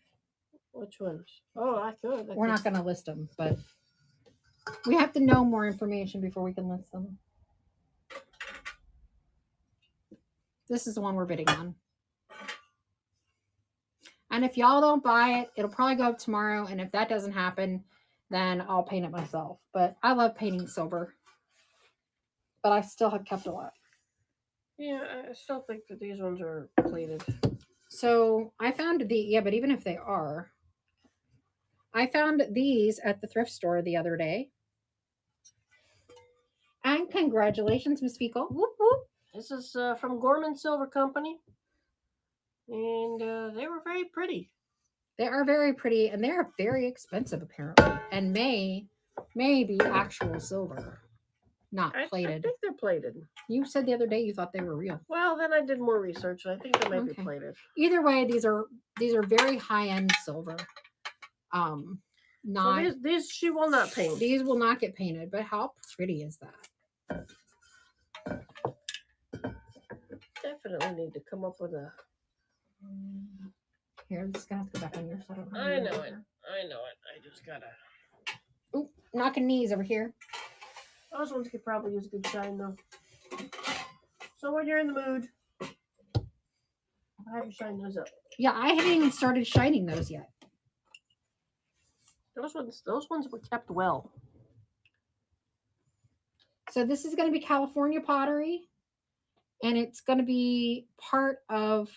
Which ones? Oh, I could. We're not going to list them, but we have to know more information before we can list them. This is the one we're bidding on. And if y'all don't buy it, it'll probably go up tomorrow. And if that doesn't happen, then I'll paint it myself. But I love painting silver. But I still have kept a lot. Yeah, I still think that these ones are plated. So I found but even if they are, I found these at the thrift store the other day. And congratulations, Miss Fecal. Whoop, whoop. This is from Gorman Silver Company. And they were very pretty. They are very pretty, and they are very expensive, apparently. And may be actual silver, not plated. I think they're plated. You said the other day you thought they were real. Well, then I did more research. I think they might be plated. Either way, these are very high-end silver. Not so these she will not paint. These will not get painted, but how pretty is that? Definitely need to come up with a. Here, I'm just gonna have to go back on yours. I know it. I just gotta. knocking knees over here. Those ones could probably use a good shine though. So when you're in the mood, I have to shine those up. Yeah, I haven't even started shining those yet. Those ones were kept well. So this is going to be California pottery, and it's going to be part of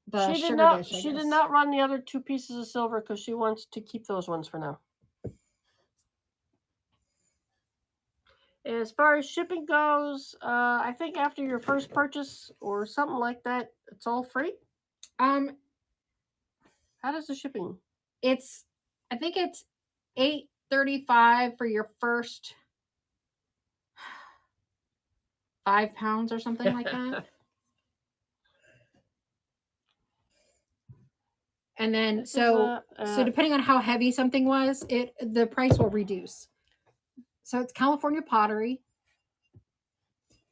the sugar dish. She did not run the other 2 pieces of silver because she wants to keep those ones for now. As far as shipping goes, I think after your first purchase or something like that, it's all free. How does the shipping? I think it's $8.35 for your first 5 pounds or something like that. And then so depending on how heavy something was, the price will reduce. So it's California pottery.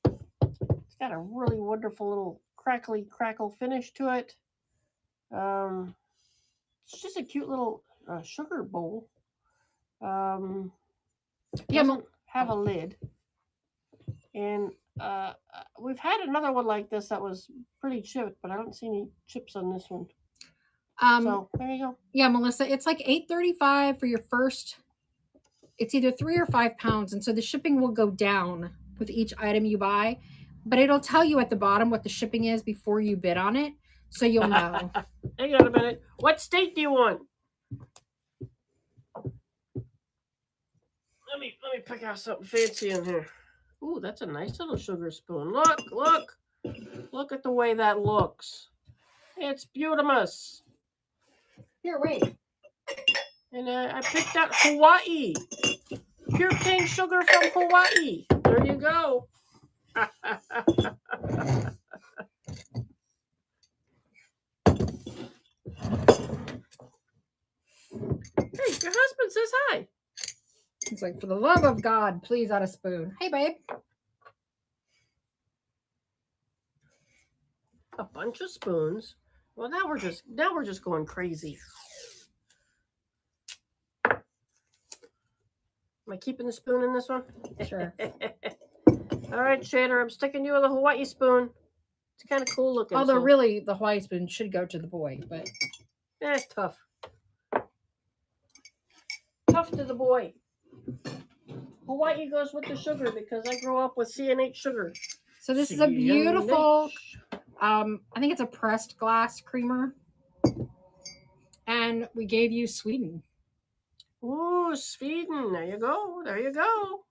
It's got a really wonderful little crackle finish to it. It's just a cute little sugar bowl. Doesn't have a lid. And we've had another one like this that was pretty chipped, but I don't see any chips on this one. So there you go. Yeah, Melissa, it's like $8.35 for your first. It's either 3 or 5 pounds, and so the shipping will go down with each item you buy, but it'll tell you at the bottom what the shipping is before you bid on it, so you'll know. Hang on a minute. What state do you want? Let me pick out something fancy in here. Ooh, that's a nice little sugar spoon. Look at the way that looks. It's beautiful. Here, wait. And I picked out Hawaii. Pure cane sugar from Hawaii. There you go. Hey, your husband says hi. He's like, for the love of God, please add a spoon. Hey, babe. A bunch of spoons. Well, now we're just going crazy. Am I keeping the spoon in this one? Sure. All right, Shader, I'm sticking you with a Hawaii spoon. It's kind of cool looking. Although really, the Hawaii spoon should go to the boy, but it's tough. Tough to the boy. Hawaii goes with the sugar because I grew up with CNH sugar. So this is a beautiful, I think it's a pressed glass creamer. And we gave you Sweden. Ooh, Sweden. There you go. There you go.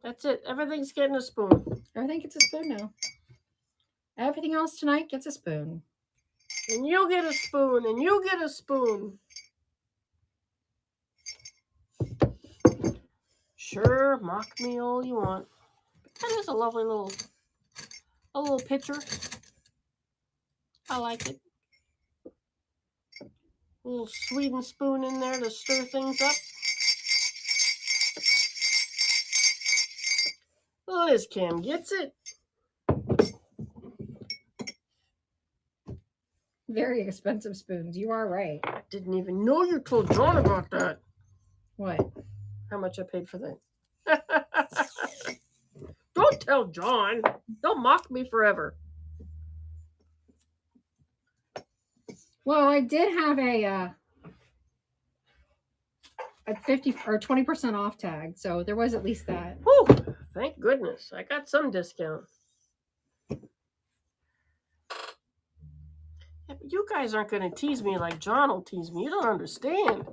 That's it. Everything's getting a spoon. Everything gets a spoon now. Everything else tonight gets a spoon. And you get a spoon. And you get a spoon. Sure, mock me all you want. That is a lovely little picture. I like it. A little Sweden spoon in there to stir things up. Liz Cam gets it. Very expensive spoons. You are right. I didn't even know you told John about that. What? How much I paid for that. Don't tell John. Don't mock me forever. Well, I did have a 50 or 20% off tag, so there was at least that. Whew, thank goodness. I got some discount. Yeah, but you guys aren't going to tease me like John will tease me. You don't understand.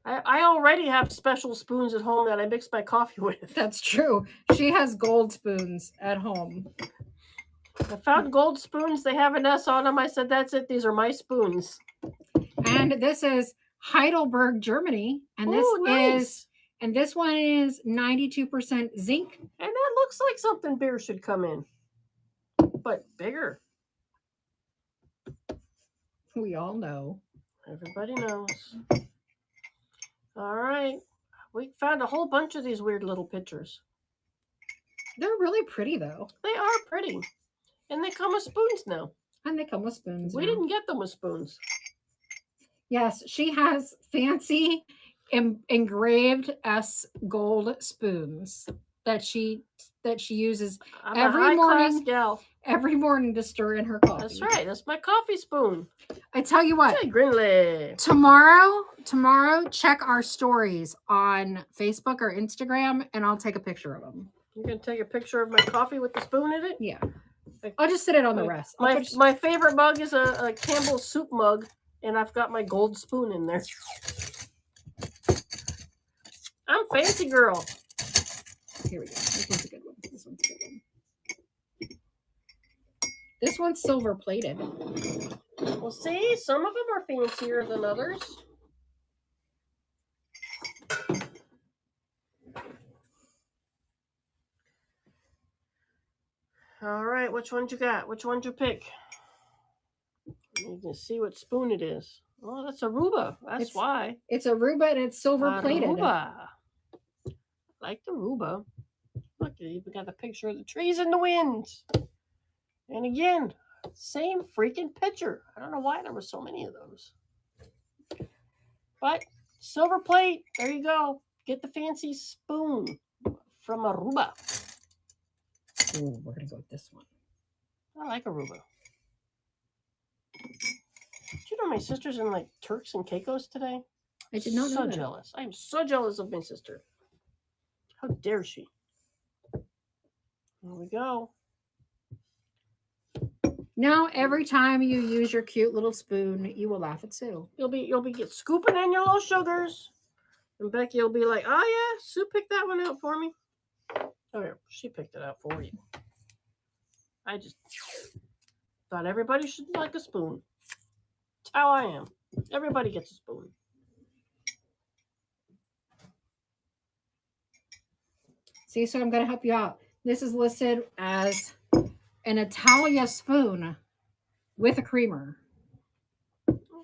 I already have special spoons at home that I mix my coffee with. That's true. She has gold spoons at home. I found gold spoons. They have an S on them. I said, that's it. These are my spoons. And this is Heidelberg, Germany. And this nice. And this one is 92% zinc. And that looks like something beer should come in. But bigger. We all know. Everybody knows. All right. We found a whole bunch of these weird little pictures. They're really pretty, though. They are pretty. And they come with spoons now. And they come with spoons. We now. didn't get them with spoons. Yes, she has fancy engraved S gold spoons that she uses I'm every a high-class morning. gal. Every morning to stir in her coffee. That's right. That's my coffee spoon. I tell you what. Say Grinley. Tomorrow, check our stories on Facebook or Instagram, and I'll take a picture of them. You're gonna take a picture of my coffee with the spoon in it? Yeah. I'll just sit it on the rest. My favorite mug is a Campbell's soup mug, and I've got my gold spoon in there. I'm fancy girl. Here we go. This one's a good one. This one's silver plated. Well, see, some of them are fancier than others. All right, which ones you got? Which one'd you pick? You can see what spoon it is. Oh, that's Aruba. That's why. It's Aruba and it's silver plated. Aruba. Like the Aruba. Look, you even got the picture of the trees in the wind. And again, same freaking picture. I don't know why there were so many of those. But silver plate, there you go. Get the fancy spoon from Aruba. Ooh, we're gonna go with this one. I like Aruba. Did you know my sister's in like Turks and Caicos today? I did not know So that. jealous. I am so jealous of my sister. How dare she? Here we go. Now, every time you use your cute little spoon, you will laugh at Sue. You'll be get scooping in your little sugars, and Becky will be like, "Oh yeah, Sue picked that one out for me." Oh yeah, she picked it out for you. I just thought everybody should like a spoon. That's how I am. Everybody gets a spoon. See, so I'm going to help you out. This is listed as an Italia spoon with a creamer.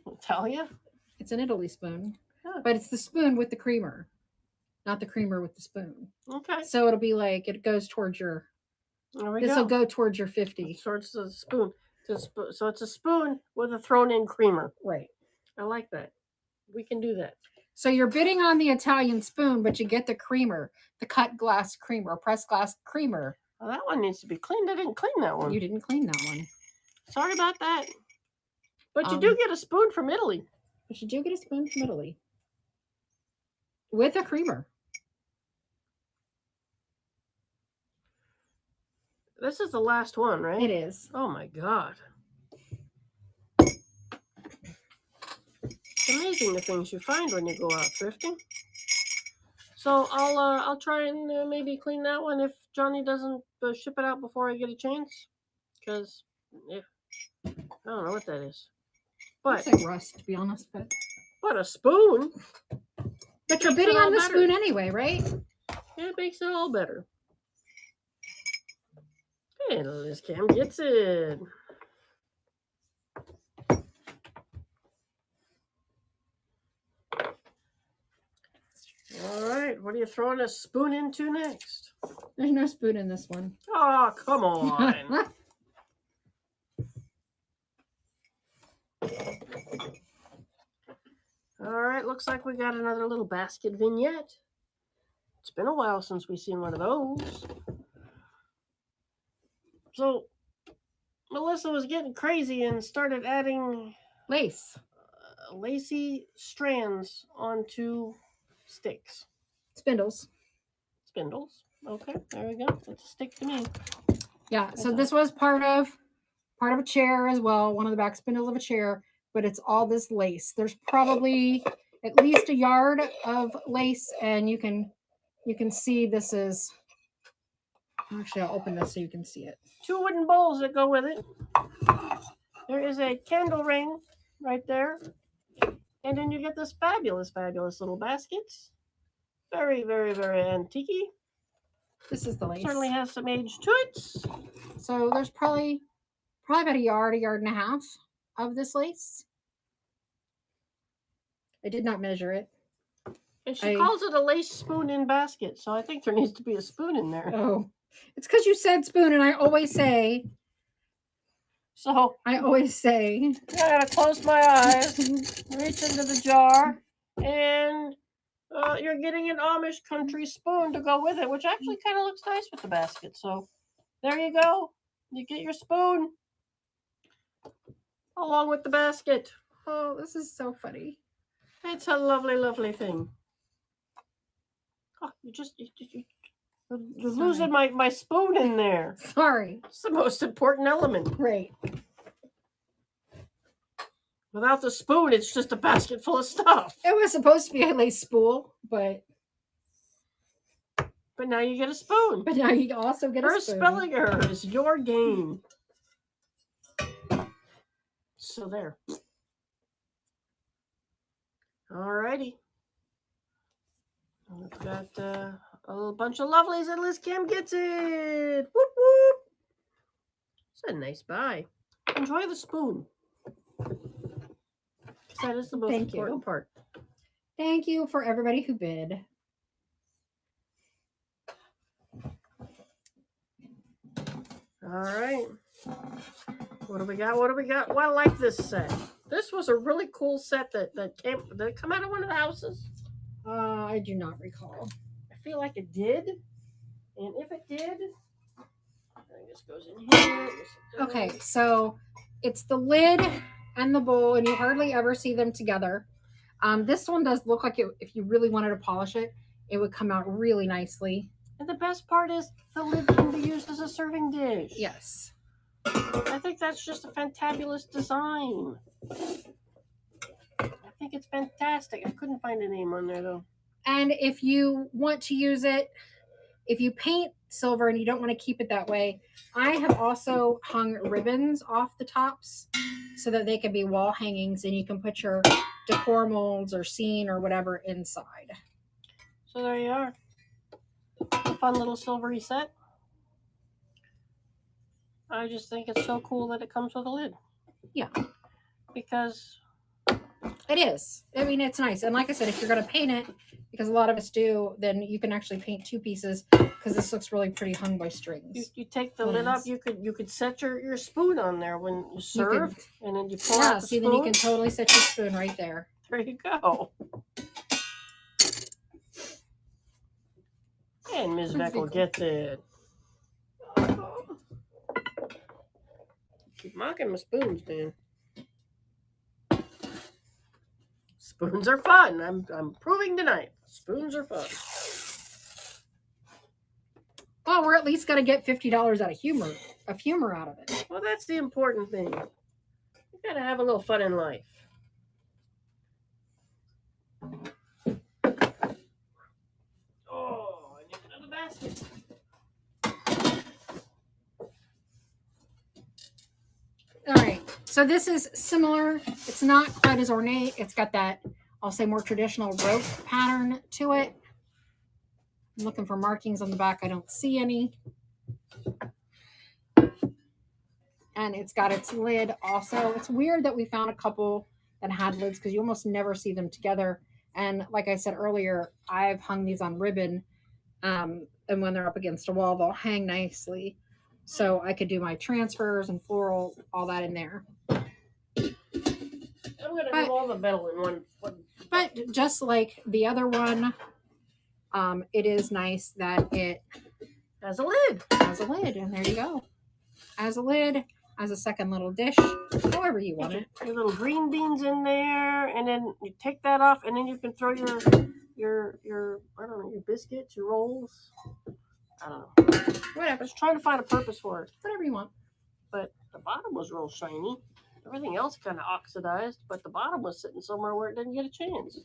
Italia? It's an Italy spoon, Huh. but it's the spoon with the creamer, not the creamer with the spoon. Okay. So it'll be like it goes towards your. This will go towards your 50. Towards the spoon. So it's a spoon with a thrown-in creamer. Right. I like that. We can do that. So you're bidding on the Italian spoon, but you get the creamer, the cut glass creamer, pressed glass creamer. Well, that one needs to be cleaned. I didn't clean that one. You didn't clean that one. Sorry about that. But you do get a spoon from Italy. But you do get a spoon from Italy. With a creamer. This is the last one, right? It is. Oh my God. It's amazing the things you find when you go out thrifting. So I'll try and maybe clean that one if Johnny doesn't ship it out before I get a chance. Because I don't know what that is. But It's like rust, to be honest. But a spoon. But you're bidding on the spoon anyway, right? It makes it all better. And Liz Cam gets it. All right, what are you throwing a spoon into next? There's no spoon in this one. Oh, come on. All right, looks like we got another little basket vignette. It's been a while since we've seen one of those. So, Melissa was getting crazy and started adding Lace. lacy strands onto sticks. Spindles. Spindles. Okay, there we go. That's a stick to me. Yeah, so this was part of a chair as well, one of the back spindles of a chair, but it's all this lace. There's probably at least a yard of lace, and you can see this is. Actually, I'll open this so you can see it. 2 wooden bowls that go with it. There is a candle ring right there. And then you get this fabulous, fabulous little basket. Very, very, very antique-y. This is the lace. Certainly has some age to it. So there's probably about a yard and a half of this lace. I did not measure it. And she calls it a lace spoon in basket. So I think there needs to be a spoon in there. Oh, it's because you said spoon, and I always say So I always say, I gotta close my eyes, reach into the jar, and you're getting an Amish country spoon to go with it, which actually kind of looks nice with the basket. So there you go. You get your spoon along with the basket. oh, this is so funny. It's a lovely, lovely thing. Oh, you're losing my spoon in there. Sorry. It's the most important element. Great. Without the spoon, it's just a basket full of stuff. It was supposed to be a lace spool, but now you get a spoon. But now you also get Her a spoon. spelling error is your game. So there. Alrighty. We've got a little bunch of lovelies and Liz Kim gets it. Whoop whoop. It's a nice buy. Enjoy the spoon. That is the most important part. Thank you for everybody who bid. All right. What do we got? What do we got? Well, I like this set. This was a really cool set that did it come out of one of the houses? I do not recall. I feel like it did. And if it did, I think this goes in here. Okay, so it's the lid and the bowl, and you hardly ever see them together. This one does look like if you really wanted to polish it, it would come out really nicely. And the best part is the lid can be used as a serving dish. Yes. I think that's just a fantabulous design. I think it's fantastic. I couldn't find a name on there, though. And if you want to use it, if you paint silver and you don't want to keep it that way, I have also hung ribbons off the tops so that they can be wall hangings, and you can put your decor molds or scene or whatever inside. So there you are. A fun little silvery set. I just think it's so cool that it comes with a lid. Yeah. Because it is. I mean, it's nice. And like I said, if you're going to paint it, because a lot of us do, then you can actually paint two pieces, because this looks really pretty hung by strings. You take the lid off. You could set your spoon on there when you serve, and then you pull out the spoon. Then you can totally set your spoon right there. There you go. And Ms. Veckel gets it. Keep mocking my spoons, man. Spoons are fun. I'm proving tonight. Spoons are fun. Well, we're at least gonna get $50 out of humor out of it. Well, that's the important thing. You gotta have a little fun in life. Oh, I need another basket. All right, so this is similar. It's not quite as ornate. It's got that, I'll say, more traditional rope pattern to it. I'm looking for markings on the back. I don't see any. And it's got its lid also. It's weird that we found a couple that had lids, because you almost never see them together. And like I said earlier, I've hung these on ribbon. And when they're up against a wall, they'll hang nicely. So I could do my transfers and floral, all that in there. I'm going to do all the metal in one. But just like the other one, it is nice that it has a lid. And there you go. As a lid, as a second little dish, however you want it. Your little green beans in there, and then you take that off, and then you can throw your I don't know, your biscuits, your rolls. I don't know. Whatever. I was trying to find a purpose for it. Whatever you want. But the bottom was real shiny. Everything else kind of oxidized, but the bottom was sitting somewhere where it didn't get a chance.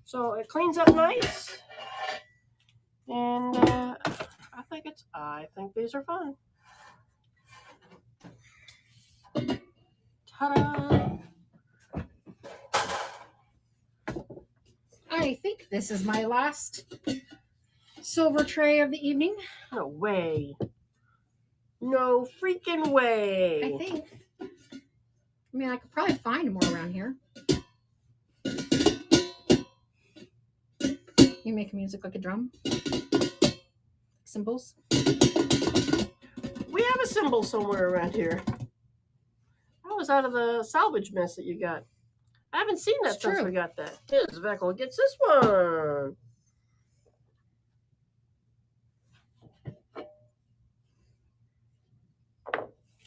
So it cleans up nice. And I think these are fun. Ta-da! I think this is my last silver tray of the evening. No way. No freaking way. I think. I mean, I could probably find more around here. You make music like a drum? Cymbals? We have a cymbal somewhere around here. was out of the salvage mess that you got. I haven't seen that It's since true. we got that. Tis Veckel gets this one.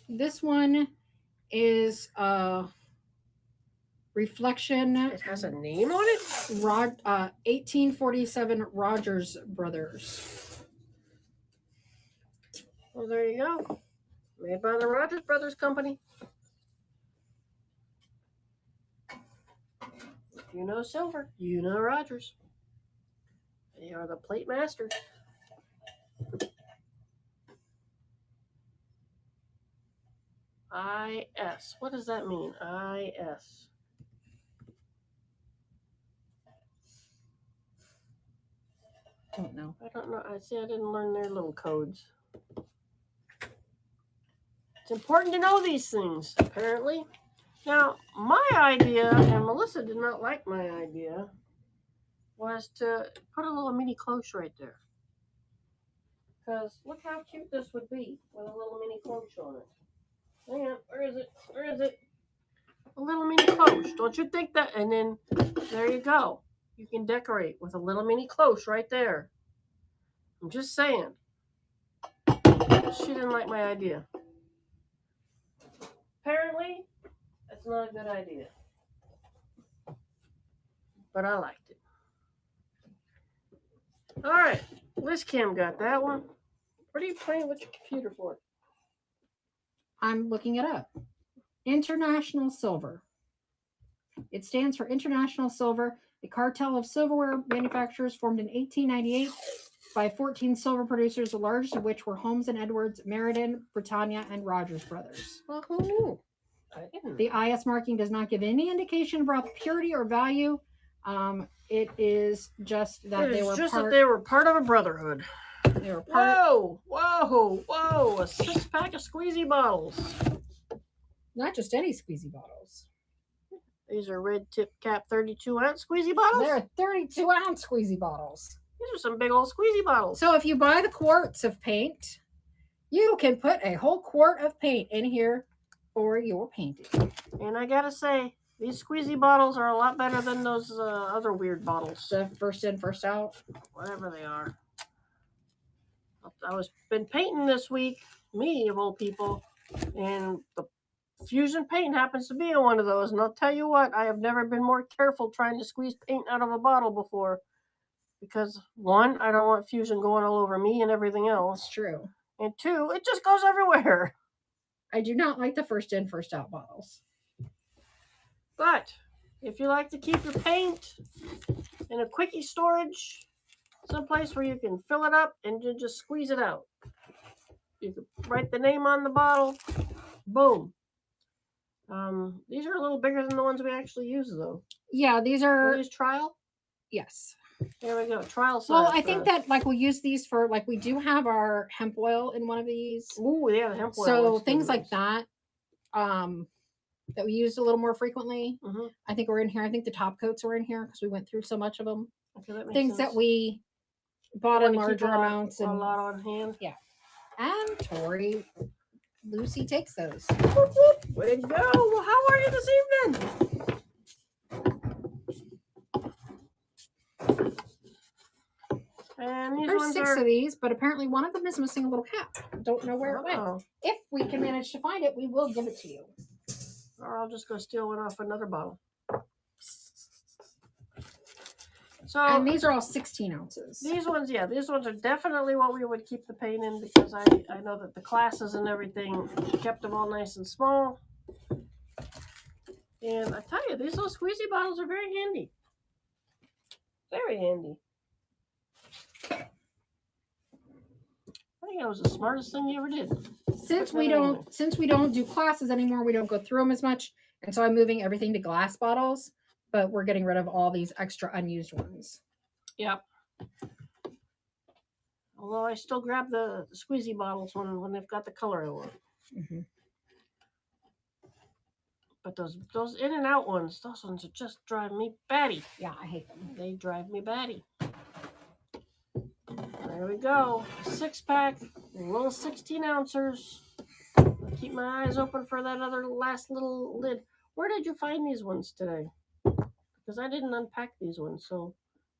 This one is Reflection. It has a name on it? 1847 Rogers Brothers. Well, there you go. Made by the Rogers Brothers Company. If you know silver, you know Rogers. They are the plate masters. IS. What does that mean? IS. Don't know. I don't know. I see. I didn't learn their little codes. It's important to know these things, apparently. Now, my idea, and Melissa did not like my idea, was to put a little mini cloche right there. Because look how cute this would be with a little mini cloche on it. Hang on. Where is it? Where is it? A little mini cloche. Don't you think that? And then there you go. You can decorate with a little mini cloche right there. I'm just saying. She didn't like my idea. Apparently, that's not a good idea. But I liked it. All right. Liz Kim got that one. What are you playing with your computer for? I'm looking it up. International Silver. It stands for International Silver, a cartel of silverware manufacturers formed in 1898 by 14 silver producers, the largest of which were Holmes and Edwards, Meriden, Britannia, and Rogers Brothers. Well, who knew? I didn't. The IS marking does not give any indication about purity or value. It is just that that they were part of a brotherhood. They were part. Whoa! A 6-pack of squeezy bottles. Not just any squeezy bottles. These are red tip cap 32-ounce squeezy bottles. They're 32-ounce squeezy bottles. These are some big old squeezy bottles. So if you buy the quarts of paint, you can put a whole quart of paint in here for your painting. And I gotta say, these squeezy bottles are a lot better than those other weird bottles. The first in, first out. Whatever they are. I was been painting this week, me of all people, and the Fusion paint happens to be in one of those. And I'll tell you what, I have never been more careful trying to squeeze paint out of a bottle before. Because, one, I don't want Fusion going all over me and everything else. It's true. And two, it just goes everywhere. I do not like the first in, first out bottles. But if you like to keep your paint in a quickie storage, someplace where you can fill it up and you just squeeze it out. You can write the name on the bottle. Boom. These are a little bigger than the ones we actually use, though. Yeah, these are... These trial? Yes. There we go. Trial size. Well, I think that, like, we'll use these for, like, we do have our hemp oil in one of these. Ooh, yeah, the hemp oil. So things like that, that we used a little more frequently. Mm-hmm. I think we're in here. I think the top coats were in here because we went through so much of them. Okay, that makes things sense. that we bought in larger amounts. A lot on hand. Yeah. And Tori, Lucy takes those. Whoop, whoop. Way to go. Well, how are you this evening? And these There's ones 6 are... of these, but apparently one of them is missing a little cap. Don't know where it went. If we can manage to find it, we will give it to you. Or I'll just go steal one off another bottle. So, and these are all 16 ounces. These ones are definitely what we would keep the paint in because I know that the classes and everything kept them all nice and small. And I tell you, these little squeezy bottles are very handy. Very handy. I think that was the smartest thing you ever did. Since we don't do classes anymore, we don't go through them as much, and so I'm moving everything to glass bottles. But we're getting rid of all these extra unused ones. Yep. Although I still grab the squeezy bottles when they've got the color I want. Mm-hmm. But those in and out ones, those ones are just driving me batty. Yeah, I hate them. They drive me batty. There we go. 6-pack, little 16 ouncers. keep my eyes open for that other last little lid. Where did you find these ones today? Because I didn't unpack these ones, so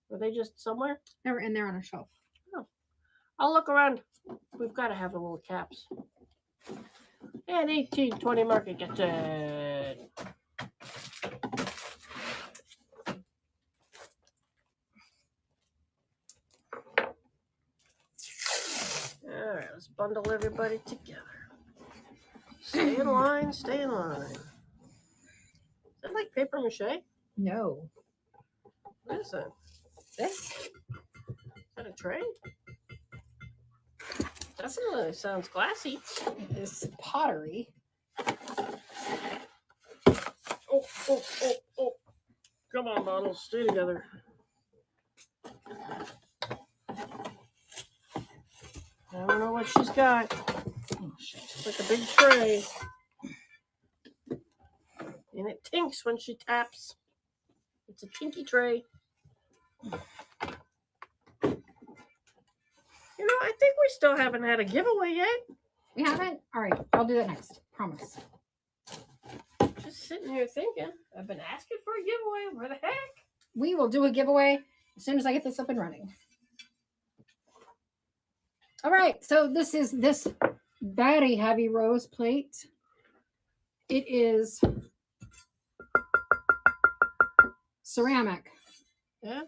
were they just somewhere? They were in there on a shelf. I'll look around. We've got to have the little caps. And 1820 market gets it. All right, let's bundle everybody together. Stay in line, stay in line. Is that like paper mache? No. What is that? This? Is that a tray? Definitely sounds classy. Is pottery. Oh. Come on, bottles. Stay together. I don't know what she's got. Oh, shit. It's like a big tray. And it tinks when she taps. It's a tinky tray. You know, I think we still haven't had a giveaway yet. We haven't? All right. I'll do that next. Promise. Just sitting here thinking. I've been asking for a giveaway. Where the heck? We will do a giveaway as soon as I get this up and running. All right. So this is this very heavy rose plate. It is ceramic. Yeah.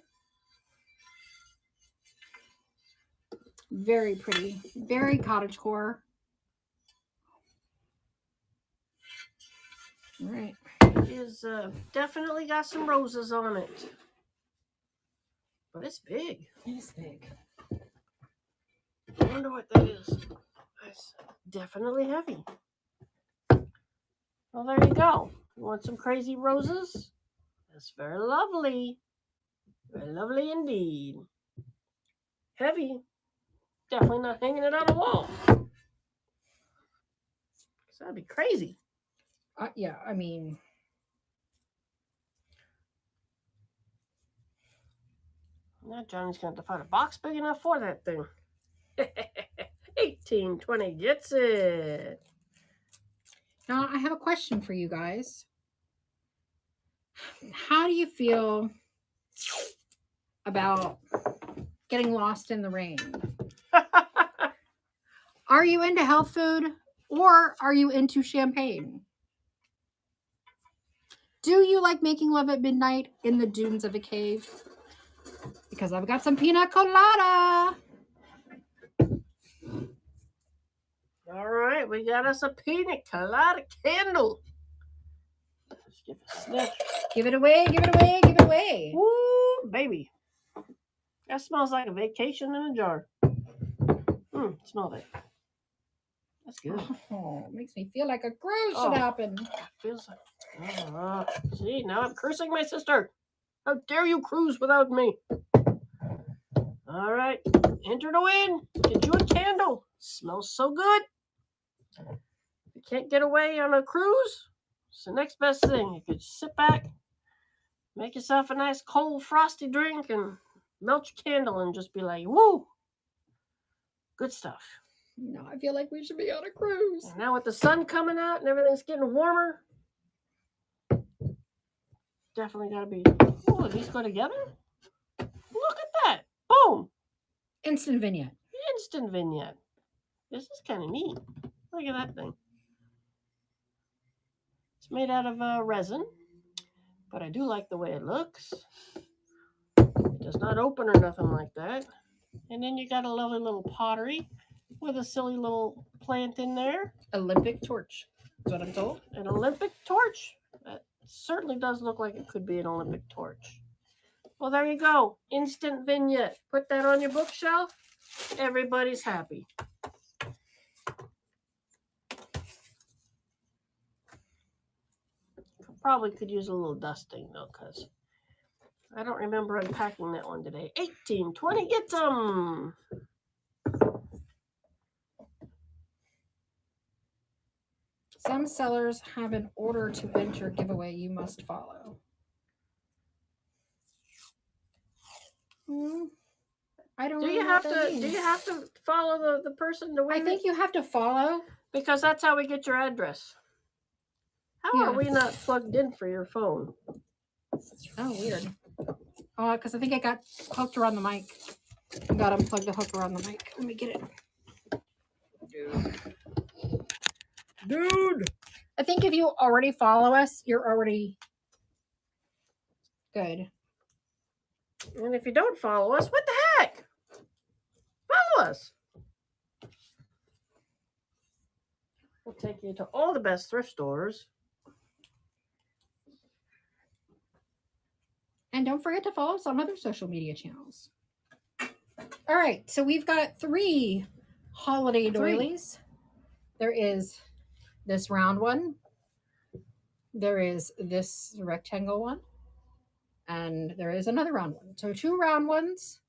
Very pretty. Very cottagecore. All right. It is definitely got some roses on it. But it's big. It is big. I wonder what that is. It's definitely heavy. Well, there you go. You want some crazy roses? That's very lovely. Very lovely indeed. Heavy. Definitely not hanging it on a wall. That'd be crazy. Yeah, I mean... Now Johnny's going to have to find a box big enough for that thing. 1820 gets it. Now, I have a question for you guys. How do you feel about getting lost in the rain? Are you into health food or are you into champagne? Do you like making love at midnight in the dunes of a cave? Because I've got some pina colada. All right, we got us a pina colada candle. Let's give it a sniff. Give it away, give it away, give it away. Woo, baby. That smells like a vacation in a jar. Smell that. That's good. Oh, makes me feel like a cruise should happen. Feels like. See, now I'm cursing my sister. How dare you cruise without me? All right, enter to win. Get you a candle. Smells so good. If you can't get away on a cruise, it's the next best thing. You could sit back, make yourself a nice cold frosty drink, and melt your candle and just be like, woo. Good stuff. No, I feel like we should be on a cruise. And now with the sun coming out and everything's getting warmer, definitely got to be. Oh, these go together? Look at that. Boom. Instant vignette. Instant vignette. This is kind of neat. Look at that thing. It's made out of resin, but I do like the way it looks. It does not open or nothing like that. And then you got a lovely little pottery with a silly little plant in there. Olympic torch is what I'm told. An Olympic torch. That certainly does look like it could be an Olympic torch. Well, there you go. Instant vignette. Put that on your bookshelf. Everybody's happy. Probably could use a little dusting, though, because I don't remember unpacking that one today. 1820, get some. Some sellers have an order to enter giveaway you must follow. I don't. Do you have to follow the person to win? I think you have to follow, Because that's how we get your address. How Yeah. are we not plugged in for your phone? Oh, weird. Oh, because I think I got hooked around the mic. I got unplugged the hook around the mic. Let me get it. Dude! I think if you already follow us, you're already good. And if you don't follow us, what the heck? Follow us. We'll take you to all the best thrift stores. And don't forget to follow us on other social media channels. All right, so we've got 3 holiday doilies. There is this round one. There is this rectangle one. And there is another round one. So 2 round ones.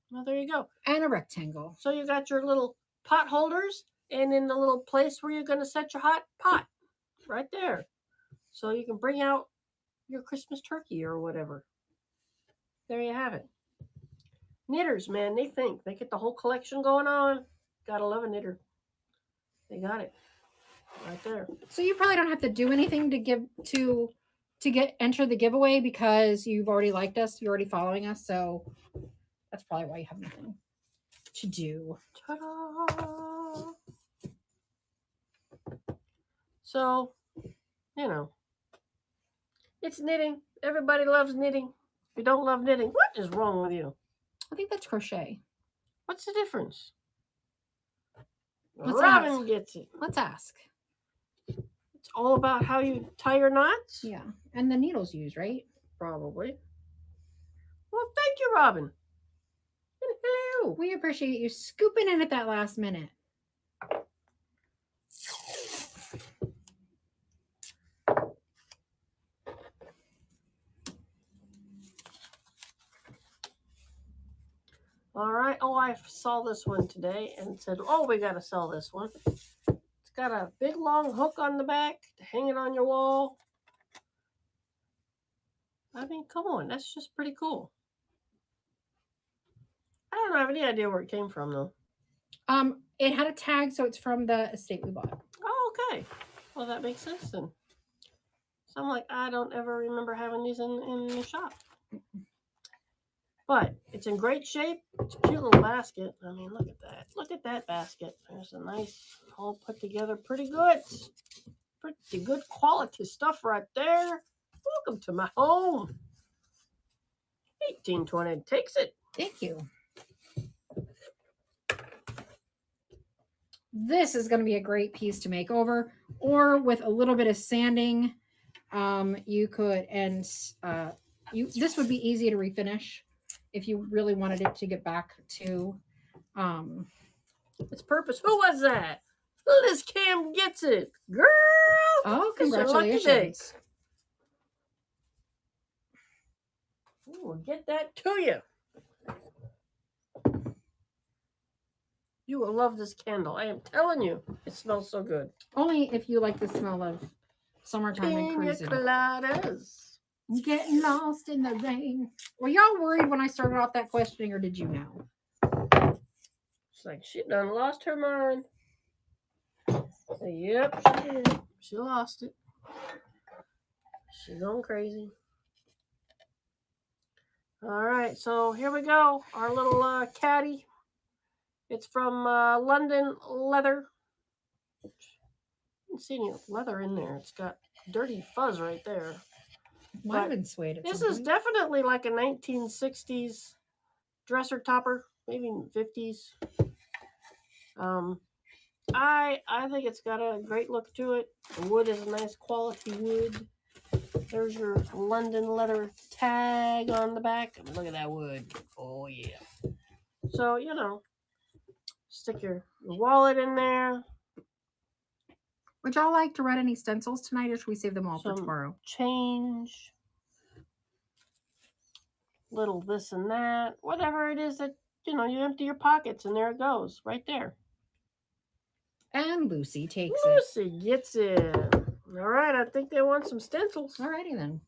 Well, there you go. And a rectangle. So you got your little pot holders, and in the little place where you're going to set your hot pot, right there. So you can bring out your Christmas turkey or whatever. There you have it. Knitters, man, they think. They get the whole collection going on. Gotta love a knitter. They got it. Right there. So you probably don't have to do anything to enter the giveaway because you've already liked us, you're already following us, so that's probably why you have nothing to do. Ta-da! So, you know, it's knitting. Everybody loves knitting. If you don't love knitting, what is wrong with you? I think that's crochet. What's the difference? Let's Robin ask. gets it. Let's ask. It's all about how you tie your knots? Yeah, and the needles used, right? Probably. Well, thank you, Robin. And hello. We appreciate you scooping in at that last minute. All right. Oh, I saw this one today and said, oh, we got to sell this one. It's got a big, long hook on the back to hang it on your wall. I mean, come on. That's just pretty cool. I don't have any idea where it came from, though. It had a tag, so it's from the estate we bought. Oh, okay. Well, that makes sense then. So I'm like, I don't ever remember having these in the shop. But it's in great shape. It's a cute little basket. I mean, look at that. Look at that basket. There's a nice, all put together, pretty good. Pretty good quality stuff right there. Welcome to my home. 1820 takes it. Thank you. This is going to be a great piece to make over, or with a little bit of sanding, you could, and this would be easy to refinish if you really wanted it to get back to its purpose. Who was that? Liz Cam gets it, girl. Oh, It's your lucky day. congratulations. We'll get that to you. You will love this candle. I am telling you, it smells so good. Only if you like the smell of summertime and Pina cruising. coladas. Getting lost in the rain. Were y'all worried when I started off that questioning, or did you know? It's like she done lost her mind. Yep, she did. She lost it. She's going crazy. All right, so here we go. Our little caddy. It's from London Leather. I didn't see any leather in there. It's got dirty fuzz right there. Might have been suede. This is definitely like a 1960s dresser topper, maybe 50s. I think it's got a great look to it. The wood is a nice quality wood. There's your London Leather tag on the back. Look at that wood. Oh yeah. So, you know, stick your wallet in there. Would y'all like to write any stencils tonight, or should we save them all for Some tomorrow? change. Little this and that. Whatever it is that, you know, you empty your pockets and there it goes. Right there. And Lucy takes Lucy gets it. All right, I think they want some stencils. it. Alrighty then.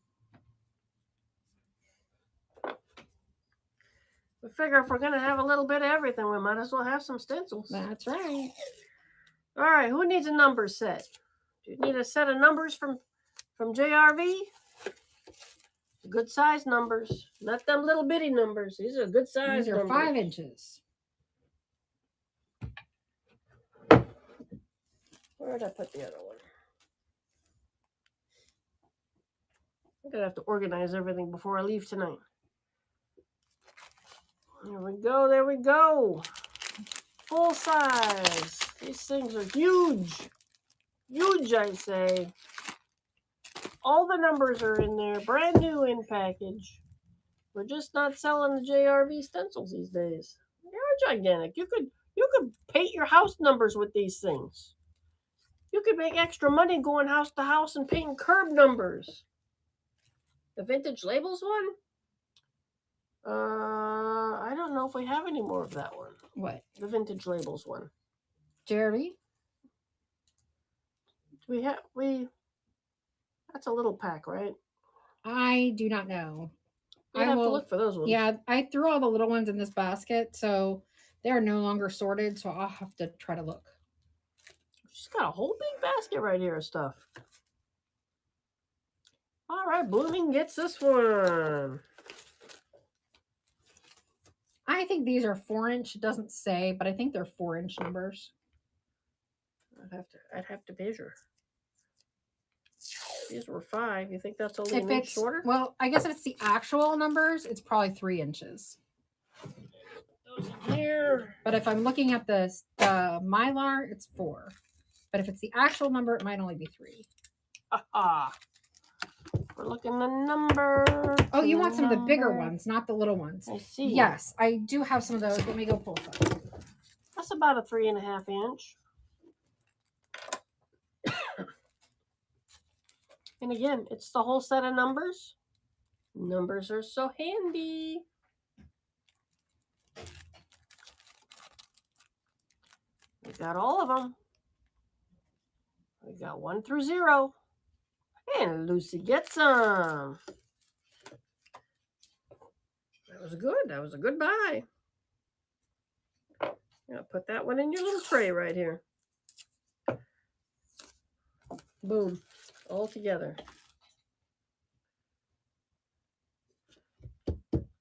We figure if we're going to have a little bit of everything, we might as well have some stencils. That's right. All right, who needs a number set? Do you need a set of numbers from JRV? Good size numbers, not them little bitty numbers. These are good size These are numbers. 5 inches. Where did I put the other one? I'm gonna have to organize everything before I leave tonight. There we go, there we go. Full size. These things are huge. Huge, I say. All the numbers are in there, brand new in package. We're just not selling the JRV stencils these days. They're gigantic. You could paint your house numbers with these things. You could make extra money going house to house and painting curb numbers. The vintage labels one? I don't know if we have any more of that one. What? The vintage labels one. Jerry? Do we that's a little pack, right? I do not know. I'd have to look for those ones. Yeah, I threw all the little ones in this basket, so they're no longer sorted, so I'll have to try to look. She's got a whole big basket right here of stuff. All right, Blooming gets this one. I think these are 4-inch. It doesn't say, but I think they're 4-inch numbers. I'd have to measure. These were 5. You think that's only an inch shorter? Well, I guess if it's the actual numbers, it's probably 3 inches. Those in here. But if I'm looking at the Mylar, it's 4. But if it's the actual number, it might only be 3. Aha. We're looking the number. Oh, you want some of the bigger ones, not the little ones. I see. Yes, I do have some of those. Let me go pull some. That's about a 3.5 inch. And again, it's the whole set of numbers. Numbers are so handy. We got all of them. We got 1 through 0. And Lucy gets some. That was good. That was a good buy. Yeah, put that one in your little tray right here. Boom. All together.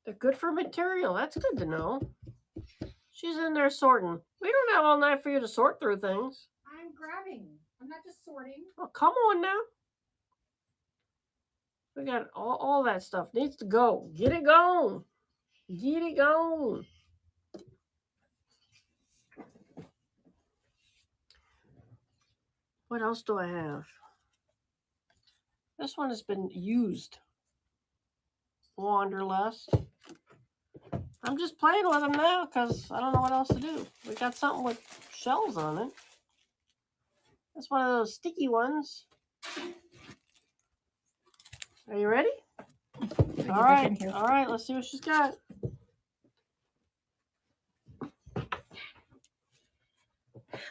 They're good for material. That's good to know. She's in there sorting. We don't have all night for you to sort through things. I'm grabbing. I'm not just sorting. Oh, come on now. We got all that stuff. Needs to go. Get it going. Get it going. What else do I have? This one has been used. Wanderlust. I'm just playing with them now because I don't know what else to do. We got something with shells on it. That's one of those sticky ones. Are you ready? All right. All right. Let's see what she's got.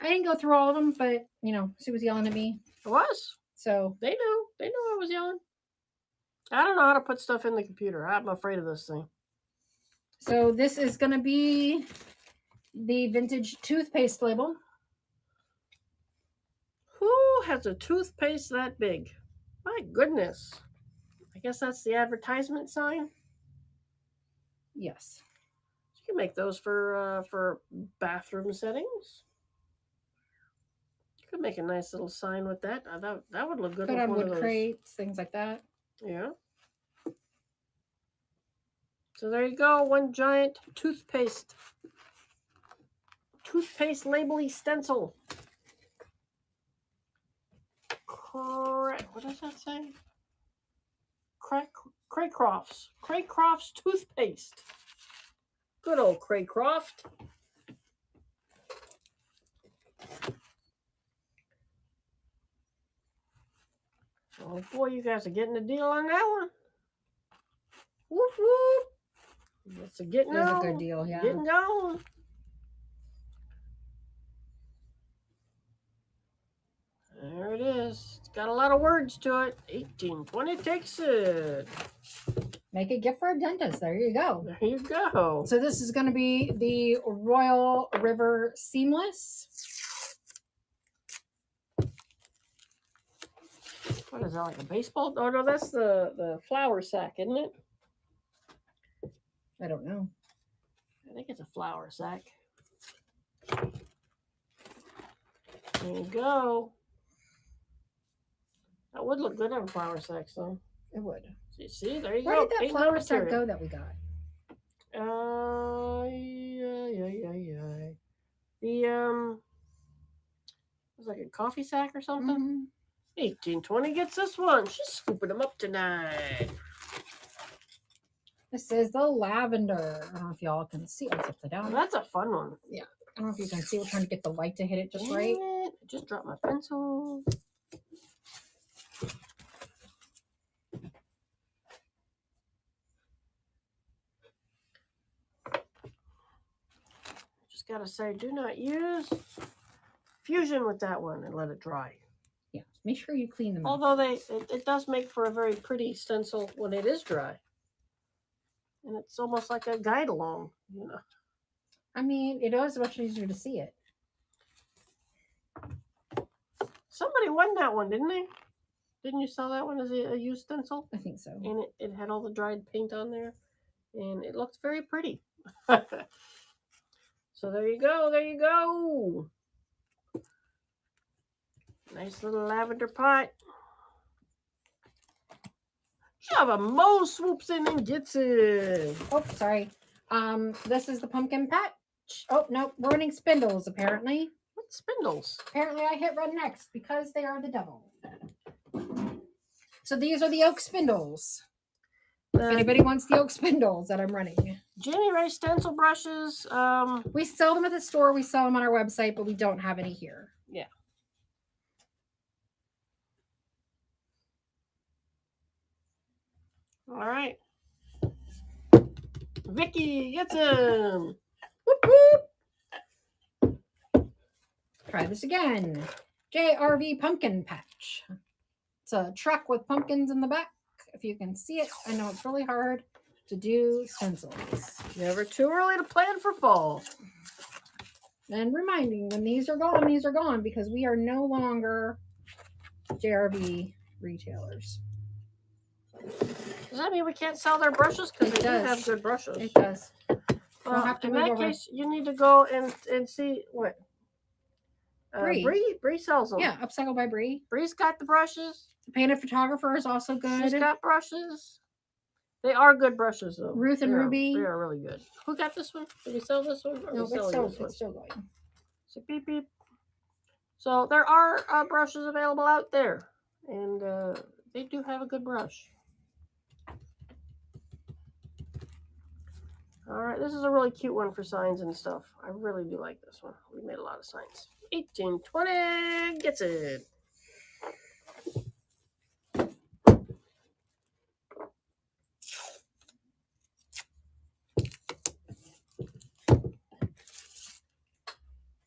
I didn't go through all of them, but, she was yelling at me. It was. So. They knew. They knew I was yelling. I don't know how to put stuff in the computer. I'm afraid of this thing. So this is going to be the vintage toothpaste label. Who has a toothpaste that big? My goodness. I guess that's the advertisement sign. Yes. You can make those for bathroom settings. You could make a nice little sign with that. That would look good. Put on wood crates, things like that. Yeah. So there you go. One giant toothpaste label-y stencil. What does that say? Craycroft's toothpaste. Good old Craycroft. Oh boy, you guys are getting a deal on that one. Whoop whoop. That's a getting going. That's a good deal, yeah. Getting going. There it is. It's got a lot of words to it. 1820 takes it. Make a gift for a dentist. There you go. There you go. So this is going to be the Royal River Seamless. What is that, like a baseball? Oh, no, that's the flour sack, isn't it? I don't know. I think it's a flour sack. There you go. That would look good on flour sacks, though. It would. See, there you Where go. did that Paint flower on sack material. go that we got? The it was like a coffee sack or something. 1820 gets this one. She's scooping them up tonight. This is the lavender. I don't know if y'all can see. It's upside Oh, down. that's a fun one. I don't know if you can see. We're trying to get the light to hit it just Dang right. it. I just dropped my pencil. Just gotta say, do not use Fusion with that one and let it dry. Yeah, make sure you clean them up. Although it does make for a very pretty stencil when it is dry. And it's almost like a guide along, you know. I mean, it is much easier to see it. Somebody won that one, didn't they? Didn't you sell that one as a used stencil? I think so. And it had all the dried paint on there. And it looked very pretty. So there you go. There you go. Nice little lavender pot. Java Mo swoops in and gets it. Oh, sorry. This is the pumpkin patch. Oh, no, ruining spindles, apparently. What spindles? Apparently I hit red next because they are the devil. So these are the oak spindles. If anybody wants the oak spindles that I'm running. Jenny Ray stencil brushes. We sell them at the store. We sell them on our website, but we don't have any here. Yeah. All right. Vicky gets him. Whoop, whoop. Try this again. JRV pumpkin patch. It's a truck with pumpkins in the back. If you can see it, I know it's really hard to do stencils. Never too early to plan for fall. And reminding, when these are gone because we are no longer JRV retailers. Does that mean we can't sell their brushes? Because they do have good brushes. It does. Well, have to in move that over. case, you need to go and see what Bree. Bree sells them. Yeah, Upcycle by Bree. Bree's got the brushes. The Painted Photographer is also good. She's got brushes. They are good brushes, though. Ruth and Ruby. They are really good. Who got this one? Did we sell this one? No, it's still going. So beep beep. So there are brushes available out there, and they do have a good brush. All right, this is a really cute one for signs and stuff. I really do like this one. We made a lot of signs. 1820 gets it.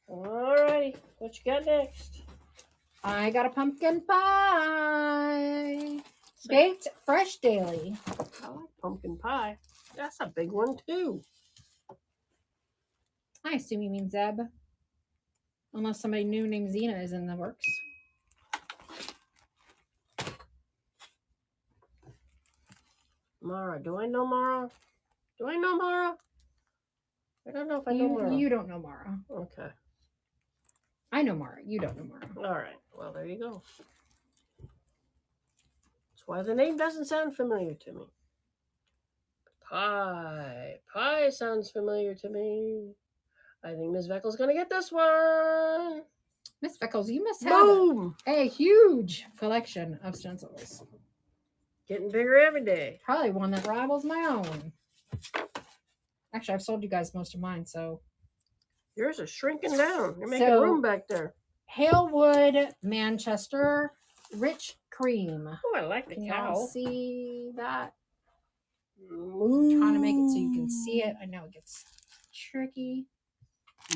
All righty, what you got next? I got a pumpkin pie. Baked fresh daily. I like pumpkin pie. That's a big one, too. I assume you mean Zeb. Unless somebody new named Xena is in the works. Mara. Do I know Mara? Do I know Mara? I don't know if I know Mara. You don't know Mara. Okay. I know Mara. You don't know Mara. All right. Well, there you go. That's why the name doesn't sound familiar to me. Pie. Pie sounds familiar to me. I think Ms. Veckel's going to get this one. Miss Veckles, you must have a huge collection of stencils. Getting bigger every day. Probably one that rivals my own. Actually, I've sold you guys most of mine, so. Yours are shrinking down. You're making room back there. Halewood, Manchester, Rich Cream. Oh, I like the Can cow. y'all see that? Moo. Trying to make it so you can see it. I know it gets tricky.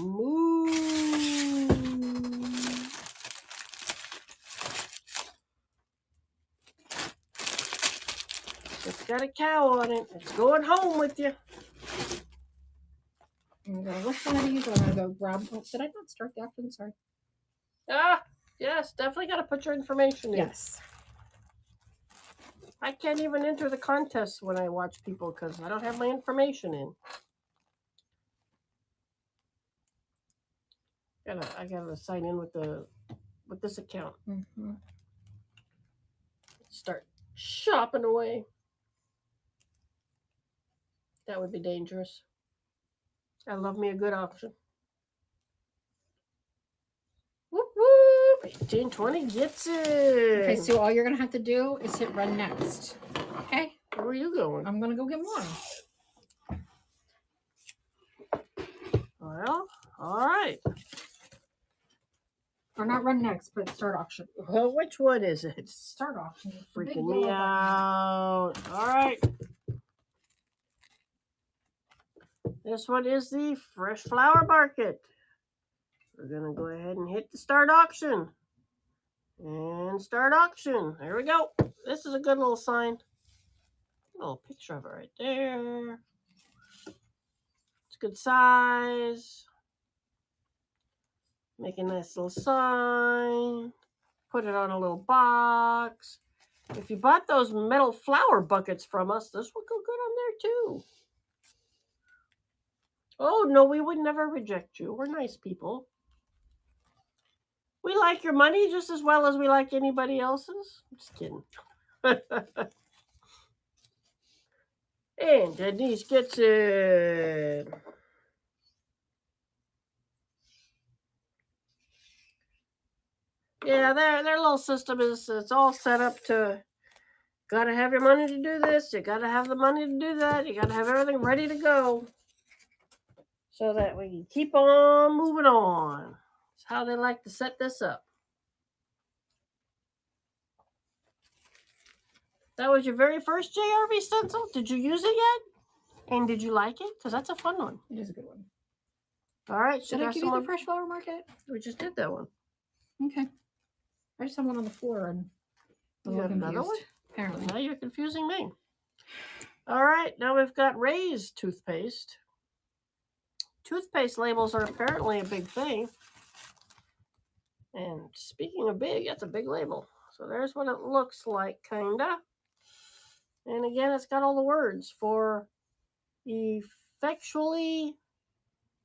Moo. It's got a cow on it. It's going home with you. I'm going to which one of these? I'm going to go grab. Oh, did I not start the action? Sorry. Ah, yes. Definitely got to put your information in. Yes. I can't even enter the contests when I watch people because I don't have my information in. I gotta sign in with this account. Mm-hmm. Start shopping away. That would be dangerous. I love me a good auction. Whoop whoop! 1820 gets it. Okay, so all you're gonna have to do is hit run next. Okay. Where are you going? I'm gonna go get more. Well, all right. Or not run next, but start auction. Well, which one is it? Start auction. Freaking me out. All right. This one is the fresh flower market. We're going to go ahead and hit the start auction. And start auction. There we go. This is a good little sign. A little picture of it right there. It's good size. Make a nice little sign. Put it on a little box. If you bought those metal flower buckets from us, this will go good on there too. Oh, no, we would never reject you. We're nice people. We like your money just as well as we like anybody else's. I'm just kidding. And Denise gets it. Yeah, their little system is, it's all set up to, gotta have your money to do this, you gotta have the money to do that, you gotta have everything ready to go so that we can keep on moving on. That's how they like to set this up. That was your very first JRV stencil? Did you use it yet? And did you like it? Because that's a fun one. It is a good one. All right. Should I give you the fresh flower market? We just did that one. Okay. I just have one on the floor and You got another one? Apparently. Now you're confusing me. All right. Now we've got Ray's toothpaste. Toothpaste labels are apparently a big thing. And speaking of big, that's a big label. So there's what it looks like, kinda. And again, it's got all the words for effectually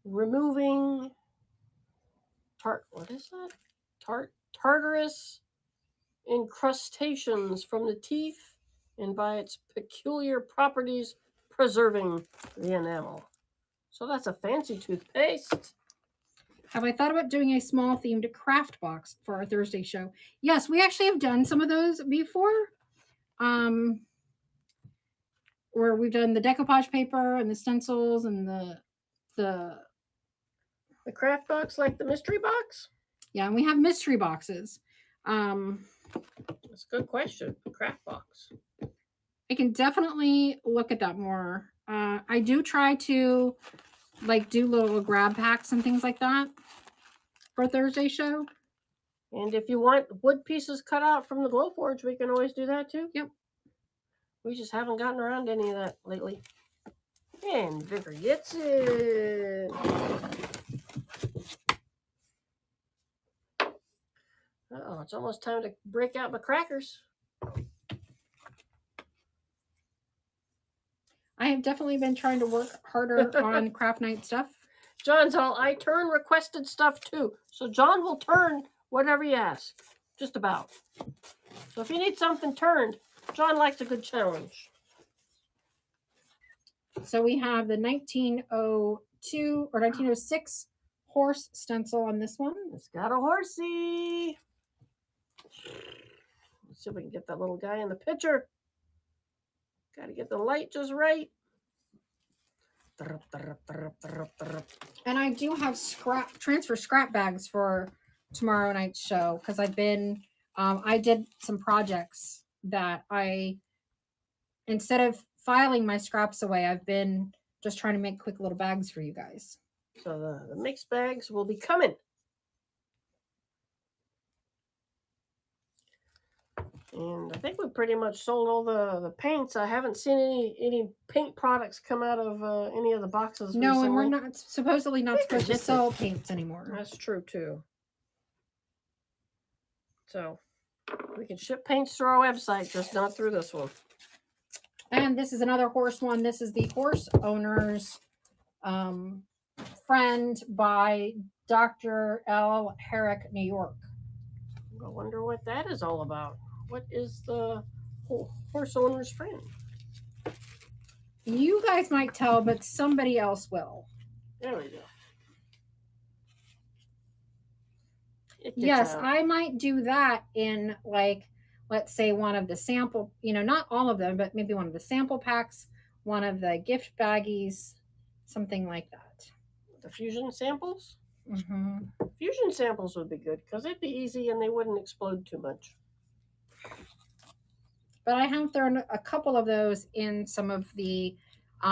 removing what is that? Tartarus incrustations from the teeth, and by its peculiar properties, preserving the enamel. So that's a fancy toothpaste. Have I thought about doing a small themed craft box for our Thursday show? Yes, we actually have done some of those before. Where we've done the decoupage paper and the stencils and the craft box, like the mystery box? Yeah, and we have mystery boxes. That's a good question. Craft box. I can definitely look at that more. I do try to do little grab packs and things like that for Thursday show. And if you want wood pieces cut out from the Glowforge, we can always do that too. Yep. We just haven't gotten around to any of that lately. And Vicar gets it. Uh-oh, it's almost time to break out my crackers. I have definitely been trying to work harder on craft night stuff. John's all, I turn requested stuff too. So John will turn whatever you ask. Just about. So if you need something turned, John likes a good challenge. So we have the 1902 or 1906 horse stencil on this one. It's got a horsey. Let's see if we can get that little guy in the picture. Got to get the light just right. And I do have transfer scrap bags for tomorrow night's show because I've been I did some projects that instead of filing my scraps away, I've been just trying to make quick little bags for you guys. So the mixed bags will be coming. And I think we pretty much sold all the paints. I haven't seen any paint products come out of any of the boxes. No, recently. And we're not supposedly not supposed to sell paints anymore. That's true too. So we can ship paints through our website, just not through this one. And this is another horse one. This is the horse owner's friend by Dr. L. Herrick, New York. I wonder what that is all about. What is the horse owner's friend? You guys might tell, but somebody else will. There we go. Yes, I might do that in, like, let's say one of the sample, not all of them, but maybe one of the sample packs, one of the gift baggies, something like that. The fusion samples? Mm-hmm. Fusion samples would be good because it'd be easy and they wouldn't explode too much. But I have thrown a couple of those in some of the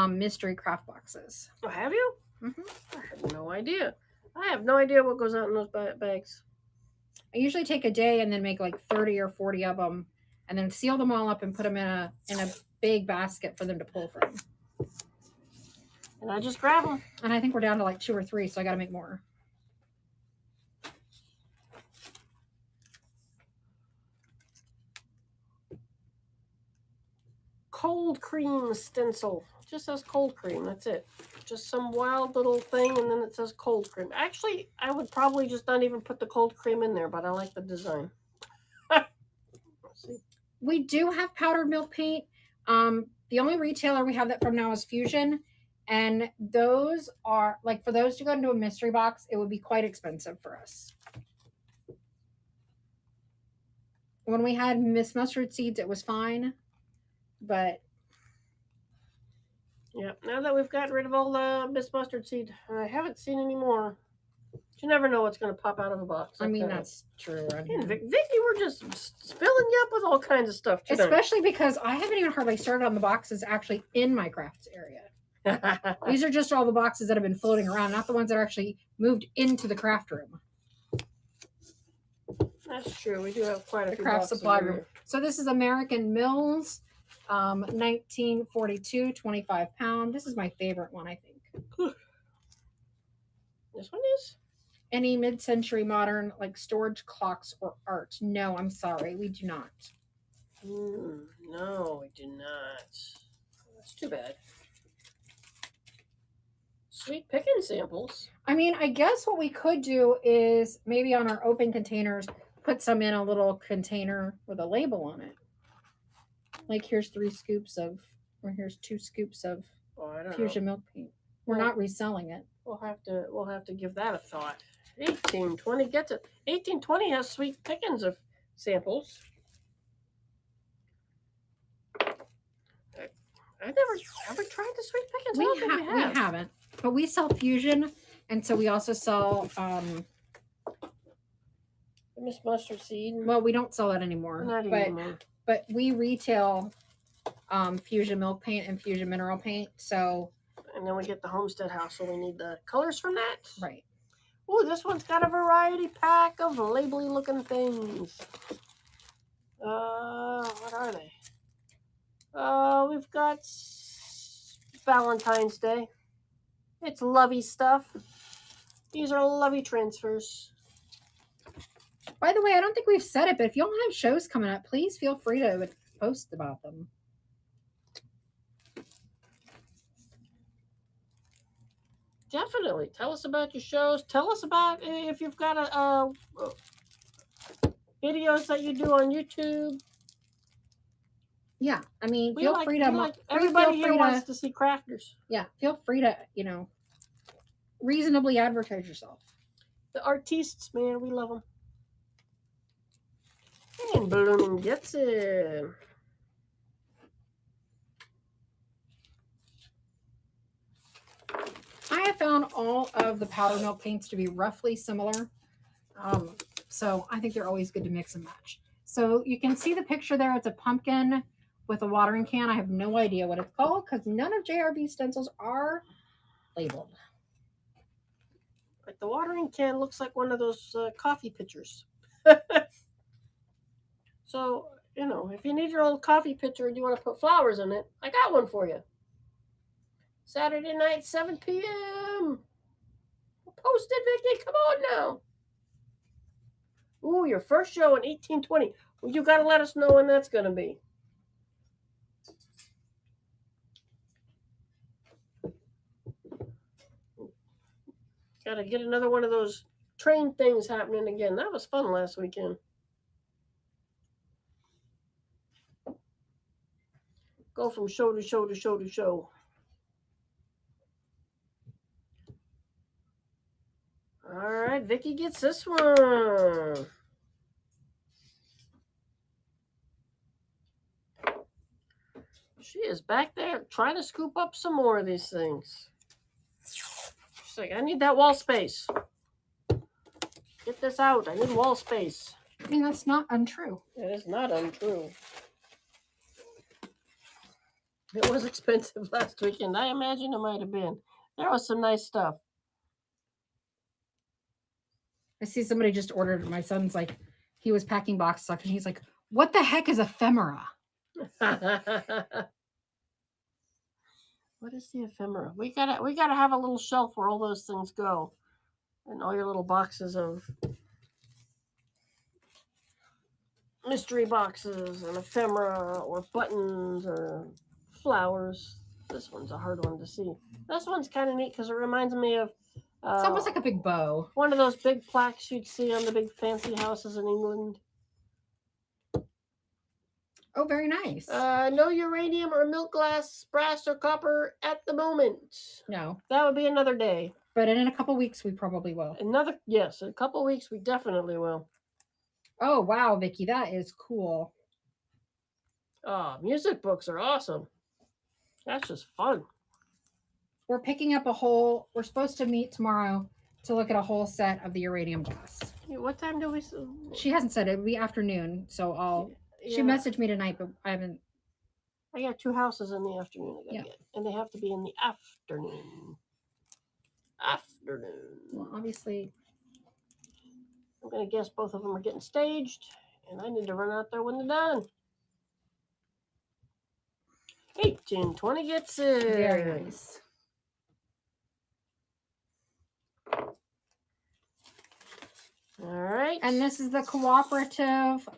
mystery craft boxes. Oh, have you? Mm-hmm. I have no idea. I have no idea what goes out in those bags. I usually take a day and then make like 30 or 40 of them and then seal them all up and put them in a big basket for them to pull from. And I just grab them. And I think we're down to like 2 or 3, so I got to make more. Cold cream stencil. Just says cold cream. That's it. Just some wild little thing, and then it says cold cream. Actually, I would probably just not even put the cold cream in there, but I like the design. Let's see. We do have powdered milk paint. The only retailer we have that from now is Fusion. And those are, like, for those to go into a mystery box, it would be quite expensive for us. When we had Miss Mustard Seeds, it was fine. But yeah, now that we've gotten rid of all the Miss Mustard Seed, I haven't seen any more. You never know what's going to pop out of a box. I mean, that's true. Vicky, we're just filling you up with all kinds of stuff today. Especially because I haven't even hardly started on the boxes actually in my crafts area. These are just all the boxes that have been floating around, not the ones that are actually moved into the craft room. That's true. We do have quite a few craft boxes supply in room. here. So this is American Mills, 1942, 25 pound. This is my favorite one, I think. This one is? Any mid-century modern, like, storage clocks or art? No, I'm sorry, we do not. No, we do not. That's too bad. Sweet picking samples. I mean, I guess what we could do is maybe on our open containers, put some in a little container with a label on it. Like, here's 3 scoops of, or here's 2 scoops of Fusion milk paint. We're not reselling it. We'll have to give that a thought. 1820 gets it. 1820 has sweet pickings of samples. I've never tried the sweet pickings. We haven't, but we sell Fusion, and so we also sell Miss Mustard Seed. Well, we don't sell that anymore. Not anymore. But we retail Fusion milk paint and Fusion mineral paint. So, and then we get the Homestead House, so we need the colors from that. Right. Oh, this one's got a variety pack of labely looking things. What are they? We've got Valentine's Day. It's lovey stuff. These are lovey transfers. By the way, I don't think we've said it, but if y'all have shows coming up, please feel free to post about them. Definitely. Tell us about your shows. Tell us about if you've got videos that you do on YouTube. Yeah, I mean, feel free to. Everybody here wants to see crafters. Yeah, feel free to, reasonably advertise yourself. The artists, man, we love them. And Blooming gets it. I have found all of the powder milk paints to be roughly similar. So I think they're always good to mix and match. So you can see the picture there. It's a pumpkin with a watering can. I have no idea what it's called because none of JRB stencils are labeled. But the watering can looks like one of those coffee pitchers. So, if you need your old coffee pitcher and you want to put flowers in it, I got one for you. Saturday night, 7 p.m. Post it, Vicky. Come on now. Ooh, your first show in 1820. Well, you got to let us know when that's going to be. Gotta get another one of those train things happening again. That was fun last weekend. Go from show to show to show to show. All right, Vicky gets this one. She is back there trying to scoop up some more of these things. She's like, I need that wall space. Get this out. I need wall space. I mean, that's not untrue. It is not untrue. It was expensive last weekend. I imagine it might have been. There was some nice stuff. I see somebody just ordered. My son's like, he was packing boxes up, and he's like, "What the heck is ephemera?" What is the ephemera? We gotta have a little shelf where all those things go, and all your little boxes of mystery boxes and ephemera or buttons or flowers. This one's a hard one to see. This one's kind of neat because it reminds me of. It's almost like a big bow. One of those big plaques you'd see on the big fancy houses in England. Oh, very nice. No uranium or milk glass, brass or copper at the moment. No. That would be another day. But in a couple weeks, we probably will. Yes, in a couple weeks, we definitely will. Oh, wow, Vicky, that is cool. Music books are awesome. That's just fun. We're picking up we're supposed to meet tomorrow to look at a whole set of the uranium glass. What time do we? She hasn't said it. It'll be afternoon, so She messaged me tonight, but I haven't. I got 2 houses in the afternoon I gotta get, and they have to be in the afternoon. Well, obviously, I'm gonna guess both of them are getting staged, and I need to run out there when they're done. 1820 gets it. Very nice. All right. And this is the cooperative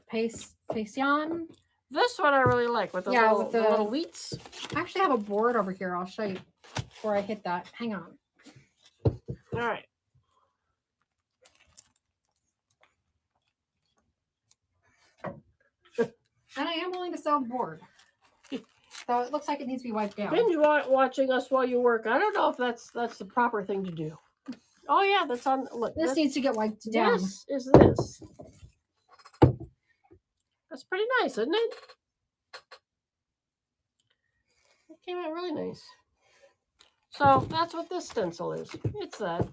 Passion. This one I really like with the little wheats. I actually have a board over here. I'll show you before I hit that. Hang on. All right. And I am willing to sell the board. So it looks like it needs to be wiped down. Binge watching us while you work. I don't know if that's the proper thing to do. Oh yeah, that's on. Look, this needs to get wiped down. This is this. That's pretty nice, isn't it? It came out really nice. So that's what this stencil is. It's that.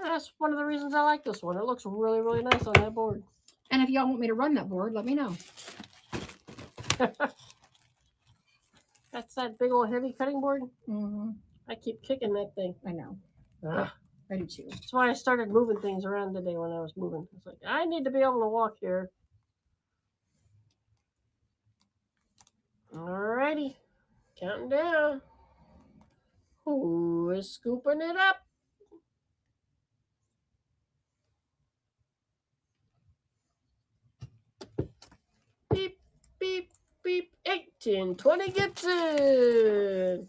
That's one of the reasons I like this one. It looks really, really nice on that board. And if y'all want me to run that board, let me know. That's that big old heavy cutting board. Mm-hmm. I keep kicking that thing. I know. I do too. That's why I started moving things around today when I was moving. It's like, I need to be able to walk here. Alrighty. Counting down. Who is scooping it up? Beep, beep, beep. 1820 gets it.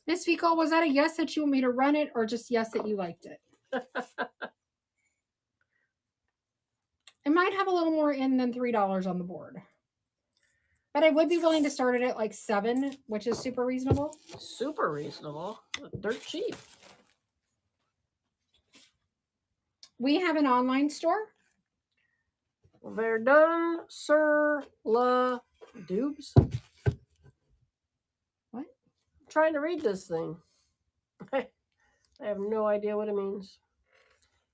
Miss Fico, was that a yes that you want me to run it or just yes that you liked it? It might have a little more in than $3 on the board. But I would be willing to start it at like $7, which is super reasonable. Super reasonable. Dirt cheap. We have an online store. Verdun sur la Dubes. What? I'm trying to read this thing. I have no idea what it means.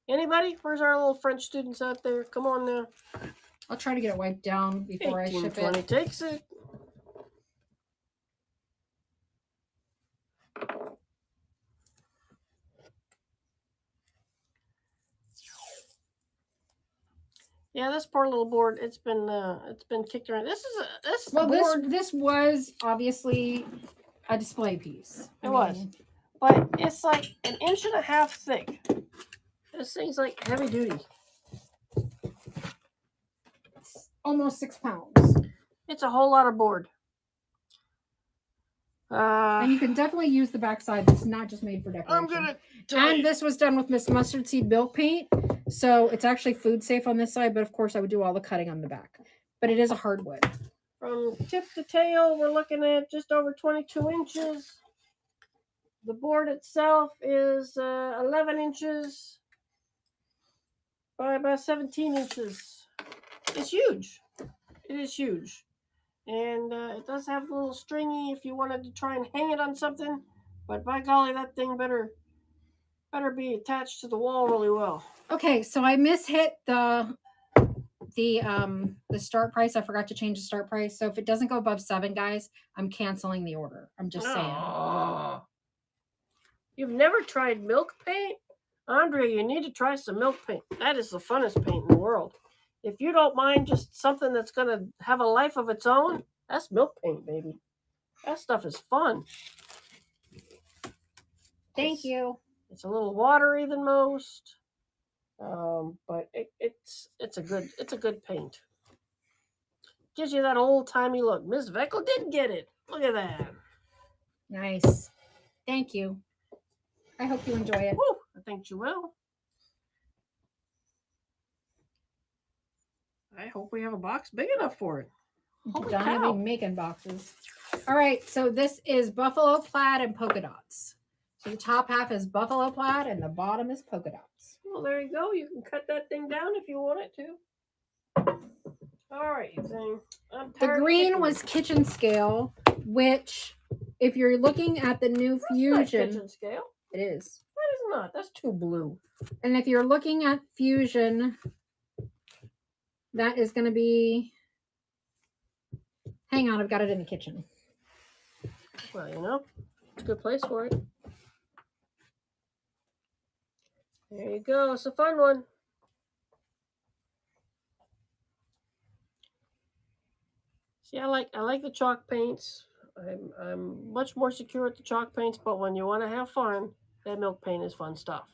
Anybody? Where's our little French students out there? Come on now. I'll try to get it wiped down before I ship it. 1820 takes it. Yeah, this poor little board. It's been kicked around. This was obviously a display piece. It was, but it's like 1.5 inches thick. This thing's like heavy duty. It's almost 6 pounds. It's a whole lot of board. And you can definitely use the backside. It's not just made for decoration. I'm gonna. And this was done with Miss Mustard Seed milk paint, so it's actually food safe on this side. But of course, I would do all the cutting on the back. But it is a hardwood. From tip to tail, we're looking at just over 22 inches. The board itself is 11 inches by about 17 inches. It's huge. It is huge. And it does have a little stringy if you wanted to try and hang it on something. But by golly, that thing better be attached to the wall really well. Okay, so I mishit the start price. I forgot to change the start price. So if it doesn't go above 7, guys, I'm canceling the order. I'm just saying. You've never tried milk paint? Andrea, you need to try some milk paint. That is the funnest paint in the world. If you don't mind just something that's going to have a life of its own, that's milk paint, baby. That stuff is fun. Thank you. It's a little watery than most, but it's a good paint. Gives you that old timey look. Miss Veckel did get it. Look at that. Nice. Thank you. I hope you enjoy it. Woo, I think you will. I hope we have a box big enough for it. Donna be making boxes. All right, so this is buffalo plaid and polka dots. So the top half is buffalo plaid and the bottom is polka dots. Well, there you go. You can cut that thing down if you want it to. All right, you think. The green was kitchen scale, which, if you're looking at the new Fusion, kitchen scale. It is. That is not. That's too blue. And if you're looking at Fusion, that is going to be. Hang on, I've got it in the kitchen. Well, you know, it's a good place for it. There you go. It's a fun one. See, I like the chalk paints. I'm much more secure with the chalk paints, but when you want to have fun, that milk paint is fun stuff.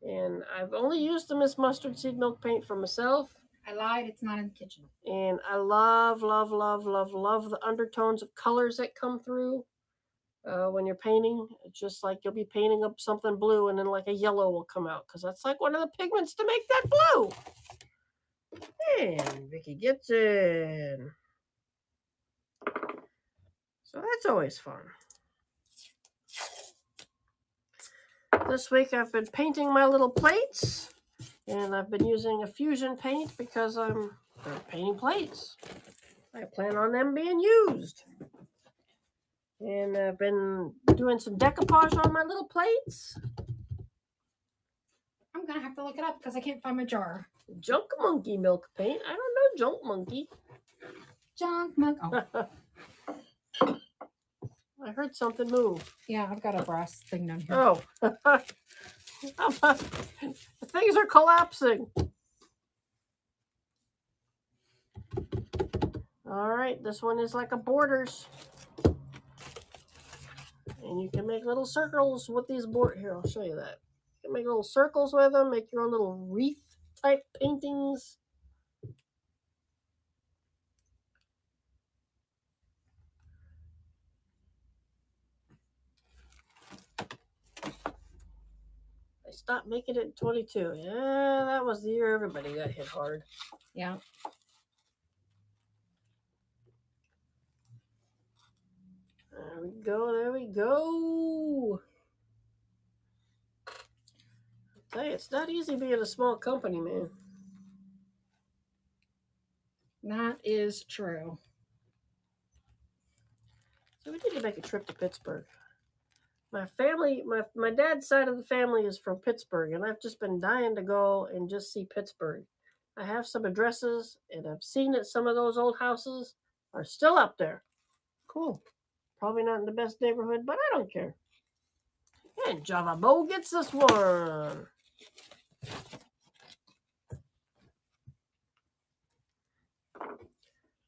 And I've only used the Miss Mustard Seed milk paint for myself. I lied, it's not in the kitchen. And I love the undertones of colors that come through when you're painting. It's just like you'll be painting up something blue and then like a yellow will come out because that's like one of the pigments to make that blue. And Vicky gets in. So that's always fun. This week I've been painting my little plates, and I've been using a Fusion paint because I'm painting plates. I plan on them being used. And I've been doing some decoupage on my little plates. I'm going to have to look it up because I can't find my jar. Junk Monkey milk paint. I don't know Junk Monkey. Junk Monkey. Oh. I heard something move. Yeah, I've got a brass thing down here. Oh. Things are collapsing. All right, this one is like a borders. And you can make little circles with these board. Here, I'll show you that. You can make little circles with them, make your own little wreath type paintings. I stopped making it in 22. Yeah, that was the year everybody got hit hard. Yeah. There we go. There we go. I tell you, it's not easy being a small company, man. That is true. So we need to make a trip to Pittsburgh. My family, my dad's side of the family is from Pittsburgh, and I've just been dying to go and just see Pittsburgh. I have some addresses, and I've seen that some of those old houses are still up there. Cool. Probably not in the best neighborhood, but I don't care. And Java Bo gets this one.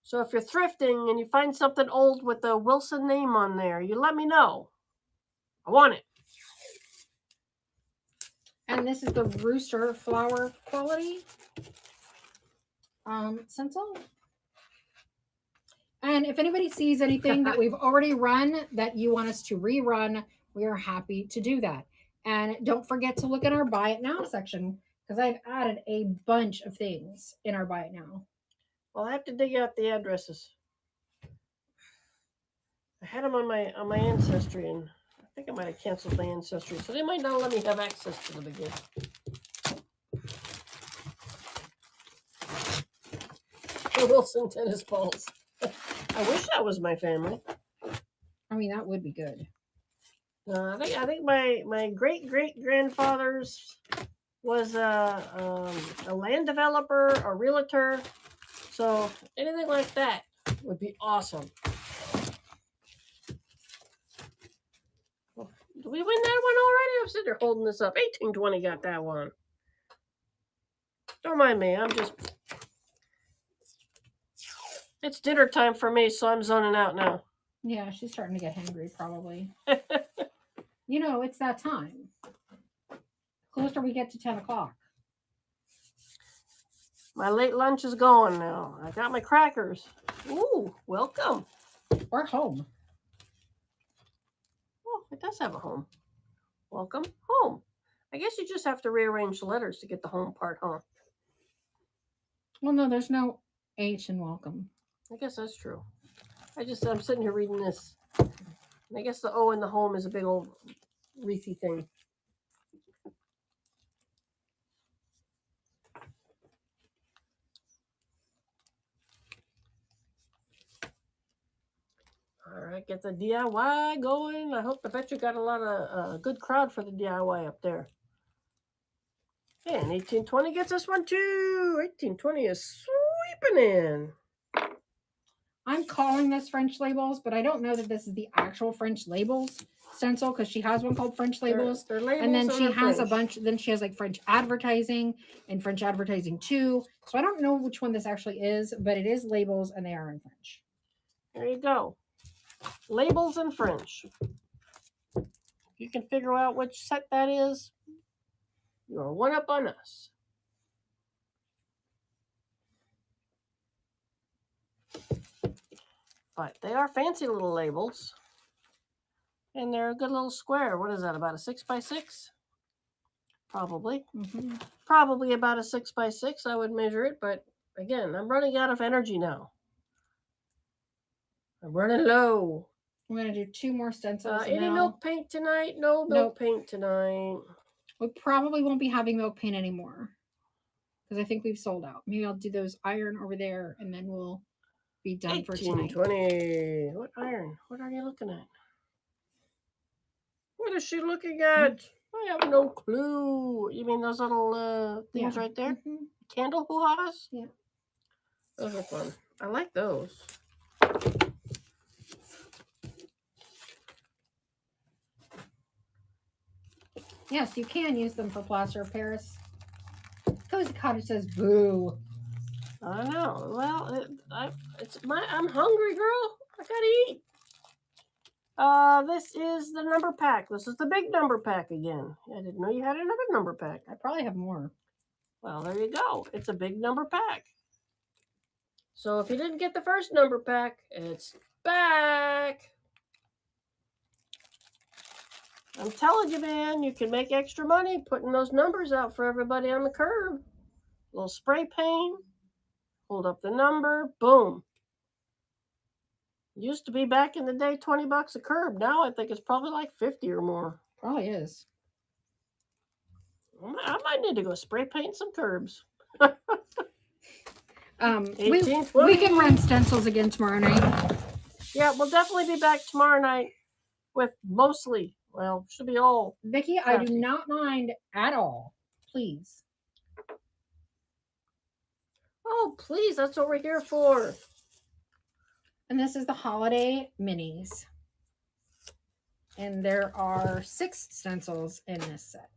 So if you're thrifting and you find something old with the Wilson name on there, you let me know. I want it. And this is the Rooster Flower Quality stencil. And if anybody sees anything that we've already run that you want us to rerun, we are happy to do that. And don't forget to look in our Buy It Now section because I've added a bunch of things in our Buy It Now. Well, I have to dig out the addresses. I had them on my ancestry, and I think I might have canceled my ancestry, so they might not let me have access to them again. The Wilson tennis balls. I wish that was my family. I mean, that would be good. I think my great grandfather's was a land developer, a realtor. So anything like that would be awesome. Did we win that one already? I'm sitting there holding this up. 1820 got that one. Don't mind me. I'm just. It's dinner time for me, so I'm zoning out now. Yeah, she's starting to get hungry, probably. You know, it's that time. Closer we get to 10 o'clock. My late lunch is going now. I got my crackers. Ooh, welcome. We're home. Oh, it does have a home. Welcome home. I guess you just have to rearrange the letters to get the home part, huh? Well, no, there's no H in welcome. I guess that's true. I'm sitting here reading this. And I guess the O in the home is a big old wreathy thing. All right, get the DIY going. I bet you got a lot of good crowd for the DIY up there. And 1820 gets us one too. 1820 is sweeping in. I'm calling this French labels, but I don't know that this is the actual French labels stencil because she has one called French labels. They're labels and then she has French. a bunch. Then she has like French advertising and French advertising too. So I don't know which one this actually is, but it is labels and they are in French. There you go. Labels in French. You can figure out which set that is. You're one up on us. But they are fancy little labels. And they're a good little square. What is that, about a 6x6? Probably. Mm-hmm. Probably about a 6x6, I would measure it. But again, I'm running out of energy now. I'm running low. I'm going to do 2 more stencils. Any milk paint tonight? No milk paint tonight. We probably won't be having milk paint anymore because I think we've sold out. Maybe I'll do those iron over there and then we'll be done for tonight. 1820. What iron? What are you looking at? What is she looking at? I have no clue. You mean those little things right there? Mm-hmm. Candle hoo-has? Yeah. Those are fun. I like those. Yes, you can use them for plaster of Paris. Cozy Cottage says boo. I know. Well, I'm hungry, girl. I gotta eat. This is the number pack. This is the big number pack again. I didn't know you had another number pack. I probably have more. Well, there you go. It's a big number pack. So if you didn't get the first number pack, it's back. I'm telling you, man, you can make extra money putting those numbers out for everybody on the curb. A little spray paint, hold up the number, boom. Used to be back in the day $20 a curb. Now I think it's probably like 50 or more. Probably is. I might need to go spray paint some curbs. We can run stencils again tomorrow night. Yeah, we'll definitely be back tomorrow night with mostly, well, should be all. Vicki, I do not mind at all. Please. Oh, please, that's what we're here for. And this is the holiday minis. And there are 6 stencils in this set.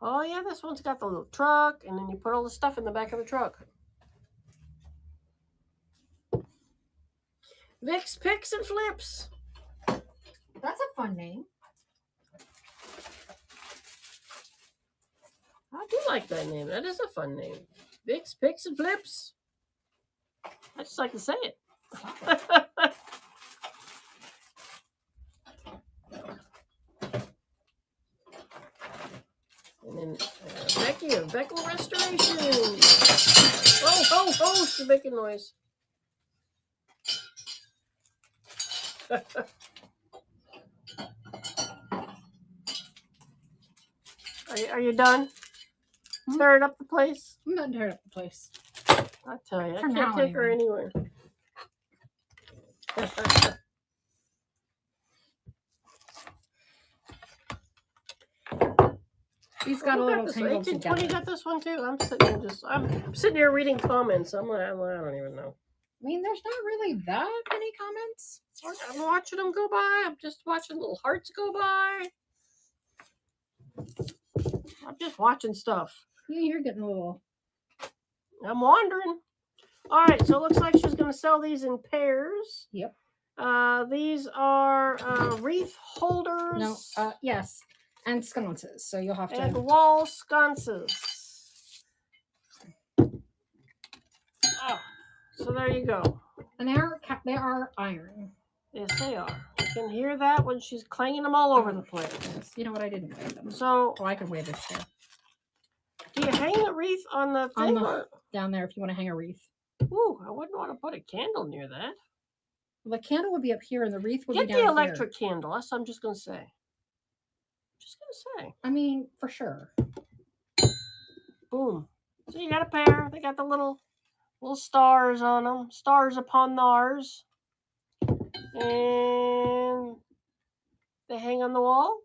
Oh, yeah, this one's got the little truck, and then you put all the stuff in the back of the truck. Vic's Picks and Flips. That's a fun name. I do like that name. That is a fun name. Vic's Picks and Flips. I just like to say it. And then Becky of Beckle Restoration. Oh, she's making noise. Are you done? Tearing up the place? I'm not tearing up the place. I tell you, I can't take her anywhere. These got a little tangled 1820 together. got this one too. I'm sitting here reading comments. I don't even know. I mean, there's not really that many comments. I'm watching them go by. I'm just watching little hearts go by. I'm just watching stuff. Yeah, you're getting a little. I'm wandering. All right, so it looks like she's going to sell these in pairs. Yep. These are wreath holders. No. Yes, and sconces. So you'll have to. And wall sconces. Oh, so there you go. And they are iron. Yes, they are. You can hear that when she's clanging them all over the place. Yes. You know what? I didn't weigh them. So, I can weigh this here. Do you hang the wreath on the thing? Down there if you want to hang a wreath. Ooh, I wouldn't want to put a candle near that. Well, the candle would be up here and the wreath would be down here. Get the electric candle. That's what I'm just going to say. I mean, for sure. Boom. So you got a pair. They got the little stars on them. Stars upon theirs. And they hang on the wall.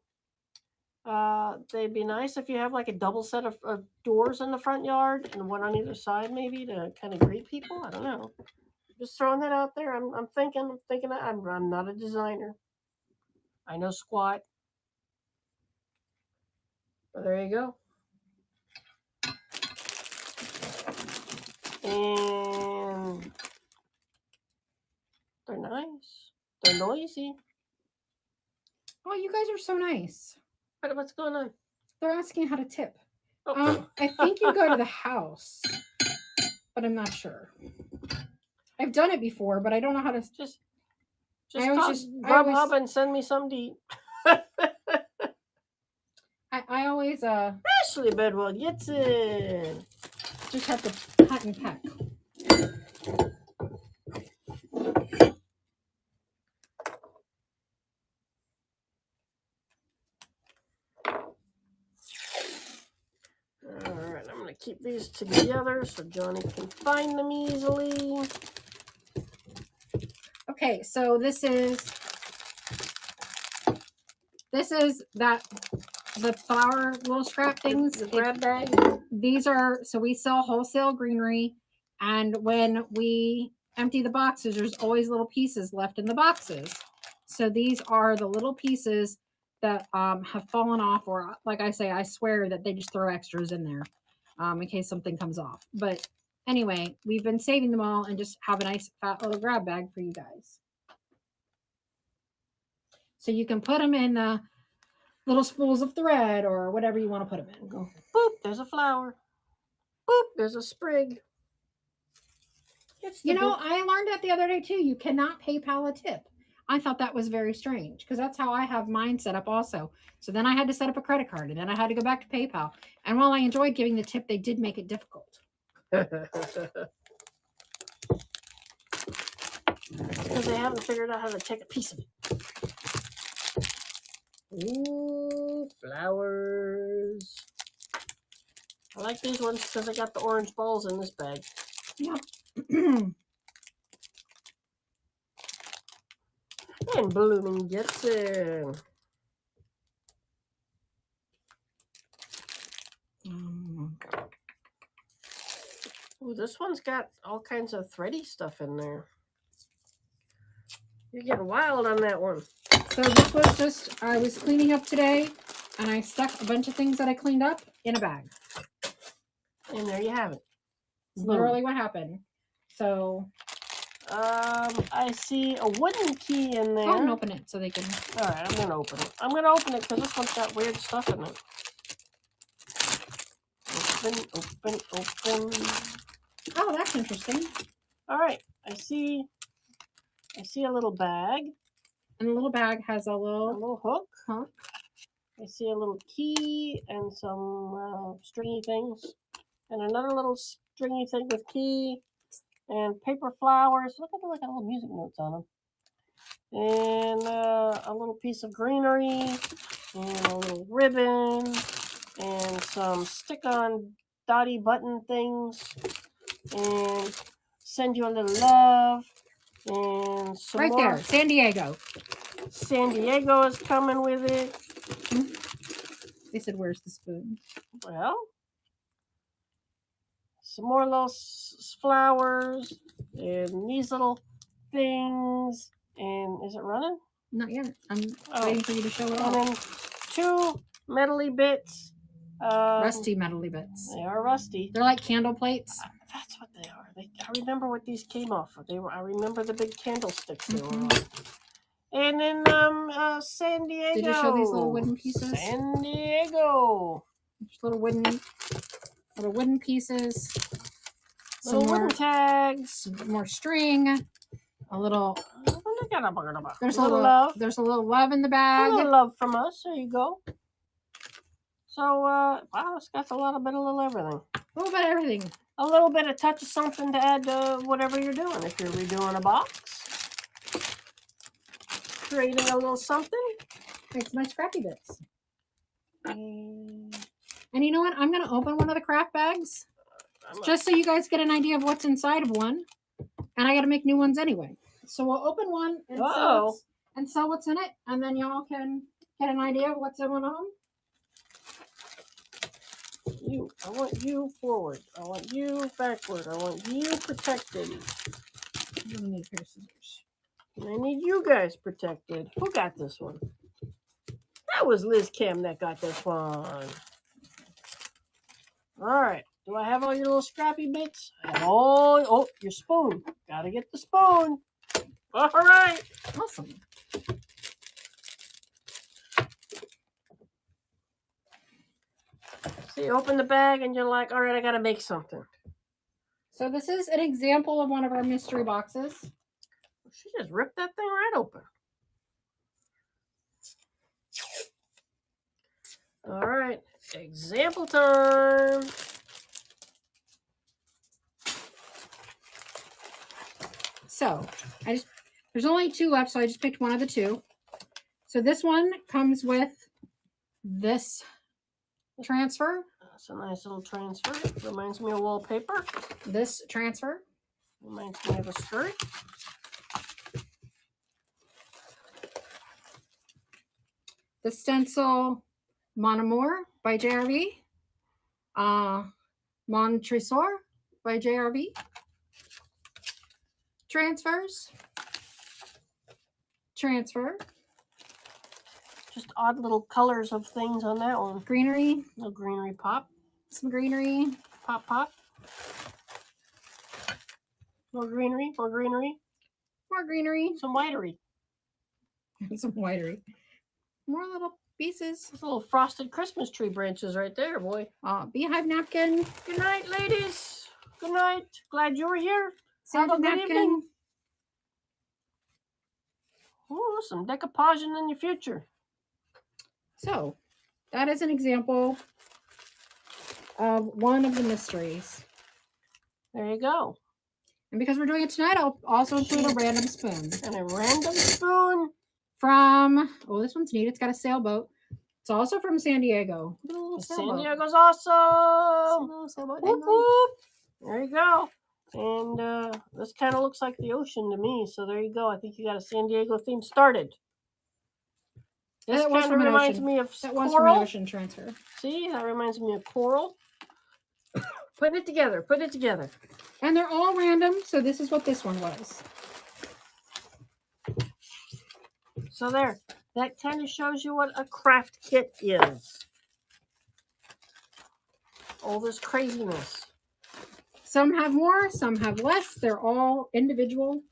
They'd be nice if you have like a double set of doors in the front yard and one on either side, maybe to kind of greet people. I don't know. Just throwing that out there. I'm thinking. I'm not a designer. I know squat. But there you go. And they're nice. They're noisy. Oh, you guys are so nice. What's going on? They're asking how to tip. Oh. I think you go to the house, but I'm not sure. I've done it before, but I don't know how to. Just Grubhub and send me some to eat. I always Ashley Bedwell gets it. Just have to pat and peck. Alright, I'm going to keep these together so Johnny can find them easily. Okay, so this is the flower little scrap things. The grab bag. These are, so we sell wholesale greenery, and when we empty the boxes, there's always little pieces left in the boxes. So these are the little pieces that have fallen off, or like I say, I swear that they just throw extras in there in case something comes off. But anyway, we've been saving them all and just have a nice fat little grab bag for you guys. So you can put them in little spools of thread or whatever you want to put them in. Go, boop, there's a flower. Boop, there's a sprig. You know, I learned that the other day too. You cannot PayPal a tip. I thought that was very strange because that's how I have mine set up also. So then I had to set up a credit card and then I had to go back to PayPal. And while I enjoyed giving the tip, they did make it difficult. Because they haven't figured out how to take a piece of it. Ooh, flowers. I like these ones because I got the orange balls in this bag. Yep. And blooming gets in. Ooh, this one's got all kinds of thready stuff in there. You're getting wild on that one. So this was just, I was cleaning up today and I stuck a bunch of things that I cleaned up in a bag. And there you have it. Literally what happened. So I see a wooden key in there. Go and open it so they can. All right, I'm going to open it. I'm going to open it because this one's got weird stuff in it. Open. Oh, that's interesting. All right. I see a little bag. And the little bag has a A little little hook. hook. I see a little key and some stringy things. And another little stringy thing with key and paper flowers. Look at like little music notes on them. And a little piece of greenery and a little ribbon and some stick-on dotty button things and send you a little love and some Right more. there, San Diego. San Diego is coming with it. They said, "Where's the spoon?" Well, some more little flowers and these little things. And is it running? Not yet. I'm waiting for you to show it And off. then 2 metally bits. Rusty metally bits. They are rusty. They're like candle plates. That's what they are. I remember what these came off of. I remember the big candlesticks they were on. And then San Diego. Did you show these little wooden pieces? San Diego. Just little wooden pieces. Little wooden tags. Some more string. A little. There's a little love. There's a little love in the bag. A little love from us. There you go. So wow, it's got a bit of little everything. A little bit of everything. A little bit of touch of something to add to whatever you're doing. If you're redoing a box, creating a little something. It's my scrappy bits. And you know what? I'm going to open one of the craft bags just so you guys get an idea of what's inside of one. And I got to make new ones anyway. So we'll open one and sell what's in it. And then y'all can get an idea of what's in one of them. I want you forward. I want you backward. I want you protected. I'm going to need a pair of scissors. And I need you guys protected. Who got this one? That was Liz Kim that got this one. All right. Do I have all your little scrappy bits? I have all. Oh, your spoon. Gotta get the spoon. All right. Awesome. So you open the bag and you're like, all right, I gotta make something. So this is an example of one of our mystery boxes. She just ripped that thing right open. All right, example time. So there's only 2 left, so I just picked one of the 2. So this one comes with this transfer. That's a nice little transfer. Reminds me of wallpaper. This transfer. Reminds me of a skirt. The stencil Mon Amour by JRV. Mon Tresor by JRV. Transfers. Transfer. Just odd little colors of things on that one. Greenery. No greenery pop. Some greenery. Pop, pop. More greenery, more greenery. More greenery. Some whitery. Some whitery. More little pieces. Those little frosted Christmas tree branches right there, boy. Beehive napkin. Good night, ladies. Good night. Glad you were here. Santa Have a good napkin. evening. Ooh, some decoupage in your future. So, that is an example of one of the mysteries. There you go. And because we're doing it tonight, I'll also include a random spoon. And a random spoon. From, this one's neat. It's got a sailboat. It's also from San Diego. San Diego's awesome. Whoop, whoop. There you go. And this kind of looks like the ocean to me. So there you go. I think you got a San Diego theme started. This kind of reminds me of that coral. was from an ocean transfer. See, that reminds me of coral. Putting it together. Put it together. And they're all random. So this is what this one was. So there. That kind of shows you what a craft kit is. All this craziness. Some have more, some have less. They're all individual.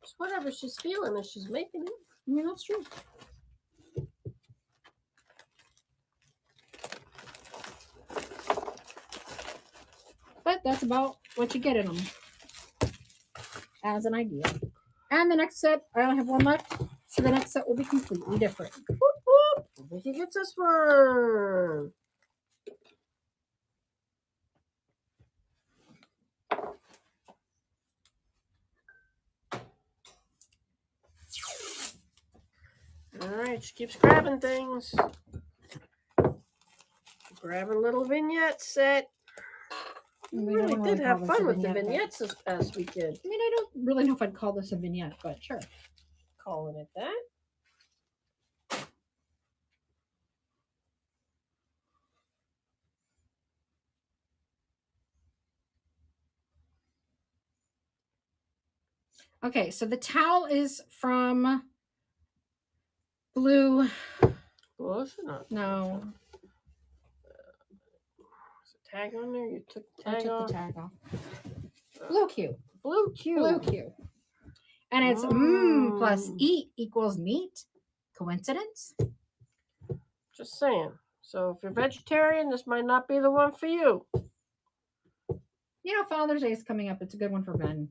It's whatever she's feeling as she's making it. I mean, that's true. But that's about what you get in them. as an idea. And the next set, I only have one left, so the next set will be completely different. Whoop, whoop. Vicky gets this one. All right, she keeps grabbing things. Grabbing little vignette set. We really did have fun with the vignettes this past weekend. I mean, I don't really know if I'd call this a vignette, but sure. Calling it that. Okay, so the towel is from Blue. Not. No. Is a tag on there? You took the I tag took off? the tag off. Blue Q. Blue Q. Blue Q. And it's plus eat equals meat. Coincidence? Just saying. So if you're vegetarian, this might not be the one for you. You know, Father's Day is coming up. It's a good one for Ben.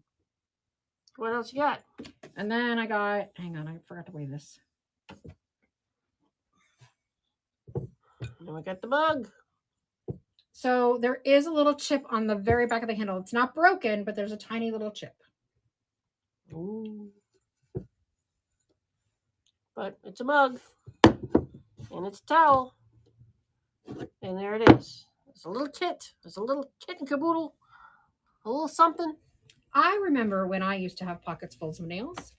What else you got? And then I got, hang on, I forgot to weigh this. Then we got the mug. So there is a little chip on the very back of the handle. It's not broken, but there's a tiny little chip. Ooh. But it's a mug. And it's a towel. And there it is. It's a little kit. It's a little kit and caboodle. A little something. I remember when I used to have pockets full of nails.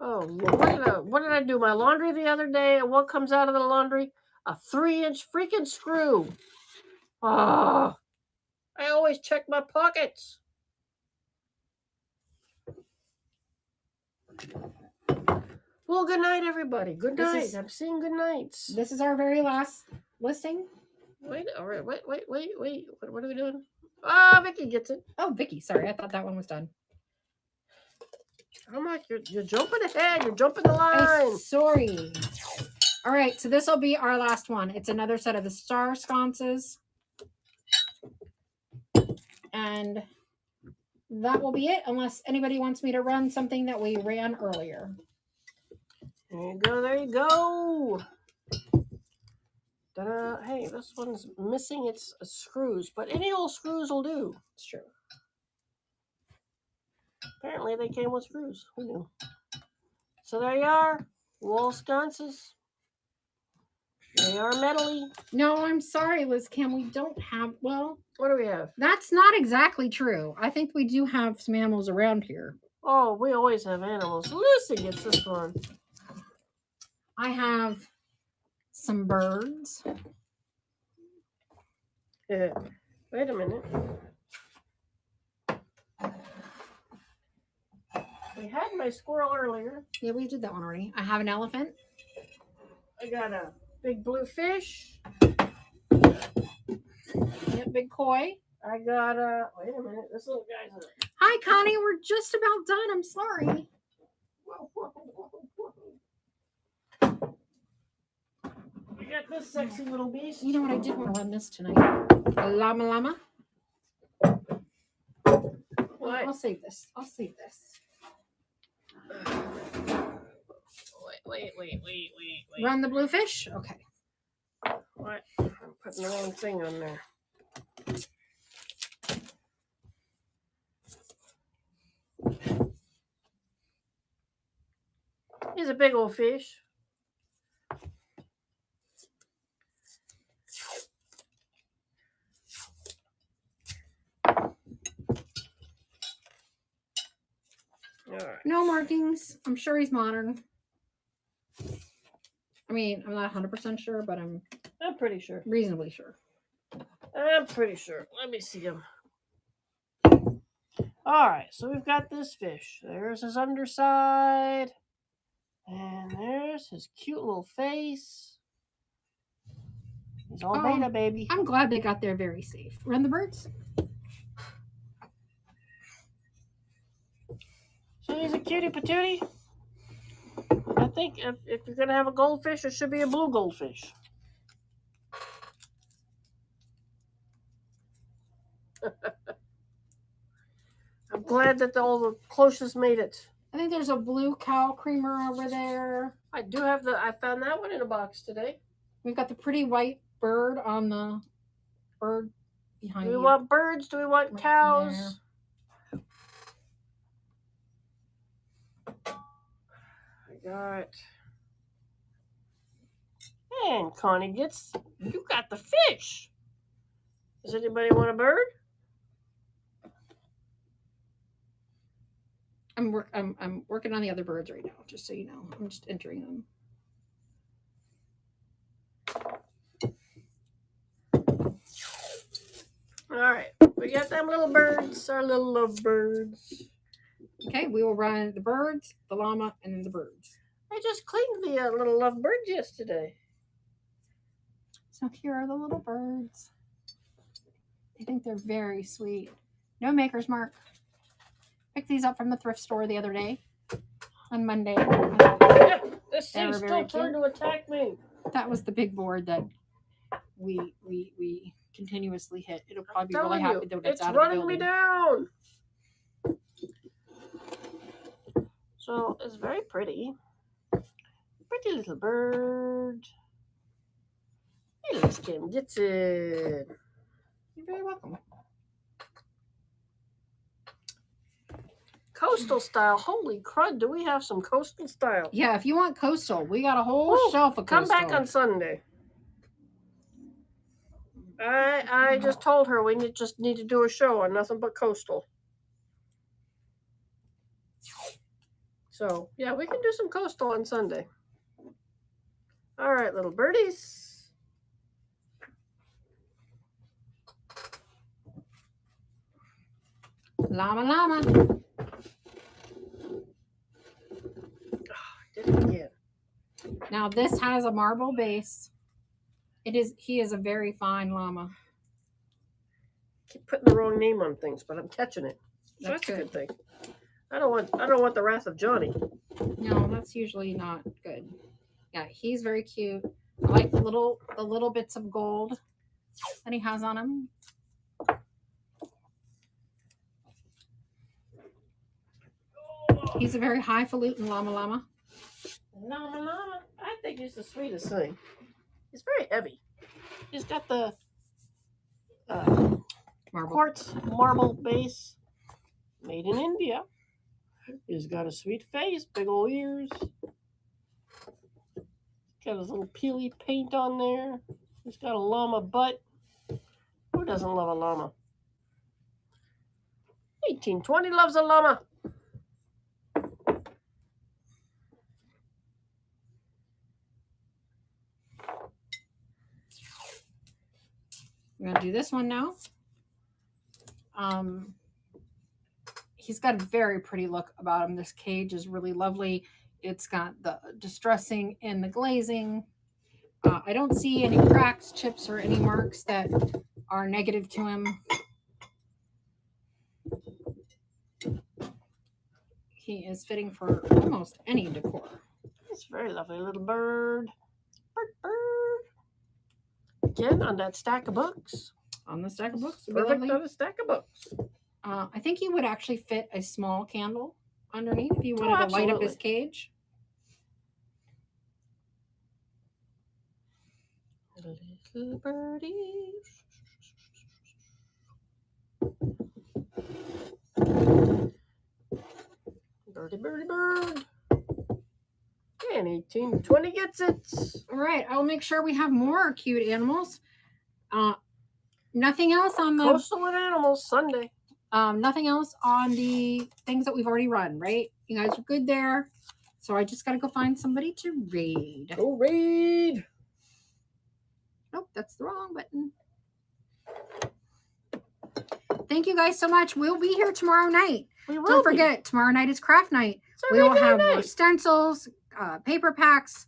Oh, what did I do? My laundry the other day, and what comes out of the laundry? A 3-inch freaking screw. Oh, I always check my pockets. Well, good night, everybody. Good night. I'm seeing good nights. This is our very last listing. Wait. All right. Wait. What are we doing? Ah, Vicky gets it. Oh, Vicky. Sorry, I thought that one was done. How much? You're jumping ahead. You're jumping the line. Sorry. All right. So this will be our last one. It's another set of the star sconces. And that will be it, unless anybody wants me to run something that we ran earlier. There you go. There you go. Ta-da. Hey, this one's missing its screws, but any old screws will do. It's true. Apparently they came with screws. Who knew? So there you are. Wall sconces. They are metally. No, I'm sorry, Liz Kim. We don't have, well. What do we have? That's not exactly true. I think we do have some animals around here. Oh, we always have animals. Lucy gets this one. I have some birds. Wait a minute. We had my squirrel earlier. Yeah, we did that one already. I have an elephant. I got a big blue fish. Yep, big koi. I got a, wait a minute, this little guy's a... Hi, Connie. We're just about done. I'm sorry. We got this sexy little beast. You know what? I did want to run this tonight. A llama. What? I'll save this. Wait. Run the blue fish? Okay. What? I'm putting the wrong thing on there. He's a big old fish. All right. No markings. I'm sure he's modern. I mean, I'm not 100% sure, but I'm pretty sure. Reasonably sure. I'm pretty sure. Let me see him. All right, so we've got this fish. There's his underside. And there's his cute little face. He's all beta, baby. I'm glad they got there very safe. Run the birds. So he's a cutie patootie. I think if you're going to have a goldfish, it should be a blue goldfish. I'm glad that all the closest made it. I think there's a blue cow creamer over there. I do have I found that one in a box today. We've got the pretty white bird on the bird behind Do we you. want birds? Do we want Right cows? I got. And Connie you got the fish. Does anybody want a bird? I'm working on the other birds right now, just so you know. I'm just entering them. All right, we got them little birds, our little love birds. Okay, we will run the birds, the llama, and then the birds. I just cleaned the little love birds yesterday. So here are the little birds. I think they're very sweet. No maker's mark. Picked these up from the thrift store the other day on Monday. Yep, this thing's still trying to attack me. That was the big board that we continuously hit. It'll probably be really happy that it's out of the building. It's running me down. So it's very pretty. Pretty little bird. Hey, let's get it. You're very welcome. Coastal style. Holy crud, do we have some coastal style? Yeah, if you want coastal, we got a whole shelf of coastal. Come back on Sunday. I just told her we just need to do a show on nothing but coastal. So, yeah, we can do some coastal on Sunday. All right, little birdies. Llama, llama. Did it again. Now this has a marble base. He is a very fine llama. Keep putting the wrong name on things, but I'm catching it. So that's a good thing. I don't want the wrath of Johnny. No, that's usually not good. Yeah, he's very cute. I like the little bits of gold that he has on him. He's a very highfalutin llama. Llama. I think he's the sweetest thing. He's very heavy. He's got the quartz marble base, made in India. He's got a sweet face, big old ears. Got his little peely paint on there. He's got a llama butt. Who doesn't love a llama? 1820 loves a llama. We're going to do this one now. He's got a very pretty look about him. This cage is really lovely. It's got the distressing in the glazing. I don't see any cracks, chips, or any marks that are negative to him. He is fitting for almost any decor. It's a very lovely little bird. Bird. Again, on that stack of books. On the stack of books. Perfect on a stack of books. I think he would actually fit a small candle underneath if you wanted to light up his cage. Little birdie. Birdie, birdie, bird. And 1820 gets it. All right, I'll make sure we have more cute animals. Nothing else on the Coastal and Animals Sunday. Nothing else on the things that we've already run, right? You guys are good there. So I just got to go find somebody to raid. Go raid. Nope, that's the wrong button. Thank you guys so much. We'll be here tomorrow night. Don't forget, tomorrow night is craft night. We will have more stencils, paper packs,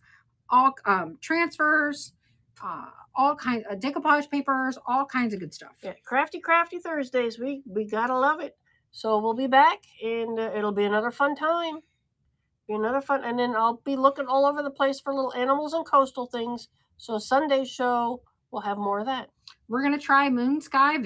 all transfers, all kinds of decoupage papers, all kinds of good stuff. Yeah, crafty Thursdays. We gotta love it. So we'll be back, and it'll be another fun time. And then I'll be looking all over the place for little animals and coastal things. So Sunday's show, we'll have more of that. We're gonna try Moon Sky